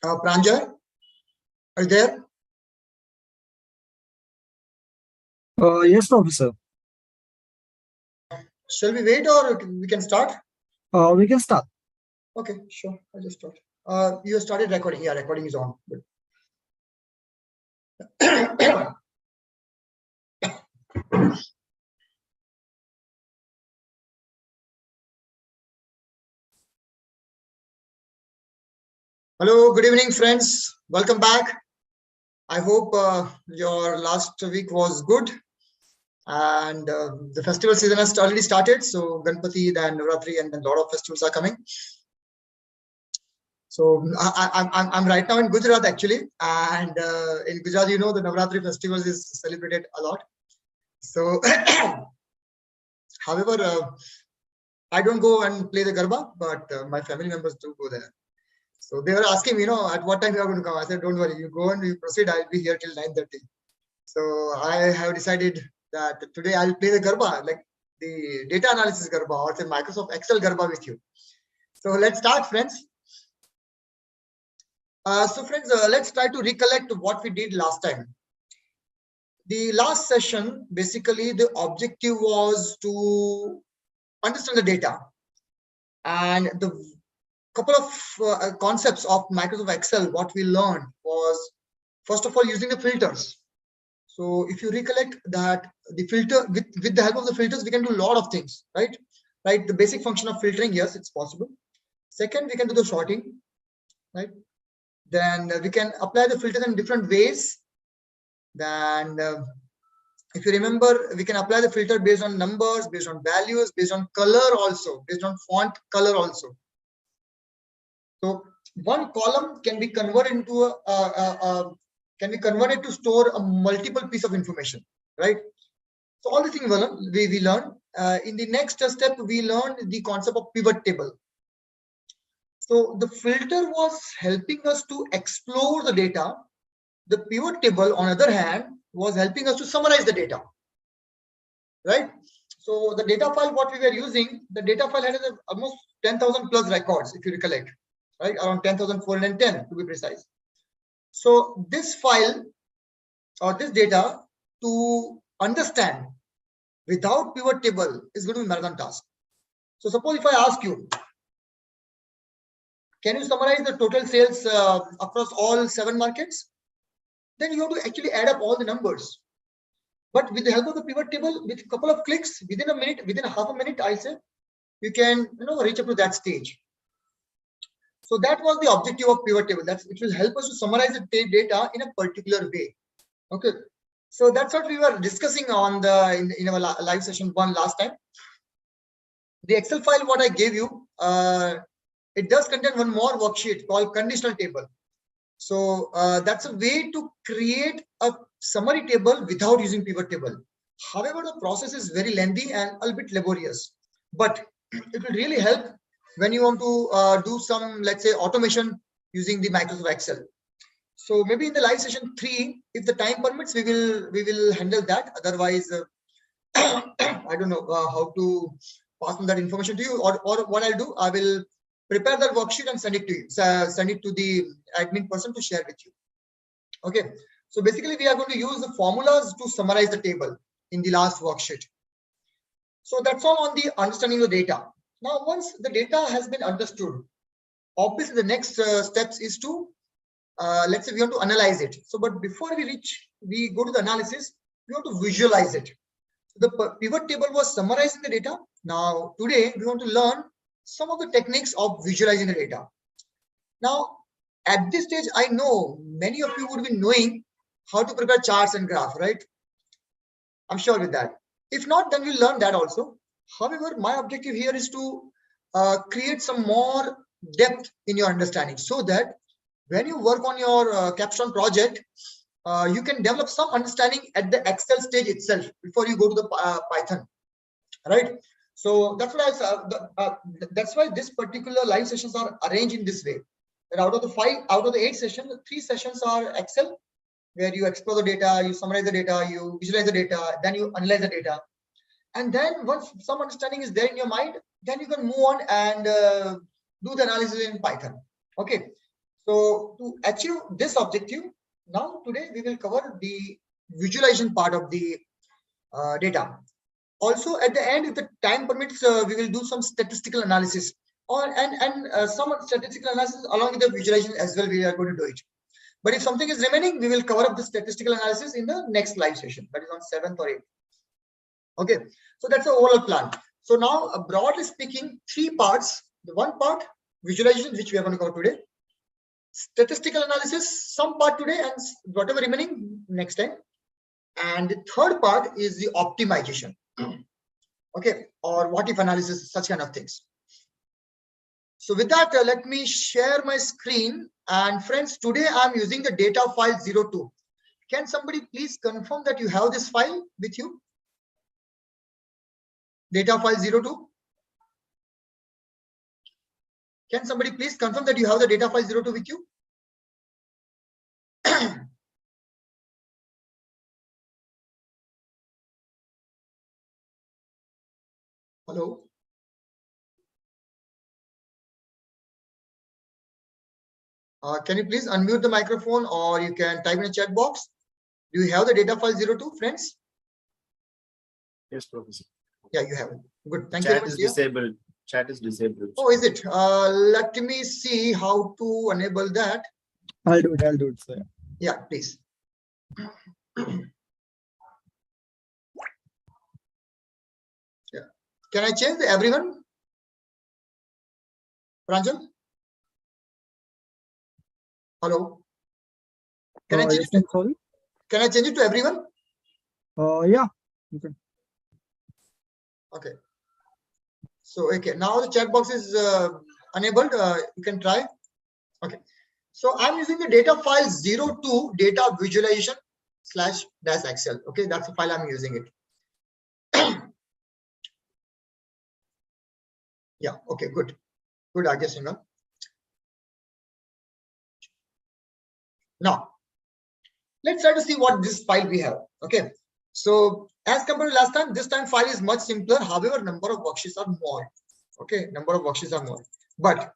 Pranjal, are you there? Yes, Professor. Shall we wait or we can start? We can start. Okay, sure. I'll just start. You started recording. Yeah, recording is on. Good. Hello, good evening, friends. Welcome back. I hope your last week was good. And the festival season has already started. So Ganpati, then Navratri, and then a lot of festivals are coming. So I'm right now in Gujarat actually, and in Gujarat, you know, the Navratri festivals is celebrated a lot. So, however, I don't go and play the Garba, but my family members do go there. So they were asking, you know, at what time you are going to come. I said, don't worry, you go and you proceed. I'll be here till 9:30. So I have decided that today I'll play the Garba, like the data analysis Garba or the Microsoft Excel Garba with you. So let's start, friends. Friends, let's try to recollect what we did last time. The last session, basically, the objective was to understand the data. And the couple of concepts of Microsoft Excel, what we learned was, first of all, using the filters. So if you recollect that the filter, with the help of the filters, we can do a lot of things, right? Right, the basic function of filtering, yes, it's possible. Second, we can do the sorting, right? Then we can apply the filters in different ways. Then if you remember, we can apply the filter based on numbers, based on values, based on color also, based on font color also. So one column can be converted into to store a multiple piece of information, right? So all the things we learn. In the next step, we learned the concept of pivot table. So the filter was helping us to explore the data. The pivot table, on the other hand, was helping us to summarize the data, right? So the data file, what we were using, the data file had almost 10,000 plus records, if you recollect, right? Around 10,410 to be precise. So this file or this data to understand without pivot table is going to be a marathon task. So suppose if I ask you, can you summarize the total sales across all 7 markets? Then you have to actually add up all the numbers. But with the help of the pivot table, with a couple of clicks, within a minute, within a half a minute, I say, you can reach up to that stage. So that was the objective of pivot table. That it will help us to summarize the data in a particular way. Okay. So that's what we were discussing on in our live session 1 last time. The Excel file what I gave you, it does contain one more worksheet called conditional table. So that's a way to create a summary table without using pivot table. However, the process is very lengthy and a bit laborious, but it will really help when you want to do some, let's say, automation using the Microsoft Excel. So maybe in the live session 3, if the time permits, we will handle that. Otherwise, I don't know how to pass on that information to you, or what I'll do, I will prepare that worksheet and send it to you. Send it to the admin person to share with you. Okay. So basically, we are going to use the formulas to summarize the table in the last worksheet. So that's all on the understanding the data. Now, once the data has been understood, obviously the next steps is to let's say we want to analyze it. So, but before we go to the analysis, we want to visualize it. So the pivot table was summarizing the data. Now, today we want to learn some of the techniques of visualizing the data. Now, at this stage, I know many of you would be knowing how to prepare charts and graph, right? I'm sure with that. If not, then we'll learn that also. However, my objective here is to create some more depth in your understanding, so that when you work on your Capstone project, you can develop some understanding at the Excel stage itself before you go to the Python, right? So that's why that's why this particular live sessions are arranged in this way. And out of the 8 sessions, 3 sessions are Excel, where you explore the data, you summarize the data, you visualize the data, then you analyze the data. And then once some understanding is there in your mind, then you can move on and do the analysis in Python. Okay. So to achieve this objective, now today we will cover the visualization part of the data. Also, at the end, if the time permits, we will do some statistical analysis and some statistical analysis along with the visualization as well. We are going to do it. But if something is remaining, we will cover up the statistical analysis in the next live session, that is on 7th or 8th. Okay, so that's the overall plan. So now, broadly speaking, 3 parts. The one part, visualization, which we are going to cover today. Statistical analysis, some part today, and whatever remaining next time. And the third part is the optimization. Okay, or what if analysis, such kind of things. So with that, let me share my screen. And friends, today I'm using the data file 02. Can somebody please confirm that you have this file with you? Data file 02. Can somebody please confirm that you have the data file 02 with you? Hello. Can you please unmute the microphone, or you can type in a chat box? Do you have the data file 02, friends? Yes, Professor. Yeah, you have it. Good. Thank you very Chat much. is disabled. Chat is disabled. Oh, is it? Let me see how to enable that. I'll do it, sir. Yeah, please. Yeah. Can I change the everyone? Pranjal? Hello? Can I change Yes, it? sorry. Can I change it to everyone? Yeah, you can. Okay. So, okay, now the chat box is enabled. You can try. Okay. So I'm using the data file 02 data visualization /-excel. Okay, that's the file I'm using it. Yeah, okay, good. Good, I guess. Now, let's try to see what this file we have. Okay. So as compared to last time, this time file is much simpler. However, number of worksheets are more. Okay, number of worksheets are more. But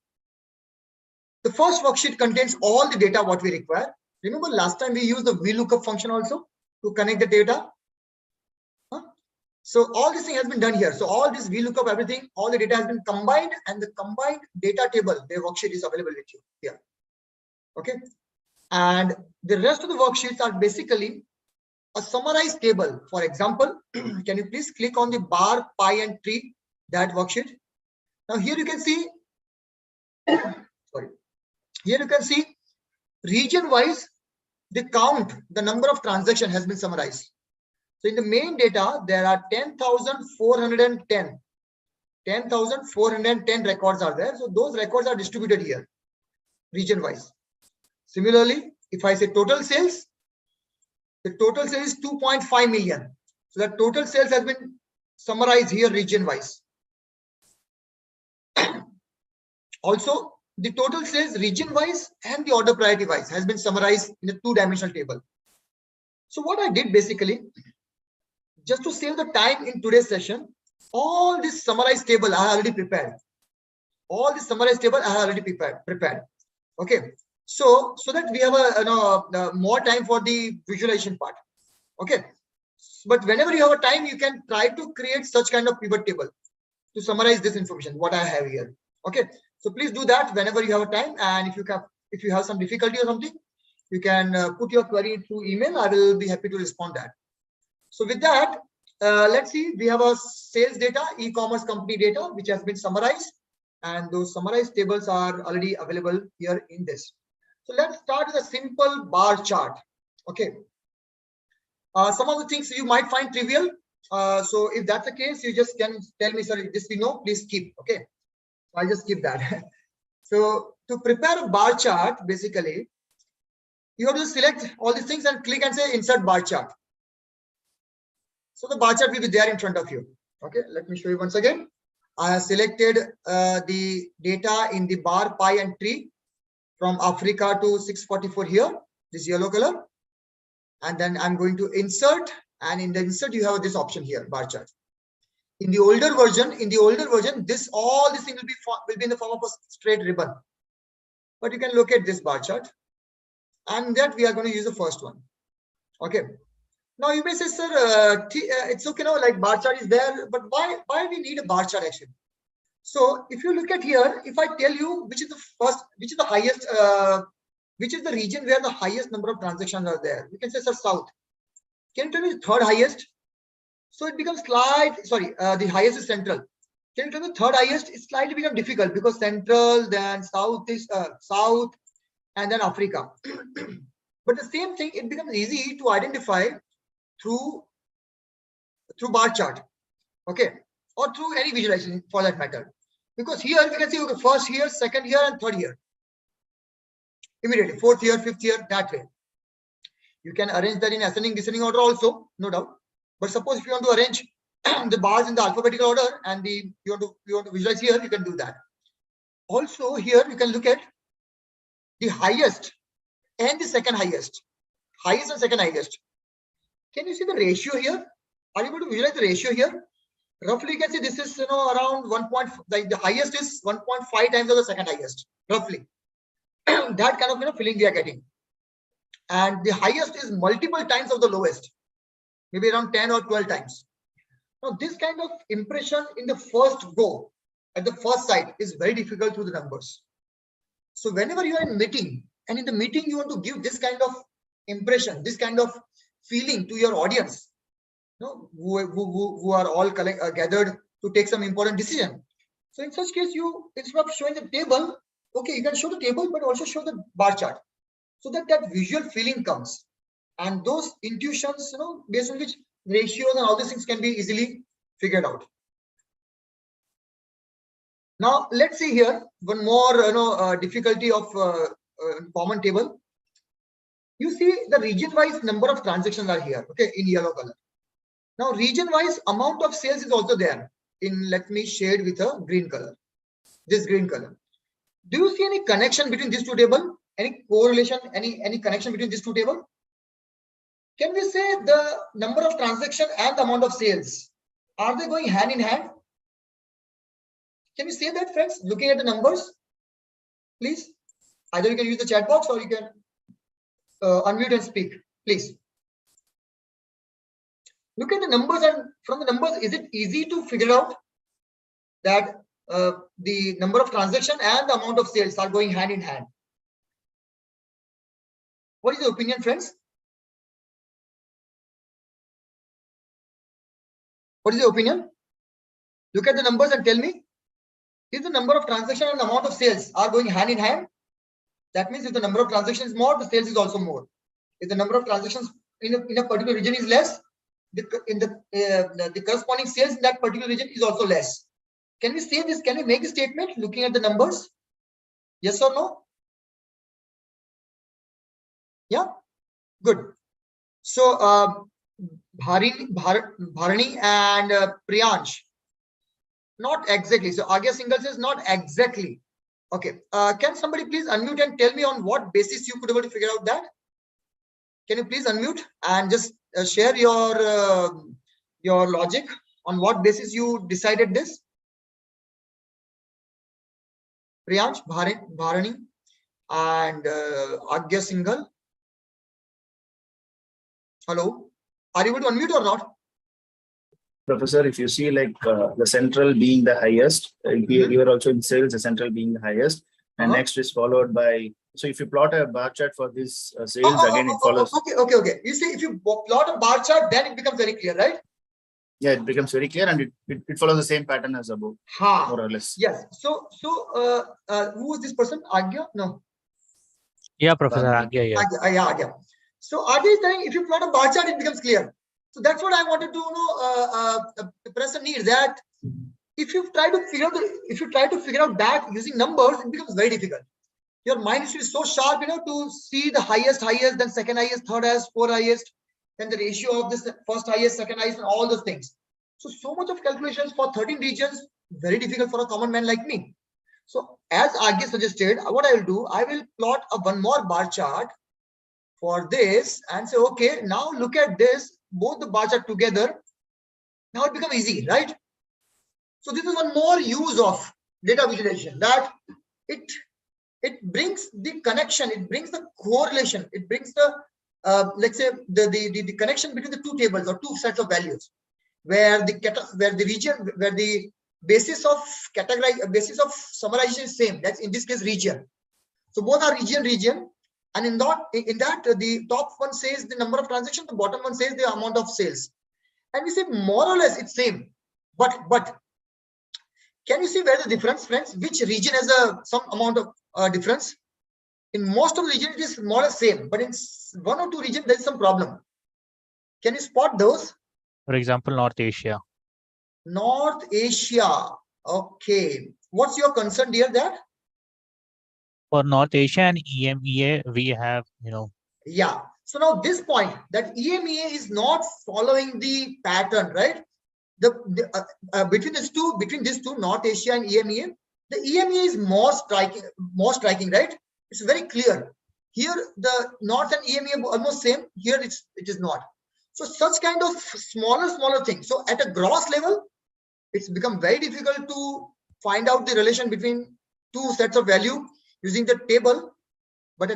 the first worksheet contains all the data what we require. Remember last time we used the VLOOKUP function also to connect the data. So all this thing has been done here. So all this VLOOKUP, everything, all the data has been combined, and the combined data table, the worksheet is available with you here. Okay. And the rest of the worksheets are basically a summarized table. For example, can you please click on the bar, pie, and tree, that worksheet? Now here you can see, sorry, here you can see region-wise, the count, the number of transactions has been summarized. So in the main data, there are 10,410. 10,410 records are there. So those records are distributed here, region-wise. Similarly, if I say total sales, the total sales is 2.5 million. So the total sales has been summarized here region-wise. Also, the total sales region-wise and the order priority-wise has been summarized in a 2-dimensional table. So what I did basically, just to save the time in today's session, all this summarized table I have already prepared. All this summarized table I have already prepared. Okay. So that we have a more time for the visualization part. Okay. But whenever you have a time, you can try to create such kind of pivot table to summarize this information, what I have here. Okay. So please do that whenever you have a time. And if you have some difficulty or something, you can put your query through email. I will be happy to respond that. So with that, let's see, we have a sales data, e-commerce company data, which has been summarized. And those summarized tables are already available here in this. So let's start with a simple bar chart. Okay. Some of the things you might find trivial. So if that's the case, you just can tell me, sorry, this we know, please skip. Okay. So I'll just skip that. So to prepare a bar chart, basically, you have to select all these things and click and say insert bar chart. So the bar chart will be there in front of you. Okay, let me show you once again. I have selected the data in the bar, pie, and tree from Africa to 644 here, this yellow color. And then I'm going to insert, and in the insert, you have this option here, bar chart. In the older version, all this thing will be in the form of a straight ribbon. but you can look at this bar chart, and that we are going to use the first one. Okay. Now you may say, sir, it's okay now, like bar chart is there, but why we need a bar chart actually? So if you look at here, if I tell you which is the first, which is the highest, which is the region where the highest number of transactions are there, we can say, sir, south. Can you tell me the third highest? So it becomes the highest is central. Can you tell me the third highest? It slightly become difficult because central, then south is south, and then Africa. But the same thing, it becomes easy to identify through bar chart, okay, or through any visualization for that matter. Because here we can see, okay, first here, second here, and third here. Immediately, fourth here, fifth here, that way. You can arrange that in ascending, descending order also, no doubt. But suppose if you want to arrange the bars in the alphabetical order and you want to visualize here, you can do that. Also here you can look at the highest and the second highest, highest and second highest. Can you see the ratio here? Are you able to visualize the ratio here? Roughly you can see this is around 1. The highest is 1.5 times of the second highest, roughly. That kind of feeling we are getting. And the highest is multiple times of the lowest, maybe around 10 or 12 times. Now this kind of impression in the first go, at the first sight, is very difficult through the numbers. So whenever you are in meeting, and in the meeting you want to give this kind of impression, this kind of feeling to your audience, who are all gathered to take some important decision. So in such case, you, instead of showing the table, okay, you can show the table, but also show the bar chart, so that visual feeling comes, and those intuitions, based on which ratios and all these things can be easily figured out. Now let's see here one more difficulty of common table. You see the region-wise number of transactions are here, okay, in yellow color. Now region-wise amount of sales is also there in, let me shade with a green color, this green color. Do you see any connection between these two tables? Any correlation, any connection between these two tables? Can we say the number of transactions and the amount of sales, are they going hand in hand? Can you say that, friends, looking at the numbers? Please, either you can use the chat box or you can unmute and speak, please. Look at the numbers, and from the numbers, is it easy to figure out that the number of transactions and the amount of sales are going hand in hand? What is your opinion, friends? What is your opinion? Look at the numbers and tell me, if the number of transactions and the amount of sales are going hand in hand, that means if the number of transactions is more, the sales is also more. If the number of transactions in a particular region is less, the corresponding sales in that particular region is also less. Can we say this? Can we make a statement looking at the numbers? Yes or no? Yeah, good. So Bharani and Priyansh, not exactly. So Agya Singhal says not exactly. Okay. Can somebody please unmute and tell me on what basis you could able to figure out that? Can you please unmute and just share your logic on what basis you decided this? Priyansh, Bharani and Agya Singhal. Hello, are you able to unmute or not? Professor, if you see like the central being the highest, here also in sales, the central being the highest, and next is followed by, so if you plot a bar chart for this sales, again it follows. Okay. You see, if you plot a bar chart, then it becomes very clear, right? Yeah, it becomes very clear, and it follows the same pattern as above, more or less. Yes. So who is this person? Agya? No. Yeah, Professor Agya. Yeah. Agya. So Agya is saying if you plot a bar chart, it becomes clear. So that's what I wanted to the person needs, that if you try to figure out that using numbers, it becomes very difficult. Your mind is so sharp, to see the highest, then second highest, third highest, fourth highest, then the ratio of this first highest, second highest, and all those things. So much of calculations for 13 regions, very difficult for a common man like me. So as Agya suggested, what I will do, I will plot one more bar chart for this and say, okay, now look at this, both the bar chart together. Now it becomes easy, right? So this is one more use of data visualization, that it it brings the connection, it brings the correlation, it brings the let's say the connection between the two tables or two sets of values, where the region, where the basis of summarization is same. That's in this case region. So both are region, and in that the top one says the number of transactions, the bottom one says the amount of sales, and we say more or less it's same. But can you see where the difference, friends? Which region has some amount of difference? In most of the region, it is more or less same, but in one or two regions, there is some problem. Can you spot those? For example, North Asia. North Asia. Okay. What's your concern, dear? That? For North Asia and EMEA, we have, Yeah. So now this point that EMEA is not following the pattern, right? Between these two, North Asia and EMEA, the EMEA is more striking, right? It's very clear. Here, the North and EMEA are almost same. Here, it is not. So such kind of smaller things. So at a gross level, it's become very difficult to find out the relation between two sets of value using the table. But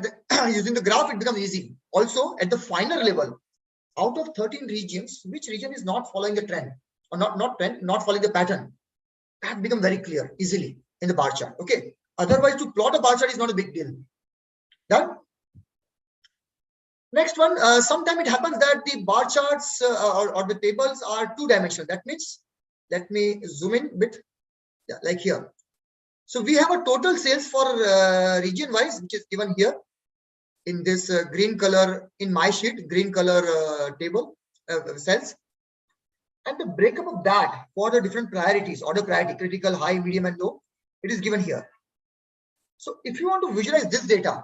using the graph, it becomes easy. Also, at the final level, out of 13 regions, which region is not following the trend or not following the pattern? That becomes very clear easily in the bar chart. Okay. Otherwise, to plot a bar chart is not a big deal. Done. Next one. Sometimes it happens that the bar charts or the tables are two-dimensional. That means, let me zoom in a bit. Yeah, like here. So we have a total sales for region wise, which is given here in this green color, in my sheet, green color table cells. And the breakup of that for the different priorities, order priority, critical, high, medium, and low, it is given here. So if you want to visualize this data,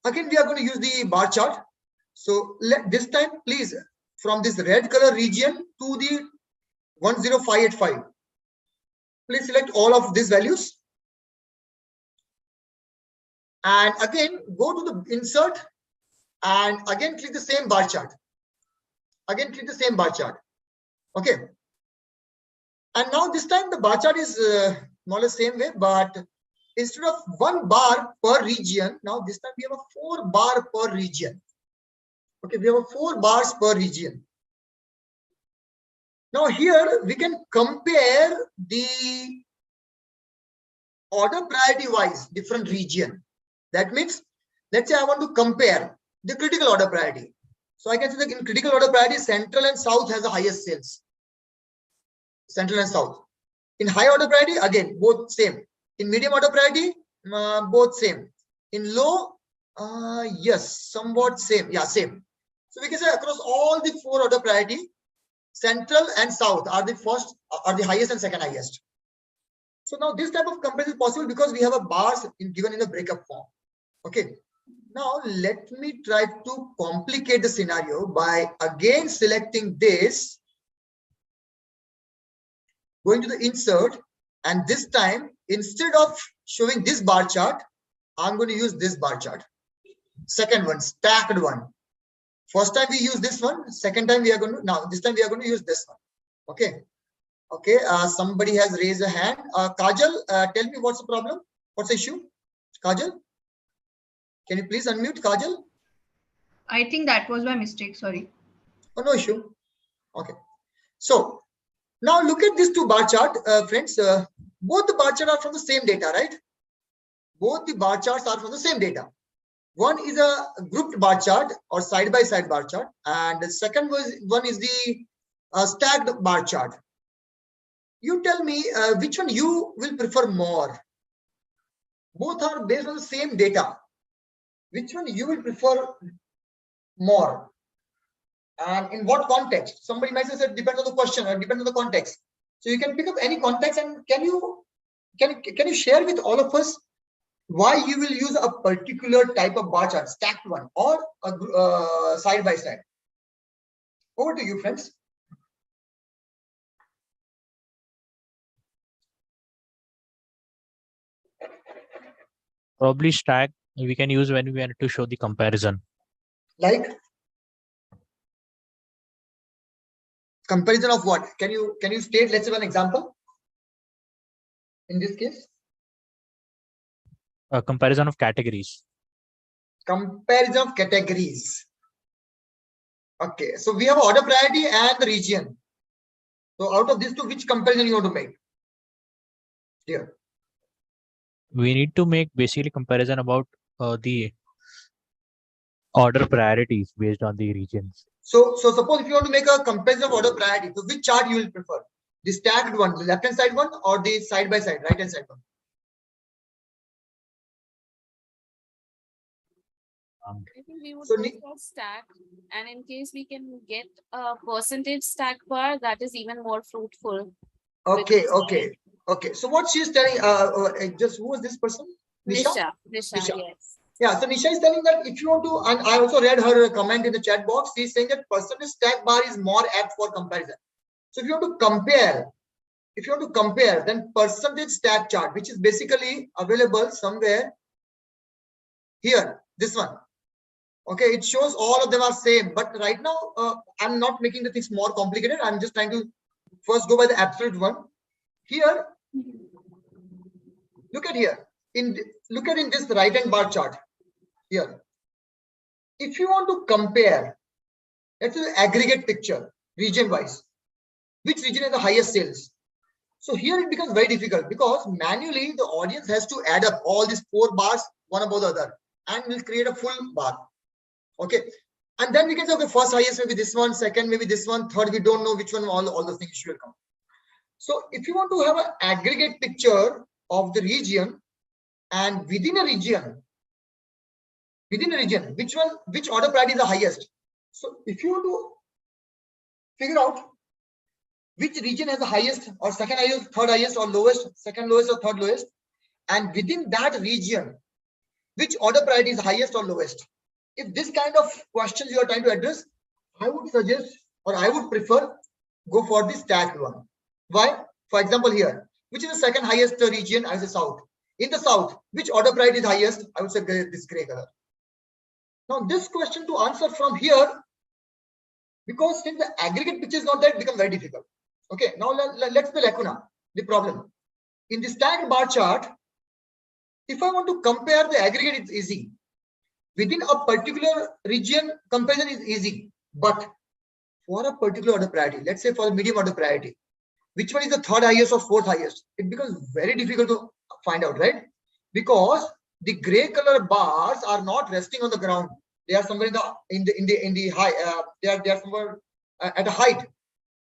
again, we are going to use the bar chart. So this time, please, from this red color region to the 10585. Please select all of these values. And again, go to the insert and again click the same bar chart. Okay. And now this time the bar chart is more or less same way, but instead of 1 bar per region, now this time we have a 4 bar per region. Okay, we have a 4 bars per region. Now here we can compare the order priority wise different region. That means, let's say I want to compare the critical order priority. So I can say that in critical order priority, Central and South has the highest sales. Central and South. In high order priority, again, both same. In medium order priority, both same. In low, yes, somewhat same. Yeah, same. So we can say across all the 4 order priority, Central and South are the highest and second highest. So now this type of comparison is possible because we have a bars given in the breakup form. Okay. Now let me try to complicate the scenario by again selecting this, going to the insert, and this time instead of showing this bar chart, I'm going to use this bar chart. Second one, stacked one. First time we use this one. Second time we are going to this time we are going to use this one. Okay. Okay. Somebody has raised a hand. Kajal, tell me what's the problem? What's the issue? Kajal, can you please unmute, Kajal? I think that was my mistake. Sorry. Oh, no issue. Okay. So now look at this 2 bar chart, friends. Both the bar charts are from the same data, right? Both the bar charts are from the same data. One is a grouped bar chart or side-by-side bar chart, and the second one is the stacked bar chart. You tell me which one you will prefer more. Both are based on the same data. Which one you will prefer more? And in what context? Somebody might say it depends on the question or depends on the context. So you can pick up any context, and can you share with all of us why you will use a particular type of bar chart, stacked one or a side by side? Over to you, friends. Probably stack we can use when we want to show the comparison. Like comparison of what? Can you state, let's say, one example in this case? Comparison of categories. Comparison of categories. Okay, so we have order priority and the region. So out of these two, which comparison you want to make? Here. We need to make basically comparison about the order priorities based on the regions. So suppose if you want to make a comparison of order priority, so which chart you will prefer? The stacked one, the left hand side one, or the side by side, right hand side one? I think we would So go for stack, and in case we can get a percentage stack bar, that is even more fruitful. Okay. So what she's telling, just who was this person? Nisha, Nisha. yes. Yeah, so Nisha is telling that if you want to, and I also read her comment in the chat box, she's saying that percentage stack bar is more apt for comparison. So if you want to compare, then percentage stack chart, which is basically available somewhere here, this one. Okay, it shows all of them are same, but right now I'm not making the things more complicated. I'm just trying to first go by the absolute one. Here, look at here. Look at in this right hand bar chart here. If you want to compare, let's say aggregate picture region wise, which region has the highest sales? So here it becomes very difficult because manually the audience has to add up all these 4 bars one above the other and will create a full bar. Okay, and then we can say, okay, first highest maybe this one, second maybe this one, third we don't know which one, all the things will come. So if you want to have an aggregate picture of the region, and within a region, which order priority is the highest? So if you want to figure out which region has the highest or second highest, third highest or lowest, second lowest or third lowest, and within that region, which order priority is highest or lowest? If this kind of questions you are trying to address, I would suggest or I would prefer go for the stacked one. Why? For example, here, which is the second highest region? I would say south. In the south, which order priority is highest? I would say this gray color. Now, this question to answer from here, because since the aggregate picture is not there, it becomes very difficult. Okay, now let's the lacuna, the problem. In the stacked bar chart, if I want to compare the aggregate, it's easy. Within a particular region, comparison is easy. But for a particular order priority, let's say for the medium order priority, which one is the third highest or fourth highest? It becomes very difficult to find out, right? Because the gray color bars are not resting on the ground. They are somewhere in the high. They are somewhere at a height.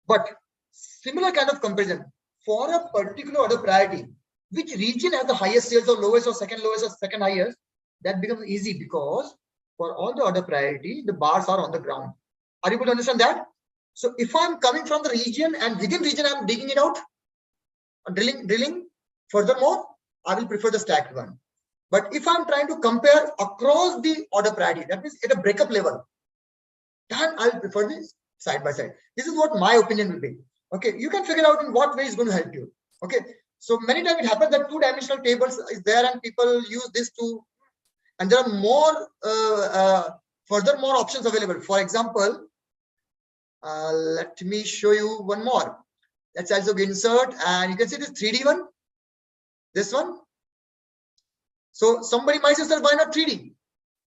But similar kind of comparison for a particular order priority, which region has the highest sales or lowest or second highest, that becomes easy because for all the order priority, the bars are on the ground. Are you able to understand that? So if I'm coming from the region and within region, I'm digging it out, drilling furthermore, I will prefer the stacked one. But if I'm trying to compare across the order priority, that means at a breakup level, then I'll prefer this side by side. This is what my opinion will be. Okay, you can figure out in what way is going to help you. Okay, so many times it happens that 2-dimensional tables is there and people use this to, and there are more furthermore options available. For example, let me show you one more. Let's also insert, and you can see this 3D one, this one. So somebody might say, why not 3D?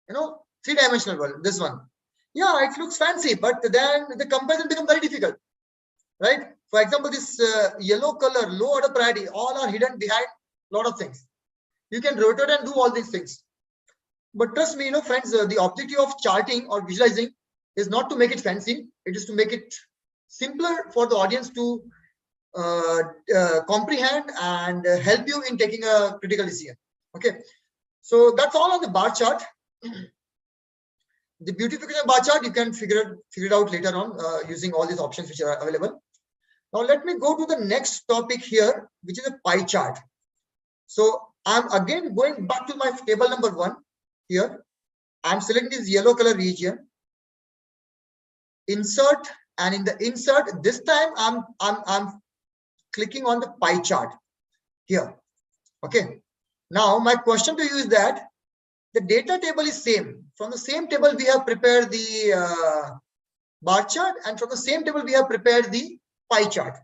3-dimensional one, this one. Yeah, it looks fancy, but then the comparison becomes very difficult, right? For example, this yellow color, low order priority, all are hidden behind a lot of things. You can rotate and do all these things. But trust me, friends, the objective of charting or visualizing is not to make it fancy. It is to make it simpler for the audience to comprehend and help you in taking a critical decision. Okay, so that's all on the bar chart. The beautification bar chart, you can figure it out later on using all these options which are available. Now let me go to the next topic here, which is a pie chart. So I'm again going back to my table number 1 here. I'm selecting this yellow color region, insert, and in the insert this time I'm clicking on the pie chart here. Okay, now my question to you is that the data table is same. From the same table we have prepared the bar chart, and from the same table we have prepared the pie chart.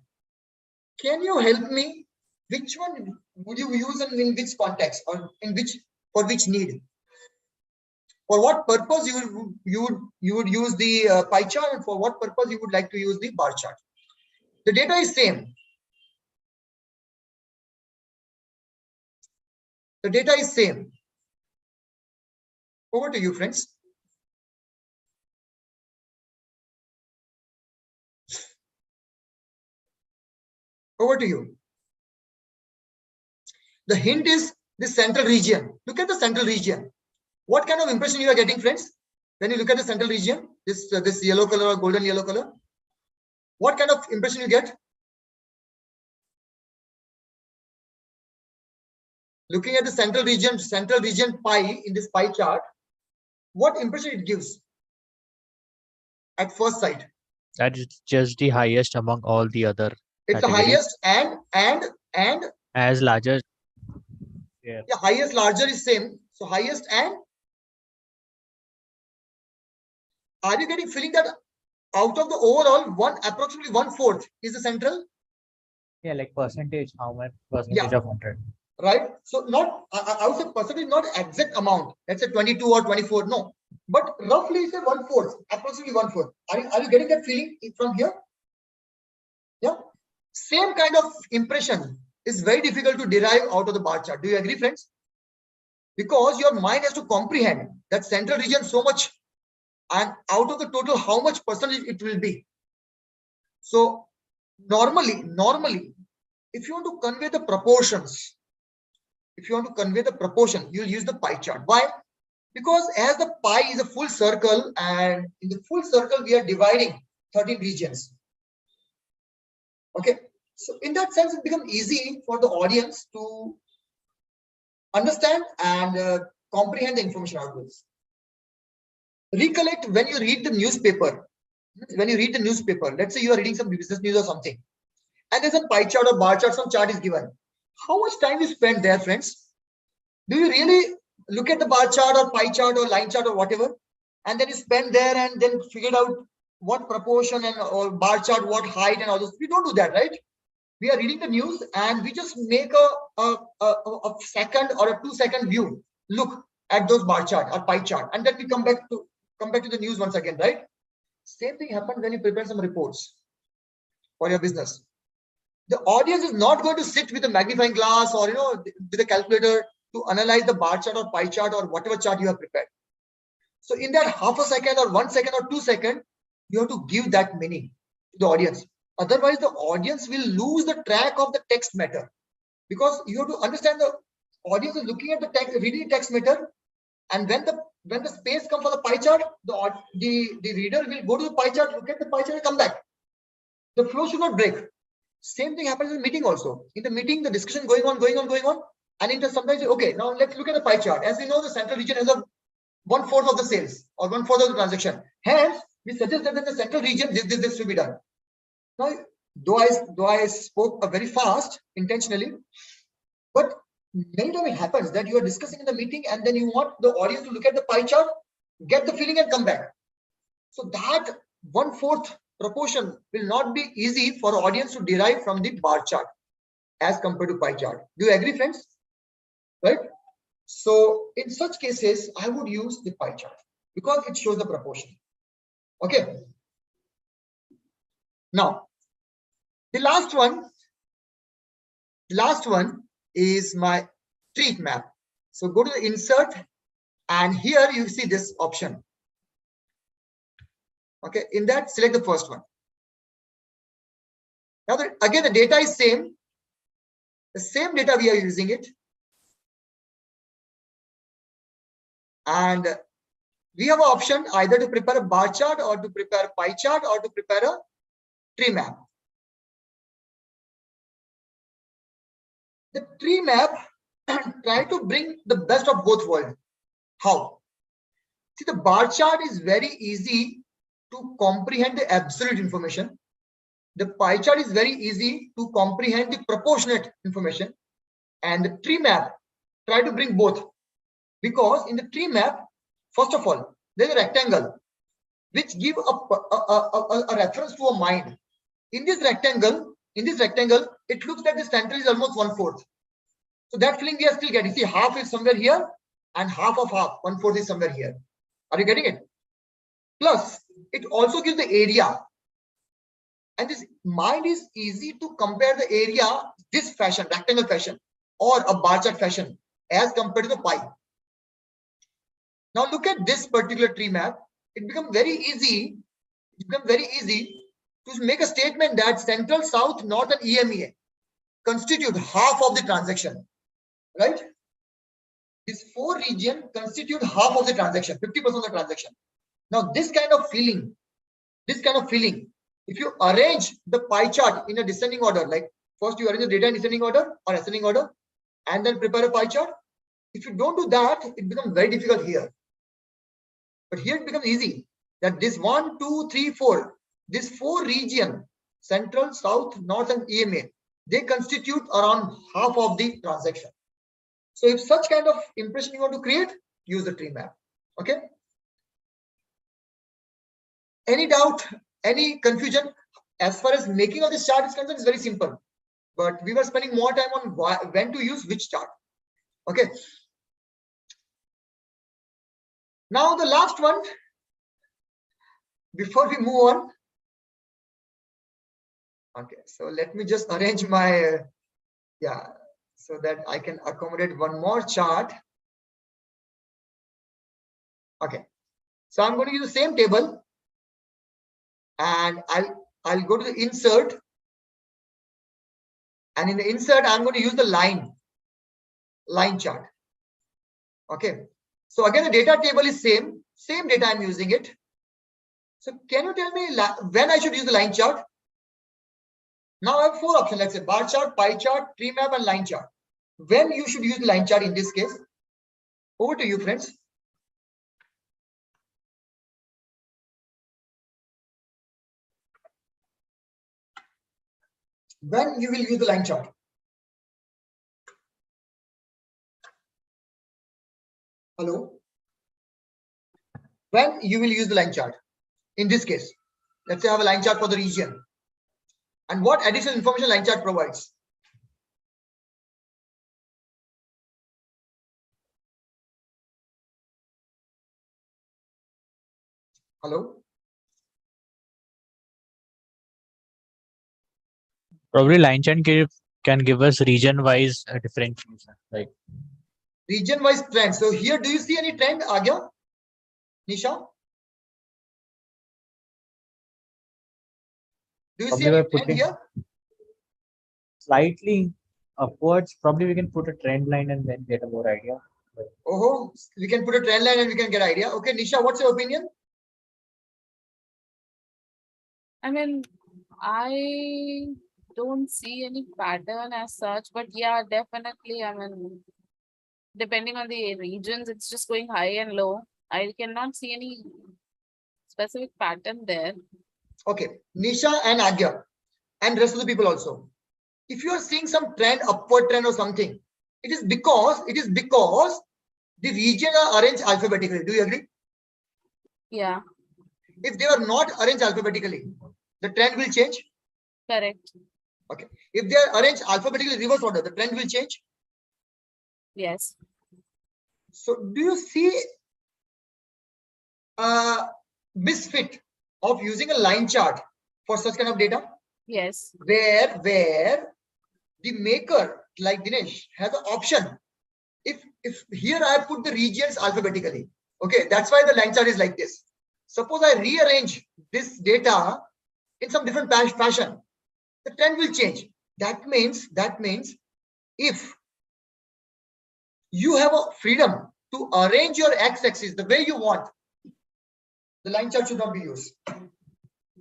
Can you help me? Which one would you use and in which context or in which for which need. For what purpose you would use the pie chart, and for what purpose you would like to use the bar chart. The data is same. The data is same. Over to you, friends. Over to you. The hint is the central region. Look at the central region. What kind of impression you are getting, friends? When you look at the central region, this yellow color or golden yellow color, what kind of impression you get? Looking at the central region pie in this pie chart, what impression it gives at first sight? That is just the highest among all the other It's categories. the highest and As larger. Yeah. yeah, highest larger is same. So highest and are you getting feeling that out of the overall approximately 1/4 is the central? Yeah, like percentage, how much percentage of 100? Right? So not I would say percentage, not exact amount. Let's say 22 or 24. No, but roughly say 1/4, approximately 1/4. Are you getting that feeling from here? Yeah. Same kind of impression is very difficult to derive out of the bar chart. Do you agree, friends? Because your mind has to comprehend that central region so much, and out of the total, how much percentage it will be. So normally, if you want to convey the proportions, you'll use the pie chart. Why? Because as the pie is a full circle, and in the full circle, we are dividing 13 regions. Okay. So in that sense, it becomes easy for the audience to understand and comprehend the information out of this. Recollect when you read the newspaper. Let's say you are reading some business news or something, and there's a pie chart or bar chart, some chart is given. How much time you spend there, friends? Do you really look at the bar chart or pie chart or line chart or whatever, and then you spend there and then figure out what proportion and or bar chart, what height and all those? We don't do that, right? We are reading the news and we just make a second or a 2-second view look at those bar chart or pie chart, and then we come back to the news once again, right? Same thing happens when you prepare some reports for your business. The audience is not going to sit with a magnifying glass or with a calculator to analyze the bar chart or pie chart or whatever chart you have prepared. So in that half a second or 1 second or 2 seconds, you have to give that meaning to the audience. Otherwise, the audience will lose the track of the text matter, because you have to understand the audience is looking at the text, reading text matter, and when the space comes for the pie chart, the reader will go to the pie chart, look at the pie chart, and come back. The flow should not break. Same thing happens in the meeting also. In the meeting, the discussion going on, and sometimes okay, now let's look at the pie chart. As we know, the central region has a 1/4 of the sales or 1/4 of the transaction. Hence, we suggest that in the central region, this should be done. Now, though I spoke very fast intentionally, but many times it happens that you are discussing in the meeting and then you want the audience to look at the pie chart, get the feeling and come back. So that 1/4 proportion will not be easy for the audience to derive from the bar chart as compared to pie chart. Do you agree, friends? Right? So in such cases, I would use the pie chart because it shows the proportion. Okay. Now, the last one is my tree map. So go to the insert, and here you see this option. Okay, in that, select the first one. Now, again, the data is same. The same data we are using it. And we have an option either to prepare a bar chart or to prepare a pie chart or to prepare a tree map. The tree map try to bring the best of both worlds. How? See, the bar chart is very easy to comprehend the absolute information. The pie chart is very easy to comprehend the proportionate information. And the tree map try to bring both. Because in the tree map, first of all, there's a rectangle which give a reference to a mind. In this rectangle, it looks like the center is almost 1/4. So that feeling we are still getting. See, half is somewhere here and half of half, 1/4 is somewhere here. Are you getting it? Plus, it also gives the area. And this mind is easy to compare the area, this fashion, rectangle fashion, or a bar chart fashion as compared to the pie. Now look at this particular tree map. It becomes very easy. It becomes very easy to make a statement that central, south, north, and EMEA constitute half of the transaction, right? These 4 regions constitute half of the transaction, 50% of the transaction. Now this kind of feeling, if you arrange the pie chart in a descending order, like first you arrange the data in descending order or ascending order, and then prepare a pie chart. If you don't do that, it becomes very difficult here. But here it becomes easy, that this 1, 2, 3, 4, this 4 region, central, south, north, and EMA, they constitute around half of the transaction. So if such kind of impression you want to create, use the tree map. Okay. Any doubt, any confusion? As far as making of this chart is concerned, it's very simple. But we were spending more time on when to use which chart. Okay. Now the last one, before we move on. Okay, so let me just arrange my, so that I can accommodate one more chart. Okay, so I'm going to use the same table, and I'll go to the insert, and in the insert I'm going to use the line chart. Okay, so again the data table is same data I'm using it. So can you tell me when I should use the line chart? Now I have 4 options, let's say bar chart, pie chart, tree map, and line chart. When you should use the line chart in this case? Over to you, friends. When you will use the line chart? Hello? When you will use the line chart? In this case, let's say I have a line chart for the region. And what additional information line chart provides? Hello? Probably line chart can give us region-wise differentiation, right? Region-wise trend. So here, do you see any trend, Agya? Nisha? Do you see Probably any by trend putting here? slightly upwards, probably we can put a trend line and then get a more idea. Oh, we can put a trend line and we can get idea. Okay, Nisha, what's your opinion? I mean, I don't see any pattern as such, but yeah, definitely. I mean, depending on the regions, it's just going high and low. I cannot see any specific pattern there. Okay, Nisha and Agya and rest of the people also. If you are seeing some trend, upward trend or something, it is because the regions are arranged alphabetically. Do you agree? Yeah, If they are not arranged alphabetically, the trend will change. correct. Okay. If they are arranged alphabetically reverse order, the trend will change. Yes. So do you see a misfit of using a line chart for such kind of data? Yes. Where the maker, like Dinesh, has an option. If here I put the regions alphabetically, okay, that's why the line chart is like this. Suppose I rearrange this data in some different fashion, the trend will change. That means if you have a freedom to arrange your x-axis the way you want, the line chart should not be used,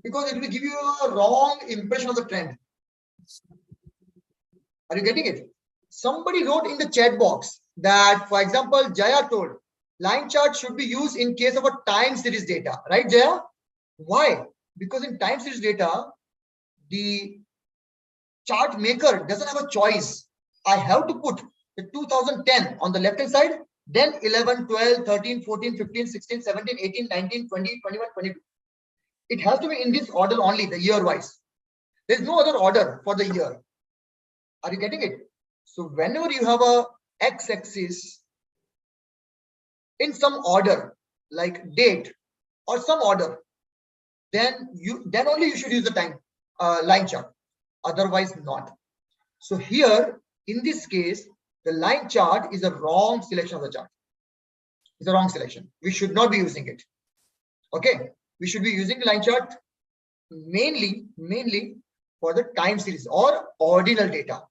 because it will give you a wrong impression of the trend. Are you getting it? Somebody wrote in the chat box that, for example, Jaya told line chart should be used in case of a time series data, right, Jaya? Why? Because in time series data, the chart maker doesn't have a choice. I have to put the 2010 on the left hand side, then 11, 12, 13, 14, 15, 16, 17, 18, 19, 20, 21, 22. It has to be in this order only, the year wise. There's no other order for the year. Are you getting it? So whenever you have a x-axis, in some order, like date or some order, then only you should use the time line chart, otherwise not. So here in this case, the line chart is a wrong selection of the chart. It's a wrong selection. We should not be using it. Okay, we should be using the line chart mainly for the time series or ordinal data.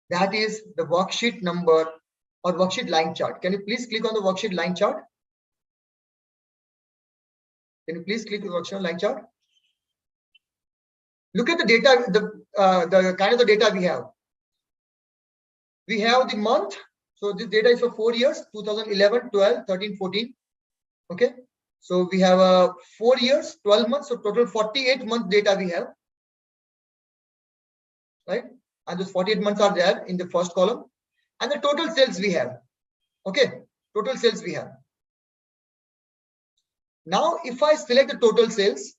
That is the worksheet number or worksheet line chart. Can you please click on the worksheet line chart? Can you please click the worksheet line chart? Look at the data, the kind of the data we have. We have the month. So this data is for 4 years, 2011, 12, 13, 14. Okay. So we have 4 years, 12 months. So total 48 month data we have. Right. And those 48 months are there in the first column. And the total sales we have. Okay. Total sales we have. Now, if I select the total sales,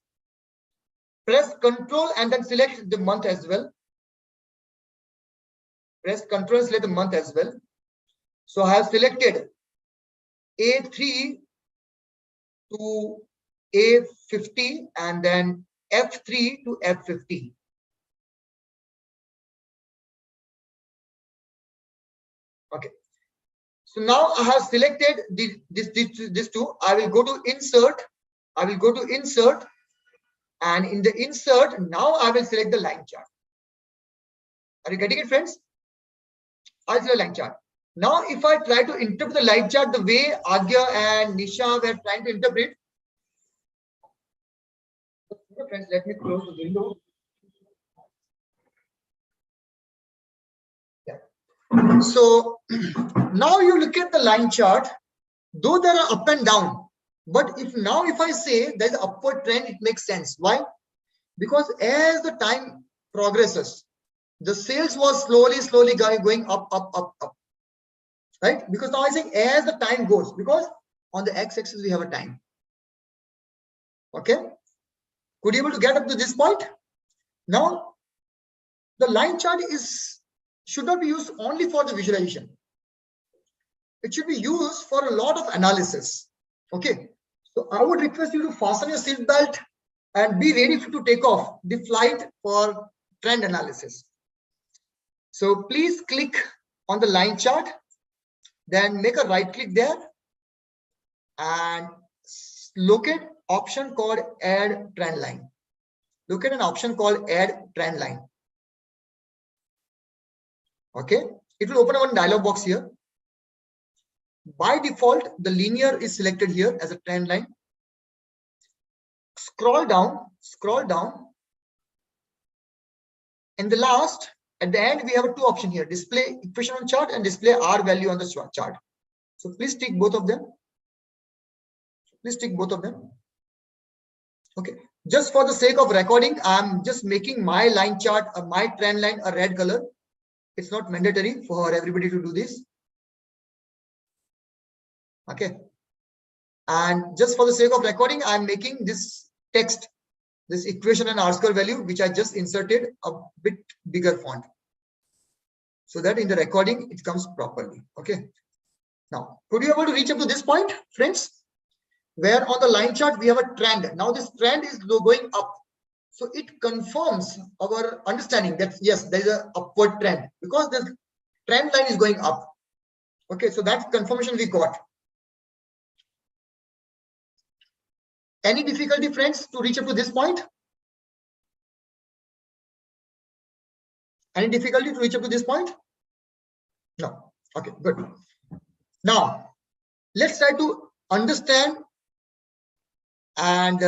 press Control and then select the month as well. Press Control and select the month as well. So I have selected A3 to A50 and then F3 to F50. Okay. So now I have selected this two. I will go to Insert. I will go to Insert. And in the Insert, now I will select the line chart. Are you getting it, friends? I'll select line chart. Now, if I try to interpret the line chart the way Agya and Nisha were trying to interpret, friends, let me close the window. Yeah. So now you look at the line chart, though there are up and down, but if I say there's an upward trend, it makes sense. Why? Because as the time progresses, the sales was slowly going up. Right? Because now I say as the time goes, because on the x-axis we have a time. Okay. Could you able to get up to this point? Now, the line chart should not be used only for the visualization. It should be used for a lot of analysis. Okay. So I would request you to fasten your seat belt and be ready to take off the flight for trend analysis. So please click on the line chart. Then make a right click there and locate option called Add Trend Line. Look at an option called Add Trend Line. Okay, it will open one dialog box here. By default, the linear is selected here as a trend line. Scroll down. And the last, at the end, we have two options here: display equation on chart and display R value on the chart. So please tick both of them. Okay. Just for the sake of recording, I'm just making my line chart, my trend line, a red color. It's not mandatory for everybody to do this. Okay. And just for the sake of recording, I'm making this text, this equation and R square value, which I just inserted a bit bigger font, so that in the recording it comes properly. Okay. Now, could you able to reach up to this point, friends, where on the line chart we have a trend? Now this trend is going up, so it confirms our understanding that yes, there is an upward trend because the trend line is going up. Okay, so that's confirmation we got. Any difficulty, friends, to reach up to this point? Any difficulty to reach up to this point? No. Okay, good. Now, let's try to understand and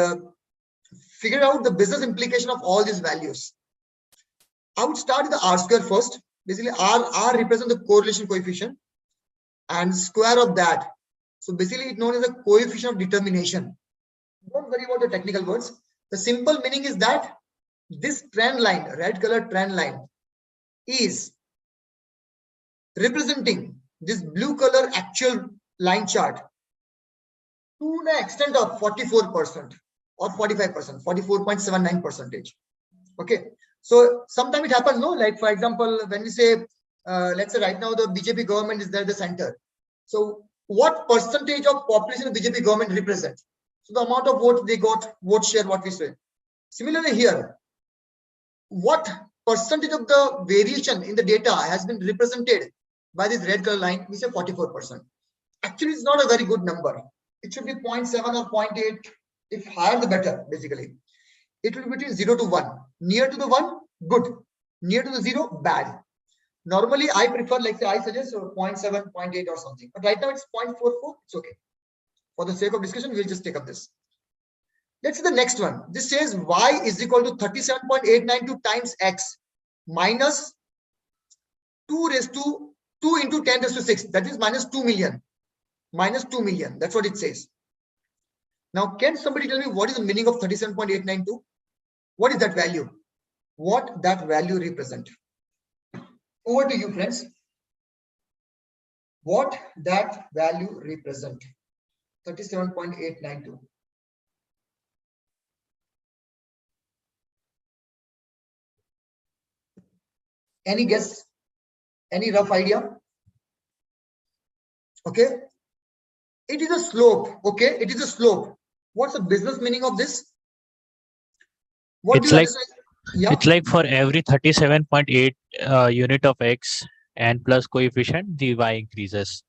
figure out the business implication of all these values. I would start with the R square first. Basically, R represents the correlation coefficient and square of that. So basically, it's known as a coefficient of determination. Don't worry about the technical words. The simple meaning is that this trend line, red color trend line, is representing this blue color actual line chart to the extent of 44% or 45%, 44.79%. Okay. So sometimes it happens, no? Like for example, when we say, let's say right now the BJP government is there at the center. So what percentage of population the BJP government represents. So the amount of votes they got, vote share, what we say. Similarly here, what percentage of the variation in the data has been represented by this red color line? We say 44%. Actually, it's not a very good number. It should be 0.7 or 0.8. If higher, the better, basically. It will be between 0 to 1. Near to the 1, good. Near to the 0, bad. Normally, I prefer, like say, I suggest 0.7, 0.8 or something. But right now, it's 0.44. It's okay. For the sake of discussion, we'll just take up this. Let's see the next one. This says y is equal to 37.892 times x minus 2 into 10 raised to 6. That is minus 2 million. Minus 2 million. That's what it says. Now, can somebody tell me what is the meaning of 37.892? What is that value? What that value represent? Over to you, friends. What that value represent? 37.892. Any guess? Any rough idea? Okay. It is a slope. Okay. It is a slope. What's the business meaning of this? What It's do you like understand? Yeah. it's like for every 37.8 unit of x and plus coefficient, the y increases.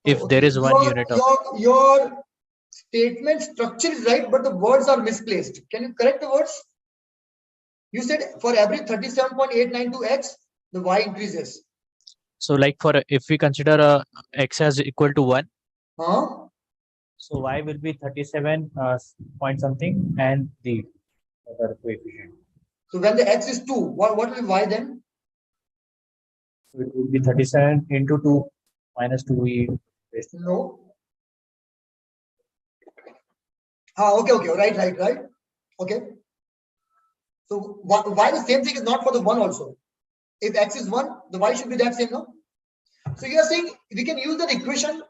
If Oh, there okay. is one unit of Your statement structure is right, but the words are misplaced. Can you correct the words? You said for every 37.892x, the y increases. so like for if we consider x as equal to 1, Huh? so y will be 37 point something and the other coefficient. So when the x is 2, what will be y then? So it would be 37 into 2 minus 2e raised to No. Okay. Right. Okay. So why the same thing is not for the 1 also? If x is 1, the y should be that same, no? So you are saying we can use that equation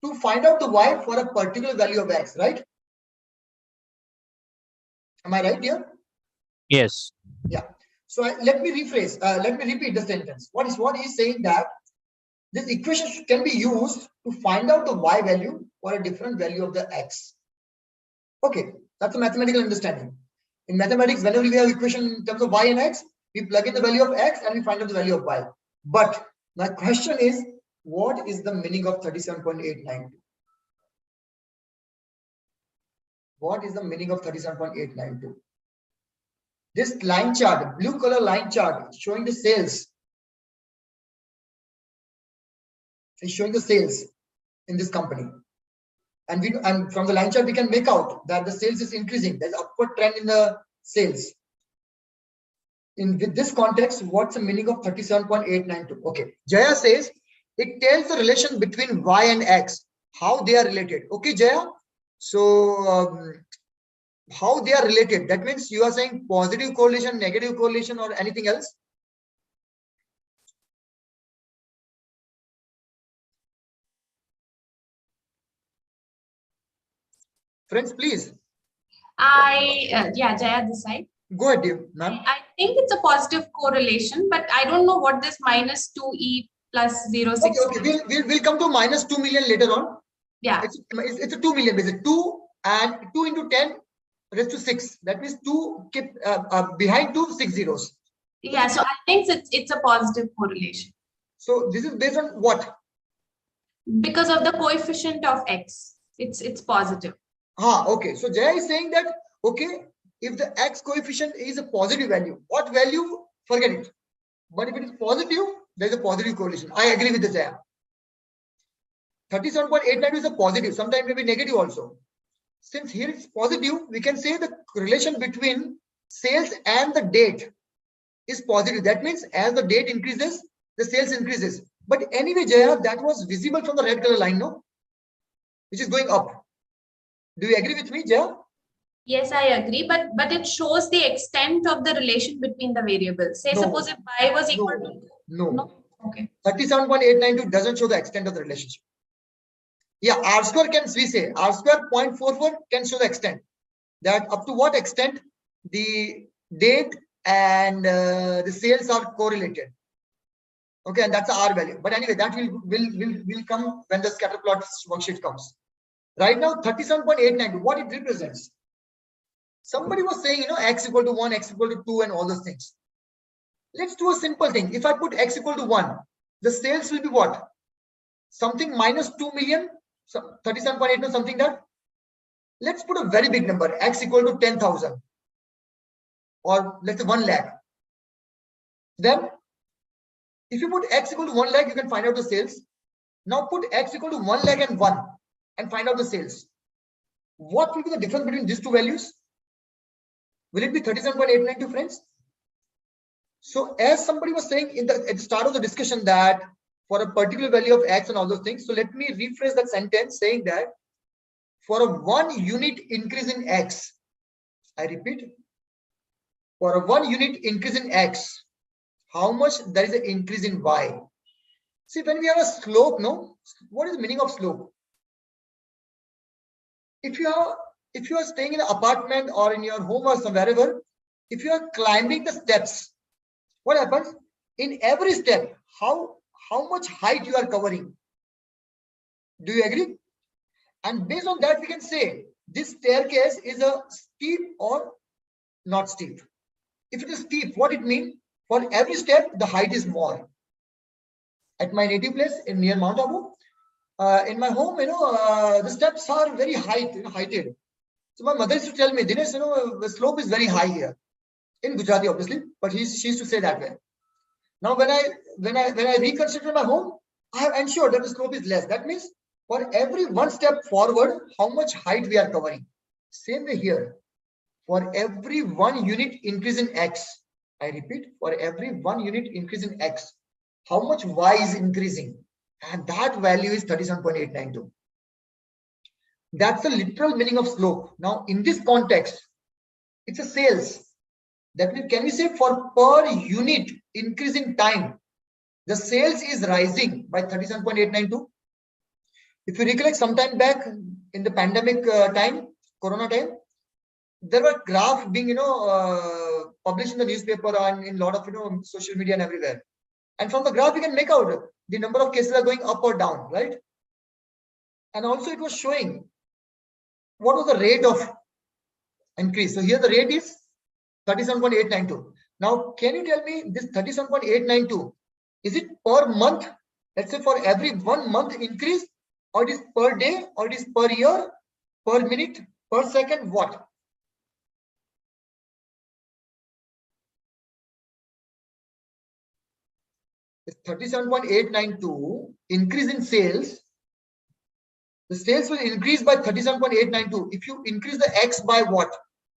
to find out the y for a particular value of x, right? Am I right here? Yes. Yeah. So let me rephrase. Let me repeat the sentence. What is saying that this equation can be used to find out the y value for a different value of the x. Okay, that's a mathematical understanding. In mathematics, whenever we have equation in terms of y and x, we plug in the value of x and we find out the value of y. But my question is, what is the meaning of 37.892? What is the meaning of 37.892? This line chart, blue color line chart, showing the sales. Is showing the sales in this company. And from the line chart, we can make out that the sales is increasing. There's upward trend in the sales. With this context, what's the meaning of 37.892? Okay, Jaya says it tells the relation between y and x, how they are related. Okay, Jaya. So how they are related? That means you are saying positive correlation, negative correlation, or anything else? Friends, please. Yeah, Jaya this side. Go ahead, dear ma'am. I think it's a positive correlation, but I don't know what this minus 2e plus 0.6. Okay. We'll come to minus 2 million later on. Yeah. It's a 2 million. Is it 2 and 2 into 10 raised to 6? That means 2 keep behind 2 6 zeros. Yeah. So I think it's a positive correlation. So this is based on what? Because of the coefficient of x, it's positive. Okay. So Jaya is saying that okay, if the x coefficient is a positive value, what value? Forget it. But if it is positive, there is a positive correlation. I agree with the Jaya. 37.89 is a positive. Sometimes maybe negative also. Since here it's positive, we can say the relation between sales and the date is positive. That means as the date increases, the sales increases. But anyway, Jaya, that was visible from the red color line, no? Which is going up. Do you agree with me, Jaya? Yes, I agree. But it shows the extent of the relation between the variables. Say, No. suppose if y was equal to no. Okay. 37.892 doesn't show the extent of the relationship. Yeah, R square we say R square 0.44 can show the extent. That up to what extent the date and the sales are correlated. Okay, and that's the R value. But anyway, that will come when the scatter plot worksheet comes. Right now, 37.89, what it represents. Somebody was saying, x equal to 1, x equal to 2, and all those things. Let's do a simple thing. If I put x equal to 1, the sales will be what? Something minus 2 million, 37.89, something that. Let's put a very big number, x equal to 10,000, or let's say 1 lakh. Then, if you put x equal to 1 lakh, you can find out the sales. Now put x equal to 1 lakh and 1 and find out the sales. What will be the difference between these two values? Will it be 37.892, friends? So as somebody was saying at the start of the discussion that for a particular value of x and all those things, so let me rephrase that sentence saying that for a 1 unit increase in x, I repeat, for a 1 unit increase in x, how much there is an increase in y? See, when we have a slope, no, what is the meaning of slope? If you are staying in an apartment or in your home or wherever, if you are climbing the steps, what happens? In every step, how much height you are covering? Do you agree? And based on that, we can say this staircase is a steep or not steep. If it is steep, what it means? For every step, the height is more. At my native place in near Mount Abu, in my home, the steps are very heighted. So my mother used to tell me, Dinesh, the slope is very high here. In Gujarati, obviously, but she used to say that way. Now, when I reconstructed my home, I have ensured that the slope is less. That means for every 1 step forward, how much height we are covering. Same way here. For every 1 unit increase in x, I repeat, for every 1 unit increase in x, how much y is increasing? And that value is 37.892. That's the literal meaning of slope. Now, in this context, it's a sales. That means, can we say for per unit increase in time, the sales is rising by 37.892? If you recollect some time back in the pandemic time, Corona time, there were graphs being, published in the newspaper and in a lot of, social media and everywhere. And from the graph, you can make out the number of cases are going up or down, right? And also it was showing what was the rate of increase. So here the rate is 37.892. Now, can you tell me this 37.892, is it per month? Let's say for every 1 month increase, or it is per day, or it is per year, per minute, per second, what? It's 37.892 increase in sales. The sales will increase by 37.892. If you increase the X by what?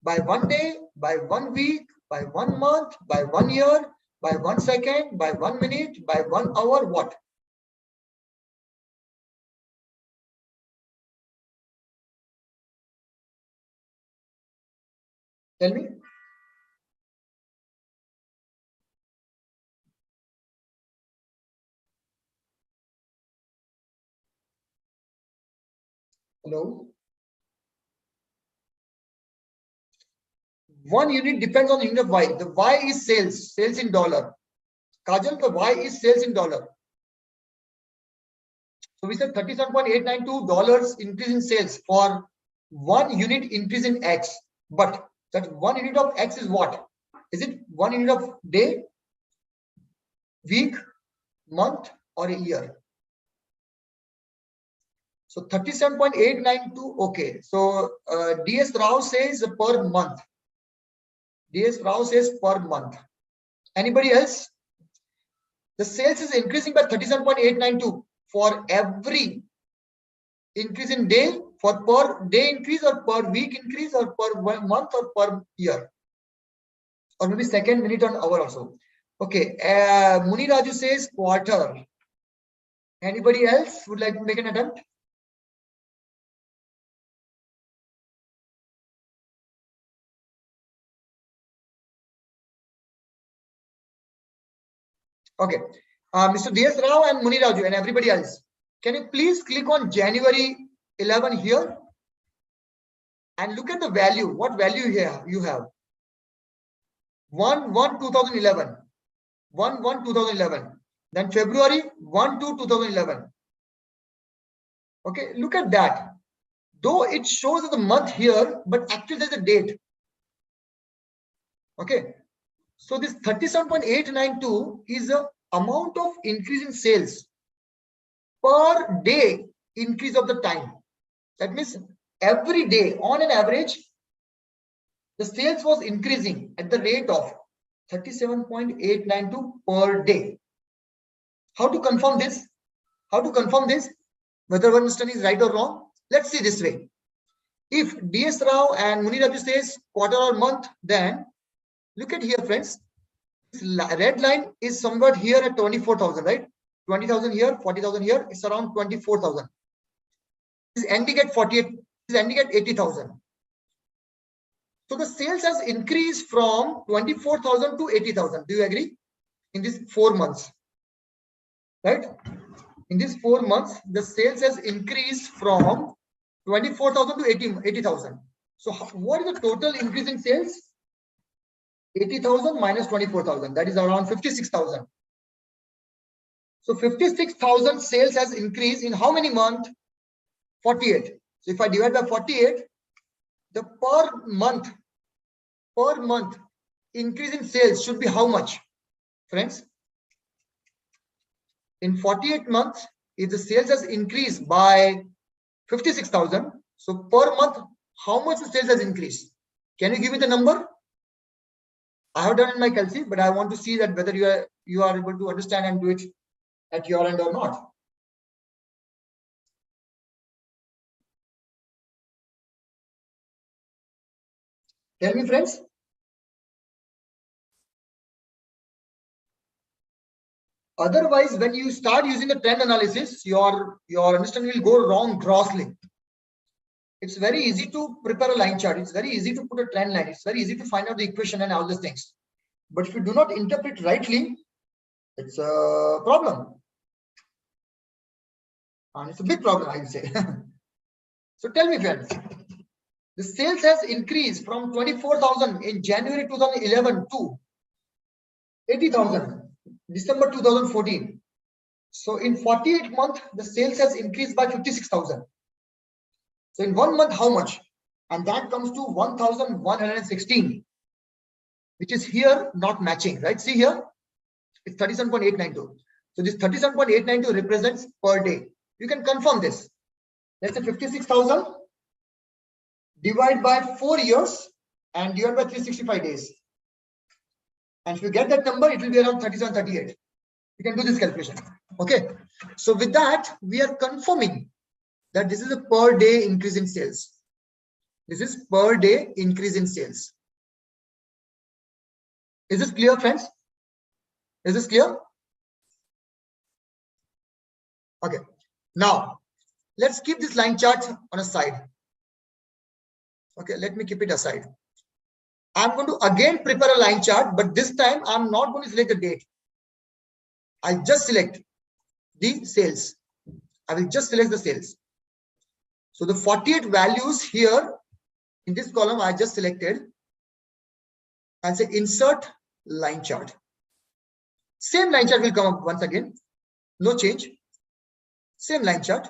By 1 day, by 1 week, by 1 month, by 1 year, by 1 second, by 1 minute, by 1 hour, what? Tell me. Hello? 1 unit depends on the unit of Y. The Y is sales in dollar. Kajal, the Y is sales in dollar. So we said $37.892 increase in sales for 1 unit increase in X. But that 1 unit of X is what? Is it 1 unit of day, week, month, or a year? So 37.892. Okay. So DS Rao says per month. DS Rao says per month. Anybody else? The sales is increasing by 37.892 for every increase in day, for per day increase or per week increase or per month or per year, or maybe second, minute, or hour also. Okay. Muni Raju says quarter. Anybody else would like to make an attempt? Okay. Mr. DS Rao and Muni Raju and everybody else, can you please click on January 11 here and look at the value. What value here you have? 1/1/2011. 1/1/2011. Then February 1 to 2011. Okay, look at that. Though it shows the month here, but actually there's a date. Okay, so this 37.892 is the amount of increase in sales per day increase of the time. That means every day on an average, the sales was increasing at the rate of 37.892 per day. How to confirm this? How to confirm this? Whether one understanding is right or wrong? Let's see this way. If DS Rao and Muni Raju says quarter or month, then look at here, friends. This red line is somewhat here at 24,000, right? 20,000 here, 40,000 here. It's around 24,000. Is ending at 48. Is ending at 80,000. So the sales has increased from 24,000 to 80,000. Do you agree? In these 4 months, right? In these 4 months, the sales has increased from 24,000 to 80,000. So what is the total increase in sales? 80,000 minus 24,000. That is around 56,000. So 56,000 sales has increased in how many months? 48. So if I divide by 48, the per month increase in sales should be how much, friends? In 48 months, if the sales has increased by 56,000, so per month, how much the sales has increased? Can you give me the number? I have done in my calci, but I want to see that whether you are able to understand and do it at your end or not. Tell me, friends. Otherwise, when you start using the trend analysis, your understanding will go wrong grossly. It's very easy to prepare a line chart. It's very easy to put a trend line. It's very easy to find out the equation and all these things. But if you do not interpret rightly, it's a problem. And it's a big problem, I would say. So tell me, friends, the sales has increased from 24,000 in January 2011 to 80,000 December 2014. So in 48 months, the sales has increased by 56,000. So in 1 month, how much? And that comes to 1,116, which is here not matching, right? See here, it's 37.892. So this 37.892 represents per day. You can confirm this. Let's say 56,000 divide by 4 years and divide by 365 days. And if you get that number, it will be around 3738. You can do this calculation. Okay. So with that, we are confirming that this is a per day increase in sales. This is per day increase in sales. Is this clear, friends? Is this clear? Okay. Now, let's keep this line chart on a side. Okay, let me keep it aside. I'm going to again prepare a line chart, but this time I'm not going to select the date. I just select the sales. I will just select the sales. So the 48 values here in this column I just selected and say insert line chart. Same line chart will come up once again. No change. Same line chart.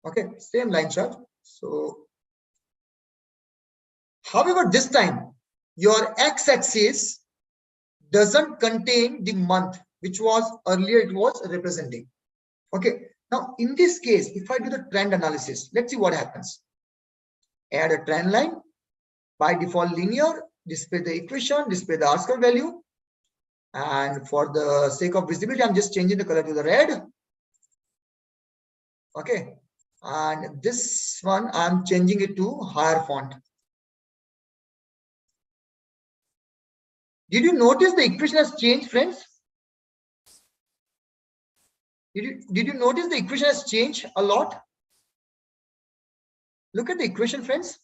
Okay, same line chart. So, however, this time your x-axis doesn't contain the month, which was earlier it was representing. Okay, now in this case, if I do the trend analysis, let's see what happens. Add a trend line, by default linear, display the equation, display the R-square value. And for the sake of visibility, I'm just changing the color to the red. Okay. And this one, I'm changing it to higher font. Did you notice the equation has changed, friends? Did you notice the equation has changed a lot? Look at the equation, friends.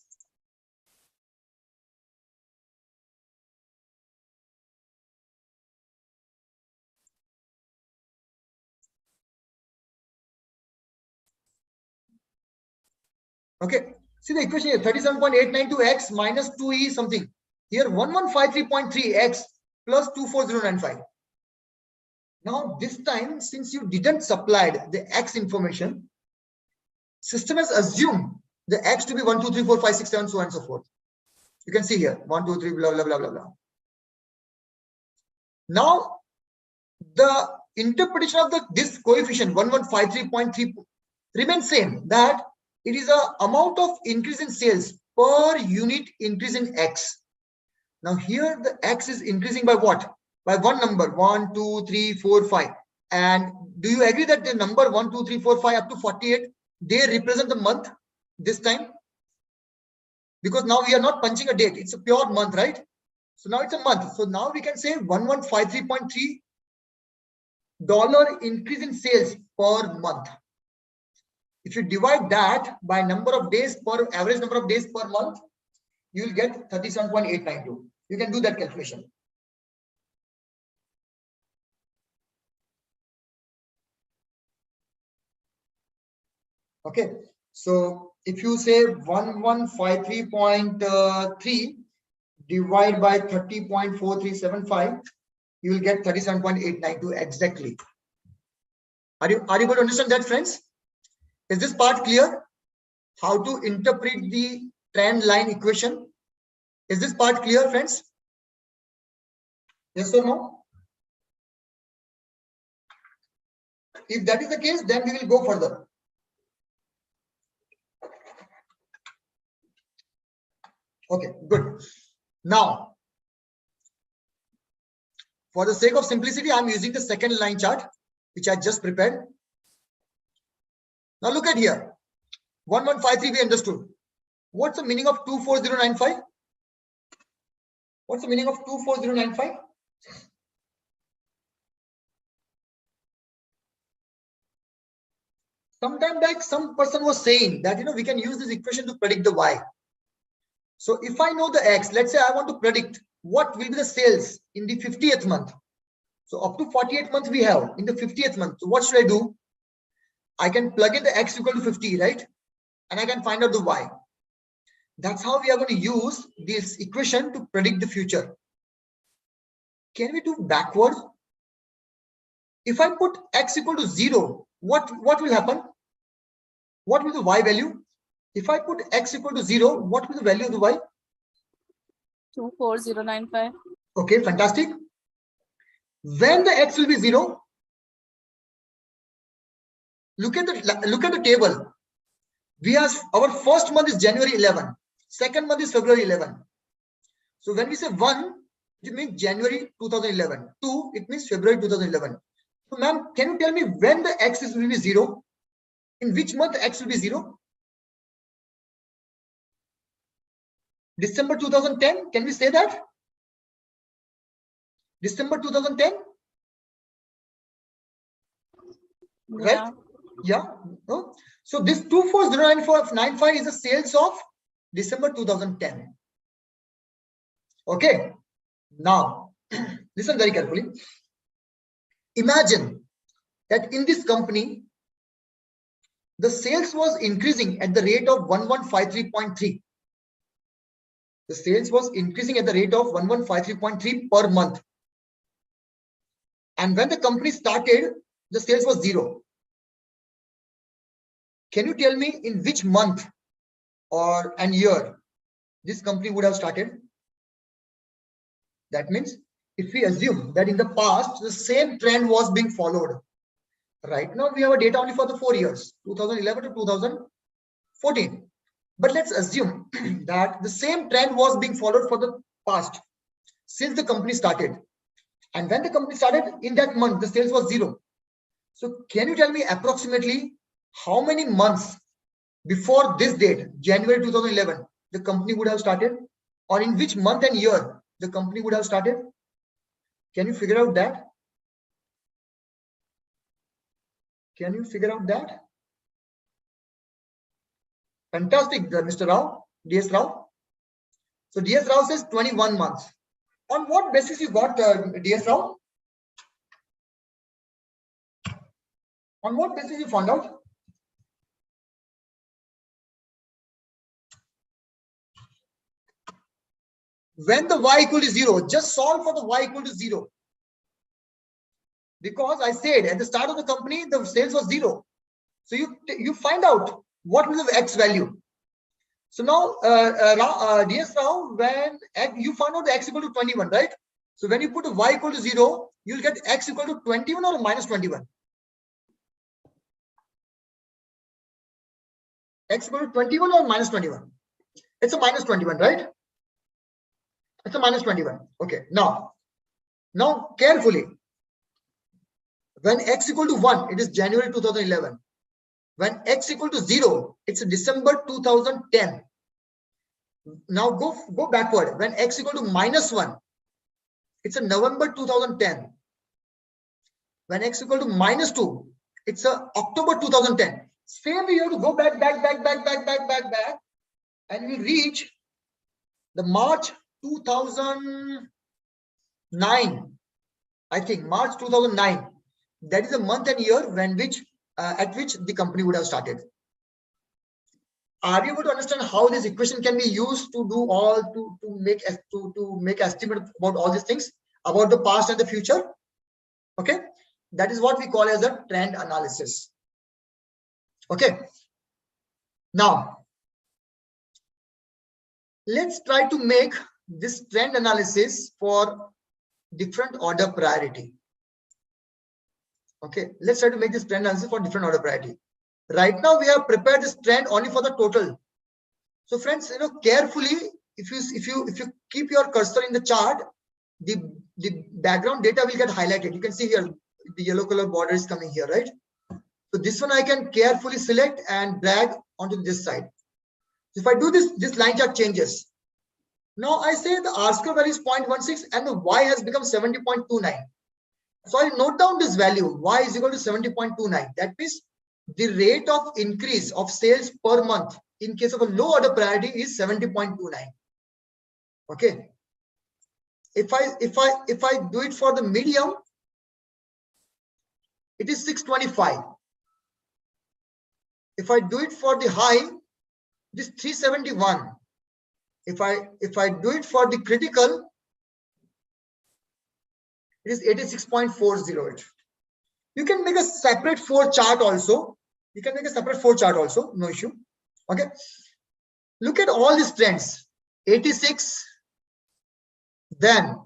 Okay, see the equation here, 37.892x minus 2e something. Here 1153.3x plus 24095. Now this time, since you didn't supply the X information, system has assumed the X to be 1, 2, 3, 4, 5, 6, 7, so on and so forth. You can see here 1, 2, 3, blah blah blah blah blah. Now the interpretation of this coefficient 1153.3 remains same, that it is a amount of increase in sales per unit increase in X. Now here the X is increasing by what? By one number 1, 2, 3, 4, 5. And do you agree that the number 1, 2, 3, 4, 5 up to 48, they represent the month this time? Because now we are not punching a date, it's a pure month, right? So now it's a month. So now we can say 1153.3 dollar increase in sales per month. If you divide that by number of days per average number of days per month, you will get 37.892. You can do that calculation. Okay, so if you say 1153.3 divide by 30.4375, you will get 37.892 exactly. Are you going to understand that, friends? Is this part clear? How to interpret the trend line equation? Is this part clear, friends? Yes or no? If that is the case, then we will go further. Okay, good. Now, for the sake of simplicity, I'm using the second line chart, which I just prepared. Now look at here. 1153 we understood. What's the meaning of 24095? What's the meaning of 24095? Sometime back, some person was saying that we can use this equation to predict the Y. So if I know the X, let's say I want to predict what will be the sales in the 50th month. So up to 48th month we have in the 50th month. So what should I do? I can plug in the X equal to 50, right? And I can find out the Y. That's how we are going to use this equation to predict the future. Can we do backwards? If I put X equal to 0, what will happen? What will the Y value? If I put X equal to 0, what will the value of the Y? 24095. Okay, fantastic. When the X will be 0, look at the table. We have our first month is January 11, second month is February 11. So when we say 1, it means January 2011. 2, it means February 2011. So ma'am, can you tell me when the X will be 0? In which month X will be 0? December 2010, can we say that? December 2010? Yeah. Right? Yeah. No? So this 24095 is the sales of December 2010. Okay. Now, listen very carefully. Imagine that in this company, the sales was increasing at the rate of 1153.3. The sales was increasing at the rate of 1153.3 per month. And when the company started, the sales was 0. Can you tell me in which month and year this company would have started? That means if we assume that in the past, the same trend was being followed. Right now, we have a data only for the 4 years, 2011 to 2014. But let's assume that the same trend was being followed for the past since the company started. And when the company started, in that month, the sales was 0. So can you tell me approximately how many months before this date, January 2011, the company would have started? Or in which month and year the company would have started? Can you figure out that? Can you figure out that? Fantastic, Mr. Rao, DS Rao. So DS Rao says 21 months. On what basis you got DS Rao? On what basis you found out? when the y equal to 0, just solve for the y equal to 0. Because I said at the start of the company, the sales was 0. So you find out what is the x value. So now, DS now, when you found out the x equal to 21, right? So when you put a y equal to 0, you'll get x equal to 21 or minus 21. X equal to 21 or minus 21. It's a minus 21, right? It's a minus 21. Okay. Now carefully. When x equal to 1, it is January 2011. When x equal to 0, it's December 2010. Now go backward. When x equal to minus 1, it's a November 2010. When x equal to minus 2, it's a October 2010. Same way, you have to go back, and we reach the March 2009. I think March 2009. That is a month and year at which the company would have started. Are you able to understand how this equation can be used to do to make estimate about all these things about the past and the future? Okay, that is what we call as a trend analysis. Okay, now let's try to make this trend analysis for different order priority. Okay, let's try to make this trend analysis for different order priority. Right now, we have prepared this trend only for the total. So, friends, carefully, if you keep your cursor in the chart, the background data will get highlighted. You can see here the yellow color border is coming here, right? So this one I can carefully select and drag onto this side. If I do this line chart changes. Now I say the R-square value is 0.16 and the Y has become 70.29. So I note down this value, Y is equal to 70.29. That means the rate of increase of sales per month in case of a low order priority is 70.29. Okay. If I do it for the medium, it is 625. If I do it for the high, it is 371. If I do it for the critical, it is 86.408. You can make a separate 4 chart also. No issue. Okay. Look at all these trends. 86, then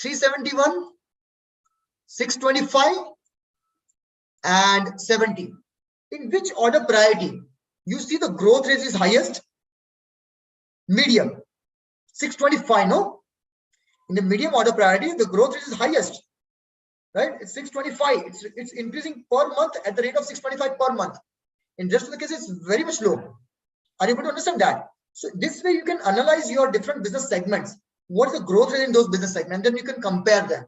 371, 625, and 70. In which order priority you see the growth rate is highest? Medium, 625. No, in the medium order priority, the growth rate is highest, right? It's 625. It's increasing per month at the rate of 625 per month. In rest of the case, it's very much low. Are you able to understand that? So this way you can analyze your different business segments. What is the growth rate in those business segments? Then you can compare them.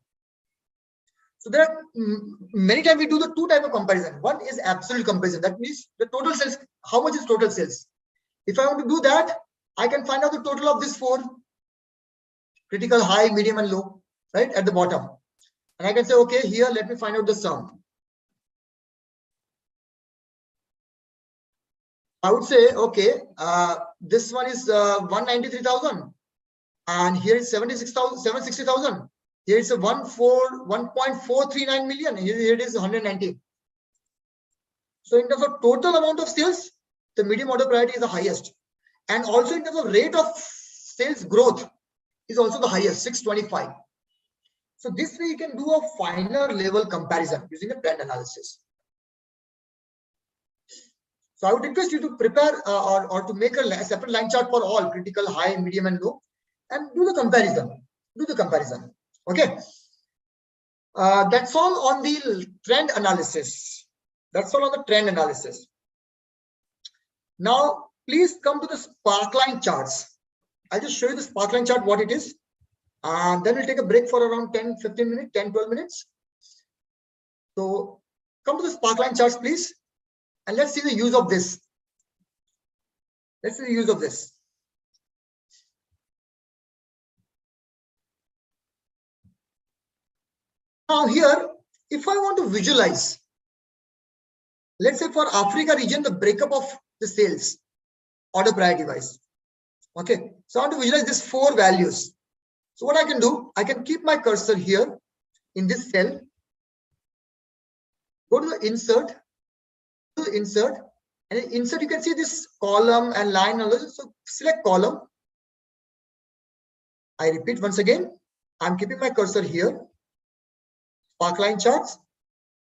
So there are many times we do the 2 type of comparison. One is absolute comparison. That means the total sales. How much is total sales? If I want to do that, I can find out the total of these 4: critical, high, medium, and low, right at the bottom. And I can say, okay, here let me find out the sum. I would say, okay, this one is 193,000, and here is 760,000. Here is a 1.439 million. Here it is 190. So in terms of total amount of sales, the medium order priority is the highest, and also in terms of rate of sales growth is also the highest, 625. So this way you can do a finer level comparison using a trend analysis. So I would request you to prepare or to make a separate line chart for all critical, high, medium, and low, and do the comparison. Okay. That's all on the trend analysis. Now, please come to the Sparkline charts. I'll just show you the Sparkline chart, what it is. And then we'll take a break for around 10-12 minutes. So come to the Sparkline charts, please. And let's see the use of this. Now here, if I want to visualize, let's say for Africa region, the breakup of the sales, order priority wise. Okay, so I want to visualize these 4 values. So what I can do, I can keep my cursor here in this cell, go to the insert, and in insert you can see this column and line. So select column. I repeat once again, I'm keeping my cursor here, Sparkline Charts,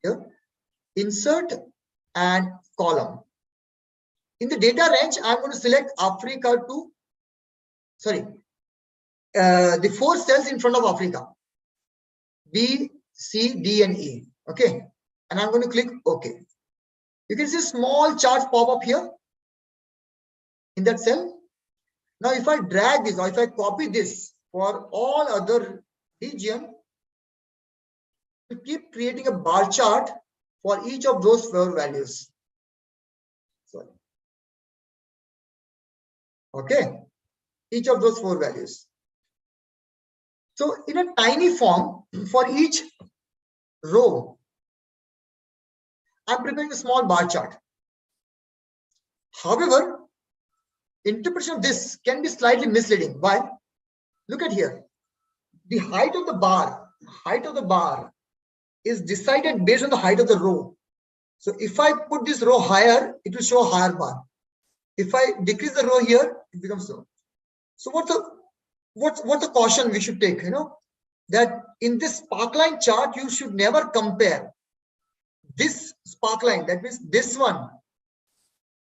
here, insert and column. In the data range, I'm going to select Africa to, the 4 cells in front of Africa, B, C, D, and E. Okay, and I'm going to click OK. You can see small charts pop up here in that cell. Now, if I drag this or if I copy this for all other region, to keep creating a bar chart for each of those 4 values. Sorry. Okay, each of those 4 values. So in a tiny form, for each row, I'm preparing a small bar chart. However, interpretation of this can be slightly misleading. Why? Look at here. The height of the bar is decided based on the height of the row. So if I put this row higher, it will show a higher bar. If I decrease the row here, it becomes low. So what's the caution we should take? That in this sparkline chart, you should never compare this sparkline, that means this one.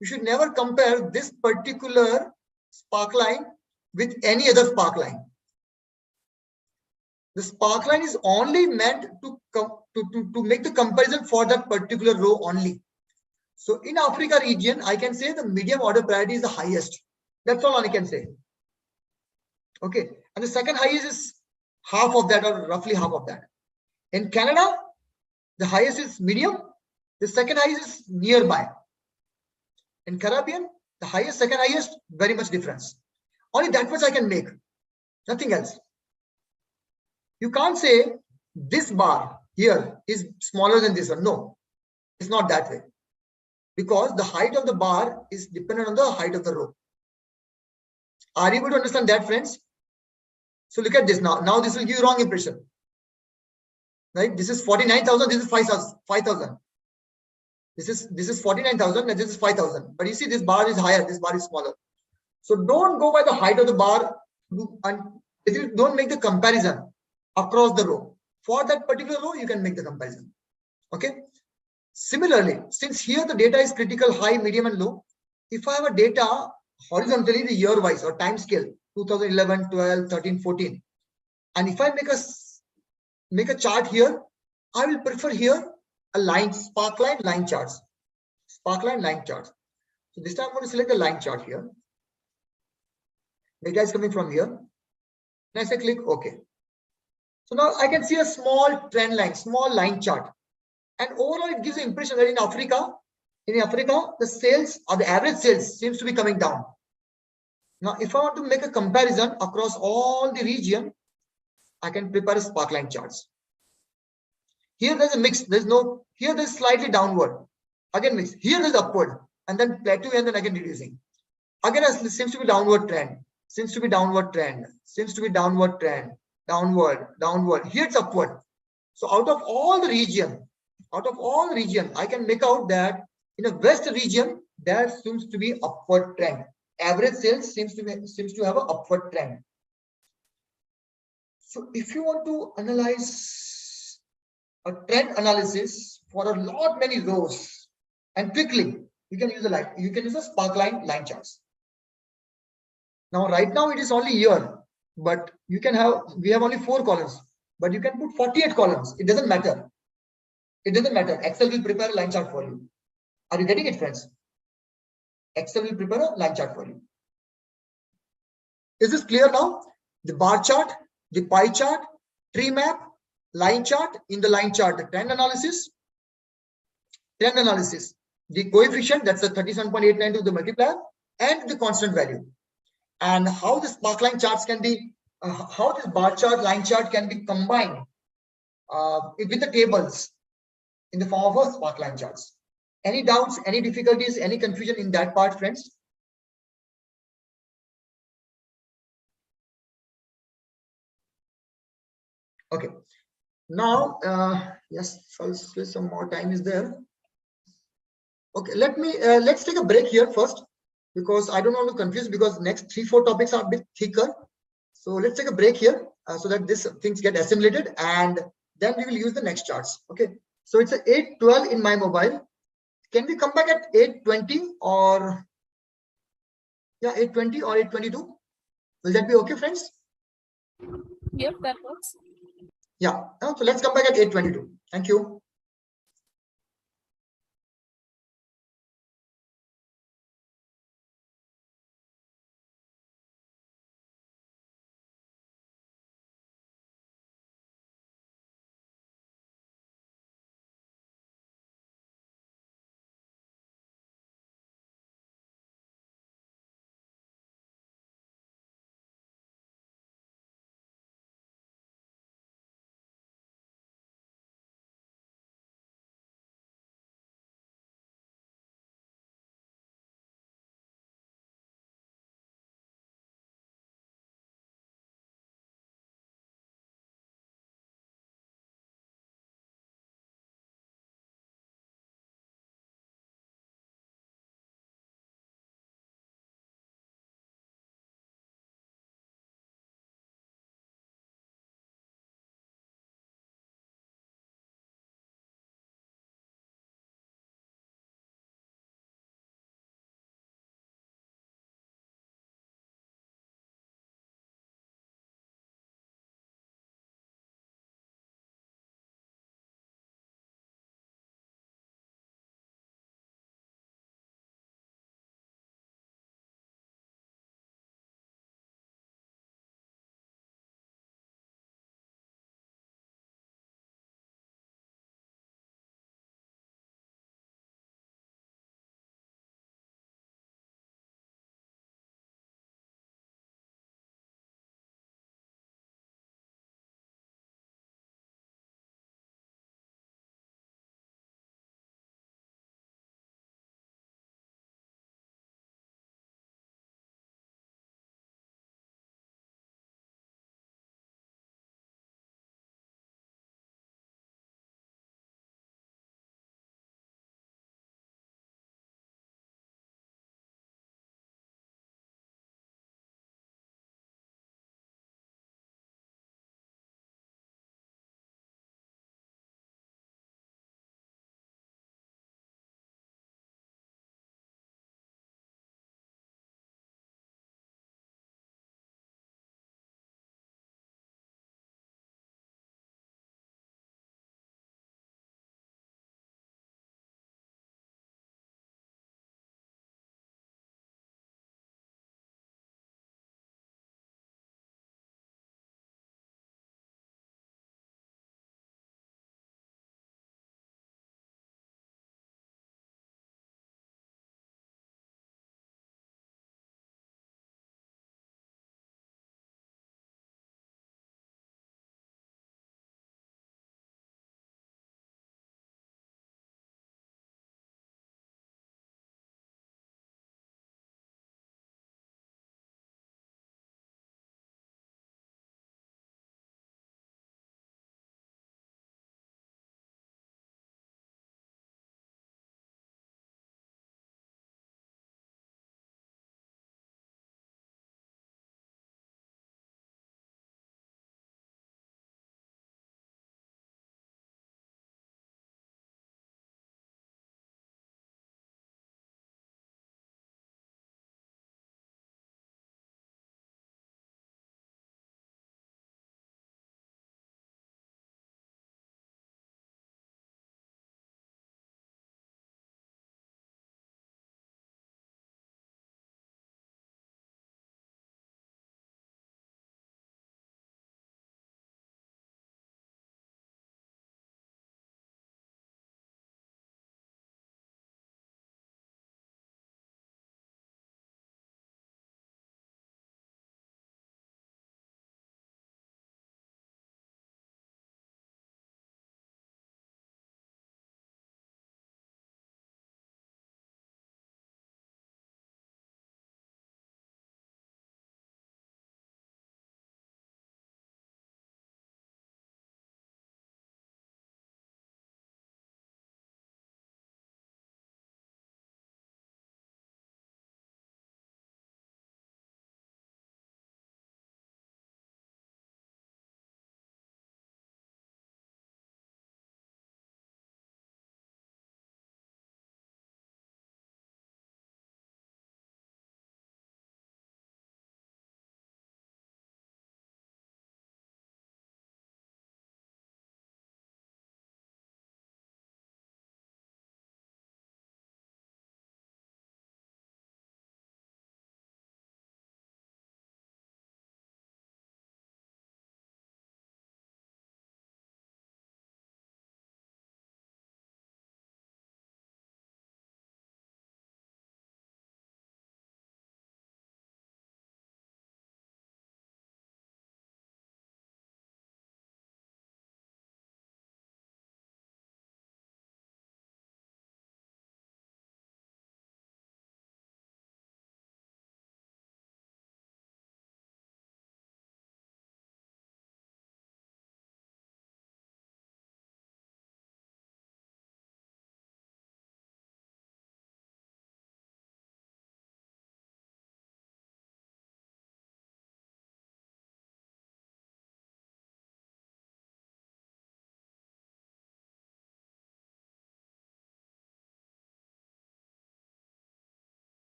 You should never compare this particular sparkline with any other sparkline. The sparkline is only meant to make the comparison for that particular row only. So in Africa region, I can say the medium order priority is the highest. That's all I can say. Okay, and the second highest is half of that, or roughly half of that. In Canada, the highest is medium, the second highest is nearby. In Caribbean, the highest, second highest, very much difference. Only that much I can make, nothing else. You can't say this bar here is smaller than this one. No, it's not that way. Because the height of the bar is dependent on the height of the row. Are you able to understand that, friends? So look at this now. Now this will give you wrong impression. Right? This is 49,000, this is 5,000. This is 49,000 and this is 5,000. But you see this bar is higher, this bar is smaller. So don't go by the height of the bar and don't make the comparison across the row. For that particular row, you can make the comparison. Okay. Similarly, since here the data is critical, high, medium, and low, if I have a data horizontally, the year wise or time scale, 2011, 12, 13, 14, and if I make a chart here, I will prefer here a line, sparkline line charts. Sparkline line charts. So this time I'm going to select the line chart here. Data is coming from here. And I say click OK. So now I can see a small trend line, small line chart. And overall, it gives the impression that in Africa, the sales or the average sales seems to be coming down. Now, if I want to make a comparison across all the region, I can prepare a sparkline charts. Here there's a mix. Here there's slightly downward. Again mix. Here there's upward, and then plateau, and then again reducing. Again, it seems to be downward trend. Seems to be downward trend. Seems to be downward trend. Downward. Here it's upward. So out of all the region, I can make out that in a west region, there seems to be upward trend. Average sales seems to have an upward trend. So if you want to analyze a trend analysis for a lot many rows and quickly, you can use a sparkline line charts. Now, right now it is only here, but we have only 4 columns, but you can put 48 columns. It doesn't matter. Excel will prepare a line chart for you. Are you getting it, friends? Excel will prepare a line chart for you. Is this clear now? The bar chart, the pie chart, tree map, line chart. In the line chart, the trend analysis, the coefficient, that's the 37.89 to the multiplier, and the constant value. And how the sparkline charts can be, how this bar chart, line chart can be combined with the tables in the form of a sparkline charts. Any doubts, any difficulties, any confusion in that part, friends? Okay. Now, yes, I'll say some more time is there. Okay, let's take a break here first, because I don't want to confuse, because next 3-4 topics are a bit thicker. So let's take a break here so that these things get assimilated, and then we will use the next charts. Okay. So it's a 8:12 in my mobile. Can we come back at 8:20 or 8:20 or 8:22? Will that be okay, friends? Yep, that works. Yeah. So let's come back at 8:22. Thank you.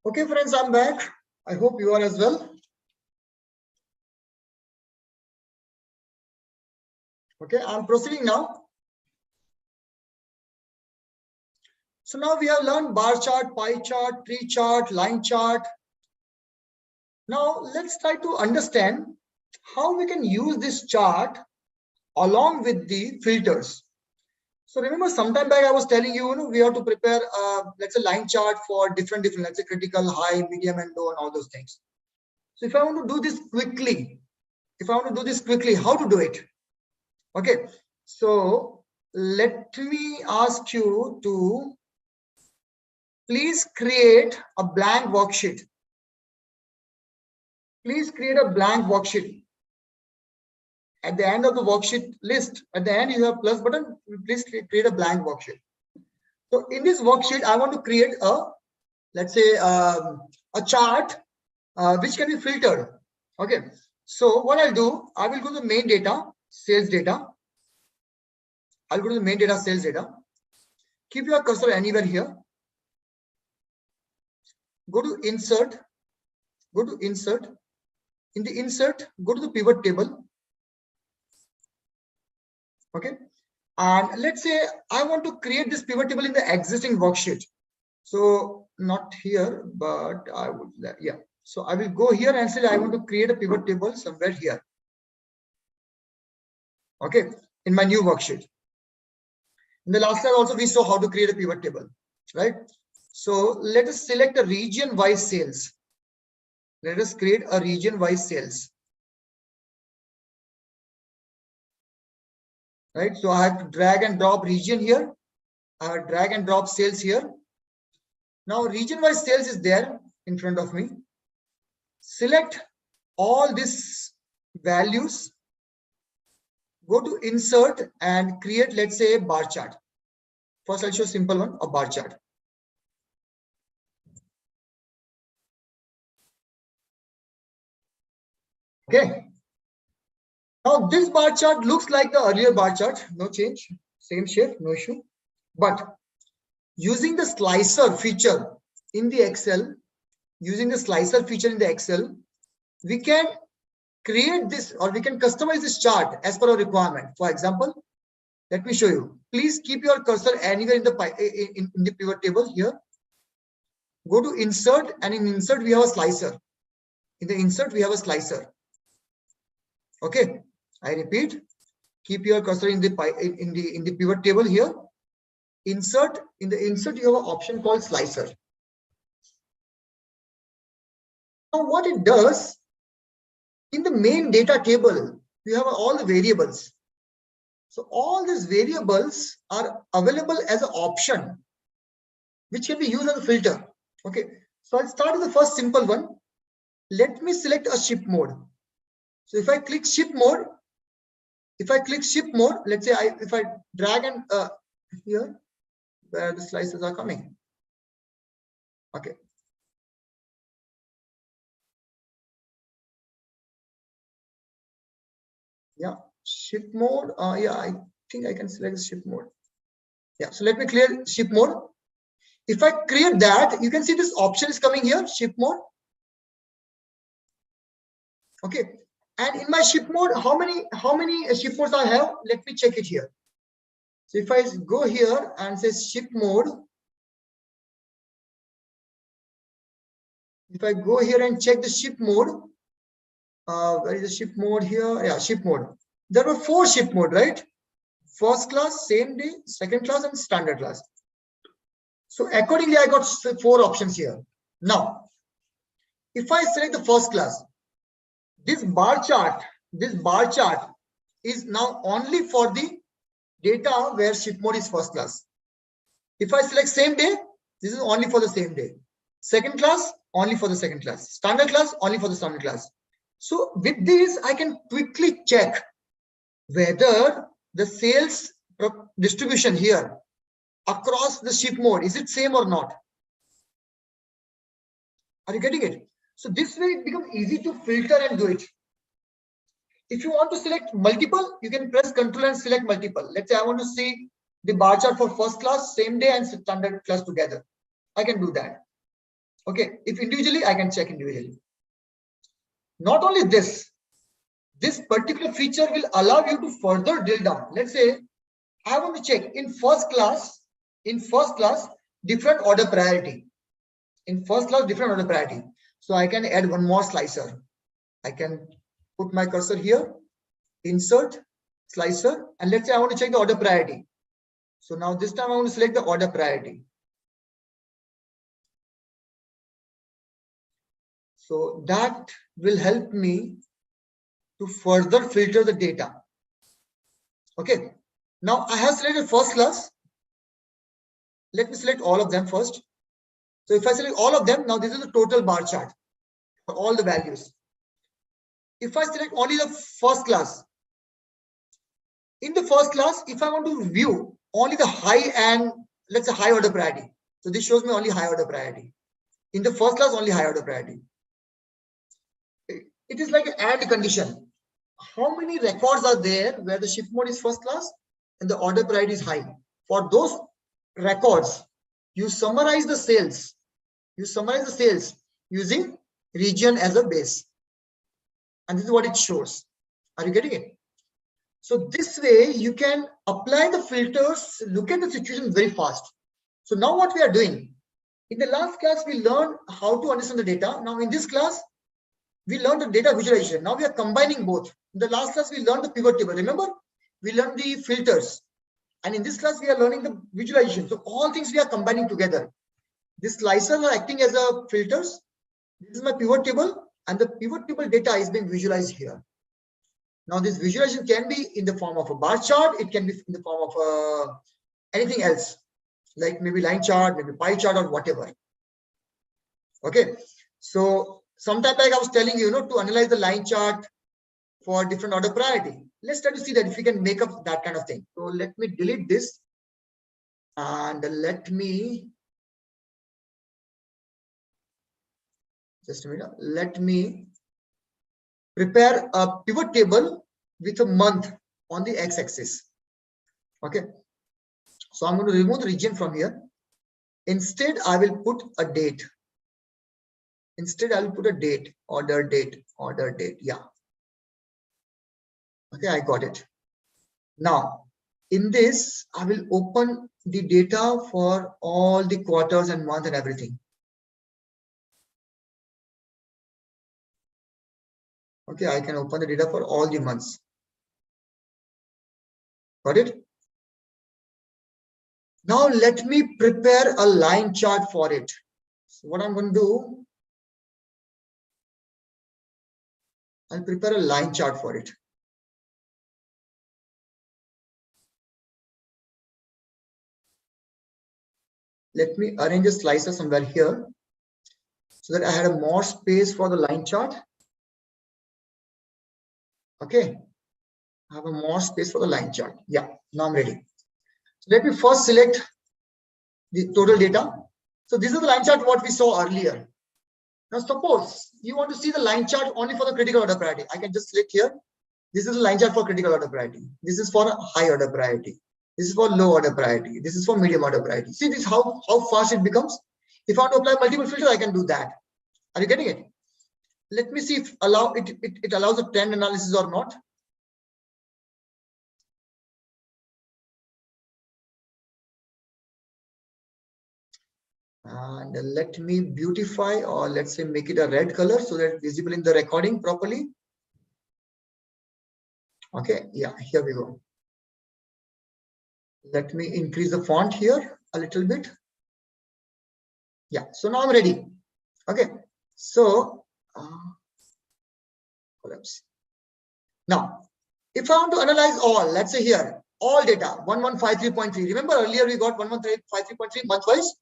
Okay, friends, I'm back. I hope you are as well. Okay, I'm proceeding now. So now we have learned bar chart, pie chart, tree chart, line chart. Now let's try to understand how we can use this chart along with the filters. So remember, sometime back I was telling you, we have to prepare, let's say, line chart for different, let's say, critical, high, medium, and low, and all those things. So if I want to do this quickly, how to do it? Okay, so let me ask you to please create a blank worksheet. Please create a blank worksheet. At the end of the worksheet list, at the end you have plus button, please create a blank worksheet. So in this worksheet, I want to create a, let's say, a chart which can be filtered. Okay, so what I'll do, I will go to the main data, sales data. I'll go to the main data, sales data. Keep your cursor anywhere here. Go to insert. Go to insert. In the insert, go to the pivot table. Okay, and let's say I want to create this pivot table in the existing worksheet. So not here, but I would, yeah. So I will go here and say I want to create a pivot table somewhere here. Okay, in my new worksheet. In the last slide also we saw how to create a pivot table, right? So let us select a region-wise sales. Let us create a region-wise sales. Right, so I have to drag and drop region here. I have drag and drop sales here. Now region-wise sales is there in front of me. Select all these values. Go to insert and create, let's say, a bar chart. First, I'll show a simple one, a bar chart. Okay. Now this bar chart looks like the earlier bar chart, no change, same shape, no issue. But using the slicer feature in the Excel, we can create this, or we can customize this chart as per our requirement. For example, let me show you. Please keep your cursor anywhere in the pivot table here. Go to insert, and in insert we have a slicer. In the insert we have a slicer. Okay, I repeat, keep your cursor in the pivot table here. Insert, in the insert you have an option called slicer. Now what it does, in the main data table you have all the variables. So all these variables are available as an option which can be used as a filter. Okay, so I'll start with the first simple one. Let me select a ship mode. So if I click ship mode, let's say if I drag and here where the slices are coming. Okay. Yeah, ship mode. Yeah, I think I can select ship mode. Yeah, so let me clear ship mode. If I create that, you can see this option is coming here, ship mode. Okay, and in my ship mode, how many ship modes I have? Let me check it here. So if I go here and say ship mode, if I go here and check the ship mode, where is the ship mode here? Yeah, ship mode. There were 4 ship mode, right? First class, same day, second class, and standard class. So accordingly, I got 4 options here. Now, if I select the first class, this bar chart is now only for the data where ship mode is first class. If I select same day, this is only for the same day. Second class, only for the second class. Standard class, only for the standard class. So with this, I can quickly check whether the sales distribution here across the ship mode, is it same or not? Are you getting it? So this way it becomes easy to filter and do it. If you want to select multiple, you can press Ctrl and select multiple. Let's say I want to see the bar chart for first class, same day, and standard class together. I can do that. Okay, if individually, I can check individually. Not only this particular feature will allow you to further drill down. Let's say I want to check in first class, different order priority. In first class, different order priority. So I can add one more slicer. I can put my cursor here, insert, slicer, and let's say I want to check the order priority. So now this time I want to select the order priority. So that will help me to further filter the data. Okay. Now I have selected first class. Let me select all of them first. So if I select all of them, now this is the total bar chart for all the values. If I select only the first class, in the first class, if I want to view only the high and let's say high order priority. So this shows me only high order priority. In the first class, only high order priority. It is like an and condition. How many records are there where the shift mode is first class and the order priority is high? For those records, you summarize the sales. You summarize the sales using region as a base. And this is what it shows. Are you getting it? So this way you can apply the filters, look at the situation very fast. So now what we are doing, in the last class, we learned how to understand the data. Now in this class, we learned the data visualization. Now we are combining both. In the last class, we learned the pivot table. Remember, we learned the filters. And in this class, we are learning the visualization. So all things we are combining together. This slicer are acting as a filters. This is my pivot table, and the pivot table data is being visualized here. Now this visualization can be in the form of a bar chart. It can be in the form of anything else, like maybe line chart, maybe pie chart, or whatever. Okay. So sometimes, like I was telling you, to analyze the line chart for different order priority. Let's try to see that if we can make up that kind of thing. So let me delete this and let me just a minute. Let me prepare a pivot table with a month on the x-axis. Okay. So I'm going to remove the region from here. Instead, I will put a date. Instead, I will put a date, order date. Yeah. Okay, I got it. Now, in this, I will open the data for all the quarters and month and everything. Okay, I can open the data for all the months. Got it? Now, let me prepare a line chart for it. So what I'm going to do, I'll prepare a line chart for it. Let me arrange a slicer somewhere here so that I had a more space for the line chart. Okay, I have a more space for the line chart. Yeah, now I'm ready. So let me first select the total data. So this is the line chart what we saw earlier. Now suppose you want to see the line chart only for the critical order priority. I can just select here. This is the line chart for critical order priority. This is for high order priority. This is for low order priority. This is for medium order priority. See this how fast it becomes. If I want to apply multiple filters, I can do that. Are you getting it? Let me see if it allows a trend analysis or not. And let me beautify, or let's say make it a red color so that it's visible in the recording properly. Okay, yeah, here we go. Let me increase the font here a little bit. Yeah, so now I'm ready. Okay, so collapse. Now, if I want to analyze all, let's say here, all data 1153.3. Remember earlier we got 1153.3 month-wise.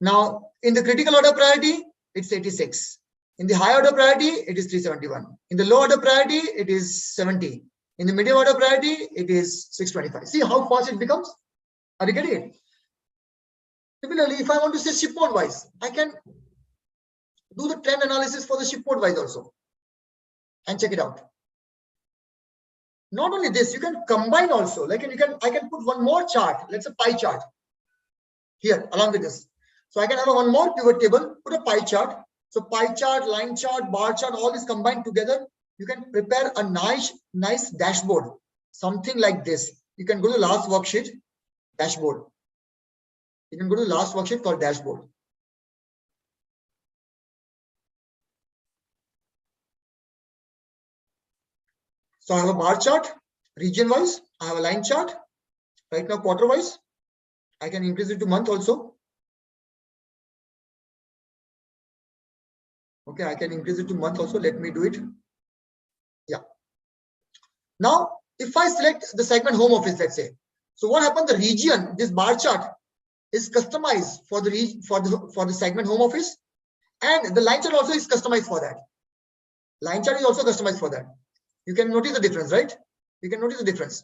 Now, in the critical order priority, it's 86. In the high order priority, it is 371. In the low order priority, it is 70. In the medium order priority, it is 625. See how fast it becomes? Are you getting it? Similarly, if I want to say ship mode wise, I can do the trend analysis for the ship mode wise also and check it out. Not only this, you can combine also. Like I can put one more chart, let's say pie chart here along with this. So I can have one more pivot table, put a pie chart. So pie chart, line chart, bar chart, all this combined together. You can prepare a nice dashboard, something like this. You can go to last worksheet, dashboard. You can go to last worksheet called dashboard. So I have a bar chart, region wise. I have a line chart. Right now, quarter wise. I can increase it to month also. Okay, I can increase it to month also. Let me do it. Yeah. Now, if I select the segment home office, let's say. So what happened? The region, this bar chart is customized for the segment home office, and the line chart also is customized for that. Line chart is also customized for that. You can notice the difference, right? You can notice the difference.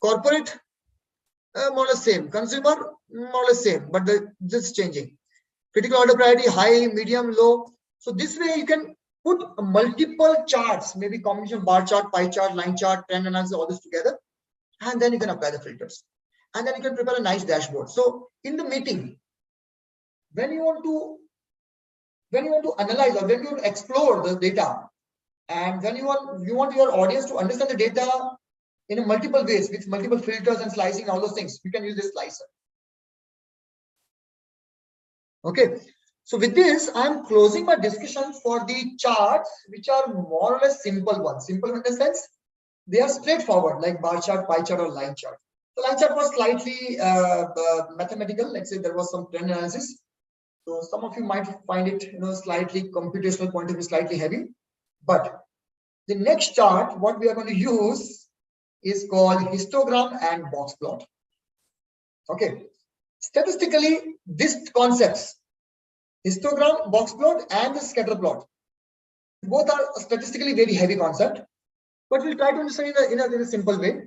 Corporate, more or less same. Consumer, more or less same, but just changing. Critical order priority, high, medium, low. So this way you can put multiple charts, maybe combination bar chart, pie chart, line chart, trend analysis, all this together, and then you can apply the filters. And then you can prepare a nice dashboard. So in the meeting, when you want to analyze or when you want to explore the data, and when you want your audience to understand the data in multiple ways with multiple filters and slicing, all those things, you can use this slicer. Okay. So with this, I'm closing my discussion for the charts, which are more or less simple ones. Simple in the sense they are straightforward, like bar chart, pie chart, or line chart. The line chart was slightly mathematical. Let's say there was some trend analysis. So some of you might find it, slightly computational point of view, slightly heavy. But the next chart, what we are going to use is called histogram and box plot. Okay. Statistically, these concepts, histogram, box plot, and the scatter plot, both are statistically very heavy concept, but we'll try to understand in a very simple way.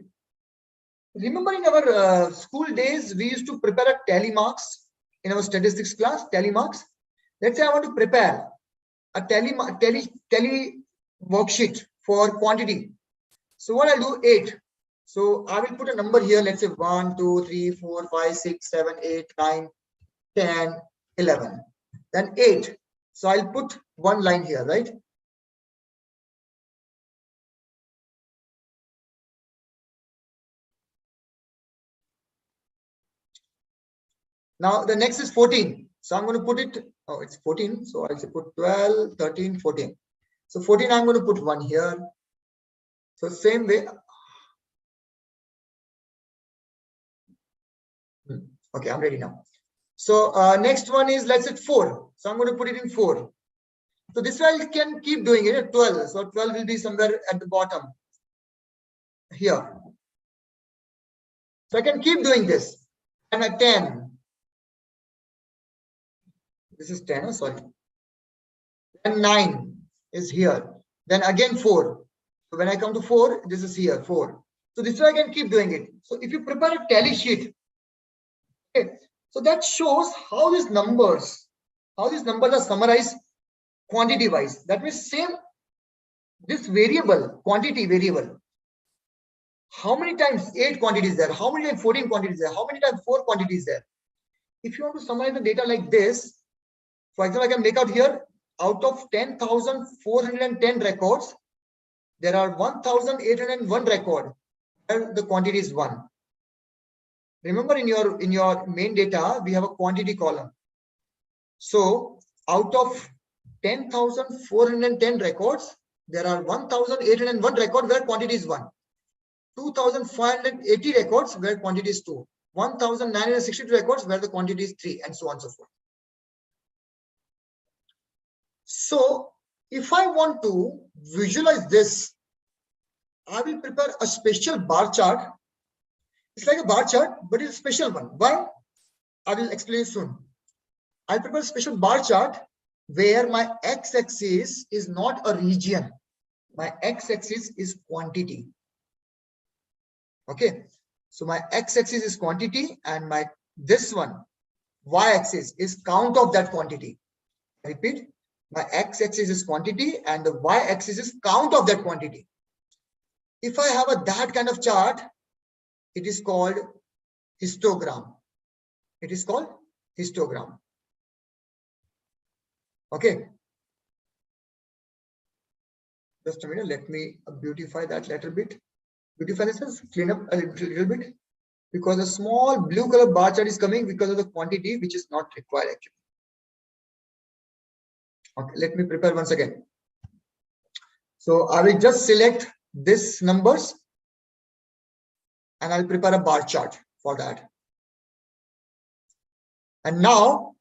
Remember in our school days, we used to prepare a tally marks in our statistics class, tally marks. Let's say I want to prepare a tally worksheet for quantity. So what I'll do, 8. So I will put a number here. Let's say 1, 2, 3, 4, 5, 6, 7, 8, 9, 10, 11. Then 8. So I'll put one line here, right? Now the next is 14. So I'm going to put it, oh, it's 14. So I'll say put 12, 13, 14. So 14, I'm going to put 1 here. So same way. Okay, I'm ready now. So next one is, let's say 4. So I'm going to put it in 4. So this way I can keep doing it at 12. So 12 will be somewhere at the bottom here. So I can keep doing this. And at 10. This is 10, oh, sorry. And 9 is here. Then again 4. So when I come to 4, this is here, 4. So this way I can keep doing it. So if you prepare a tally sheet, okay, so that shows how these numbers are summarized quantity wise. That means same, this variable, quantity variable. How many times 8 quantities there? How many times 14 quantities there? How many times 4 quantities there? If you want to summarize the data like this, for example, I can make out here, out of 10,410 records, there are 1,801 record where the quantity is 1. Remember in your main data, we have a quantity column. So out of 10,410 records, there are 1,801 records where quantity is 1. 2,580 records where quantity is 2. 1,962 records where the quantity is 3, and so on and so forth. So if I want to visualize this, I will prepare a special bar chart. It's like a bar chart, but it's a special one. Why? I will explain soon. I'll prepare a special bar chart where my x-axis is not a region. My x-axis is quantity. Okay. So my x-axis is quantity, and this one, y-axis, is count of that quantity. Repeat. My x-axis is quantity and the y-axis is count of that quantity. If I have that kind of chart, it is called histogram. It is called histogram. Okay. Just a minute. Let me beautify that little bit. Beautify this is clean up a little bit, because a small blue color bar chart is coming because of the quantity which is not required actually. Okay, let me prepare once again. So I will just select this numbers and I'll prepare a bar chart for that. And now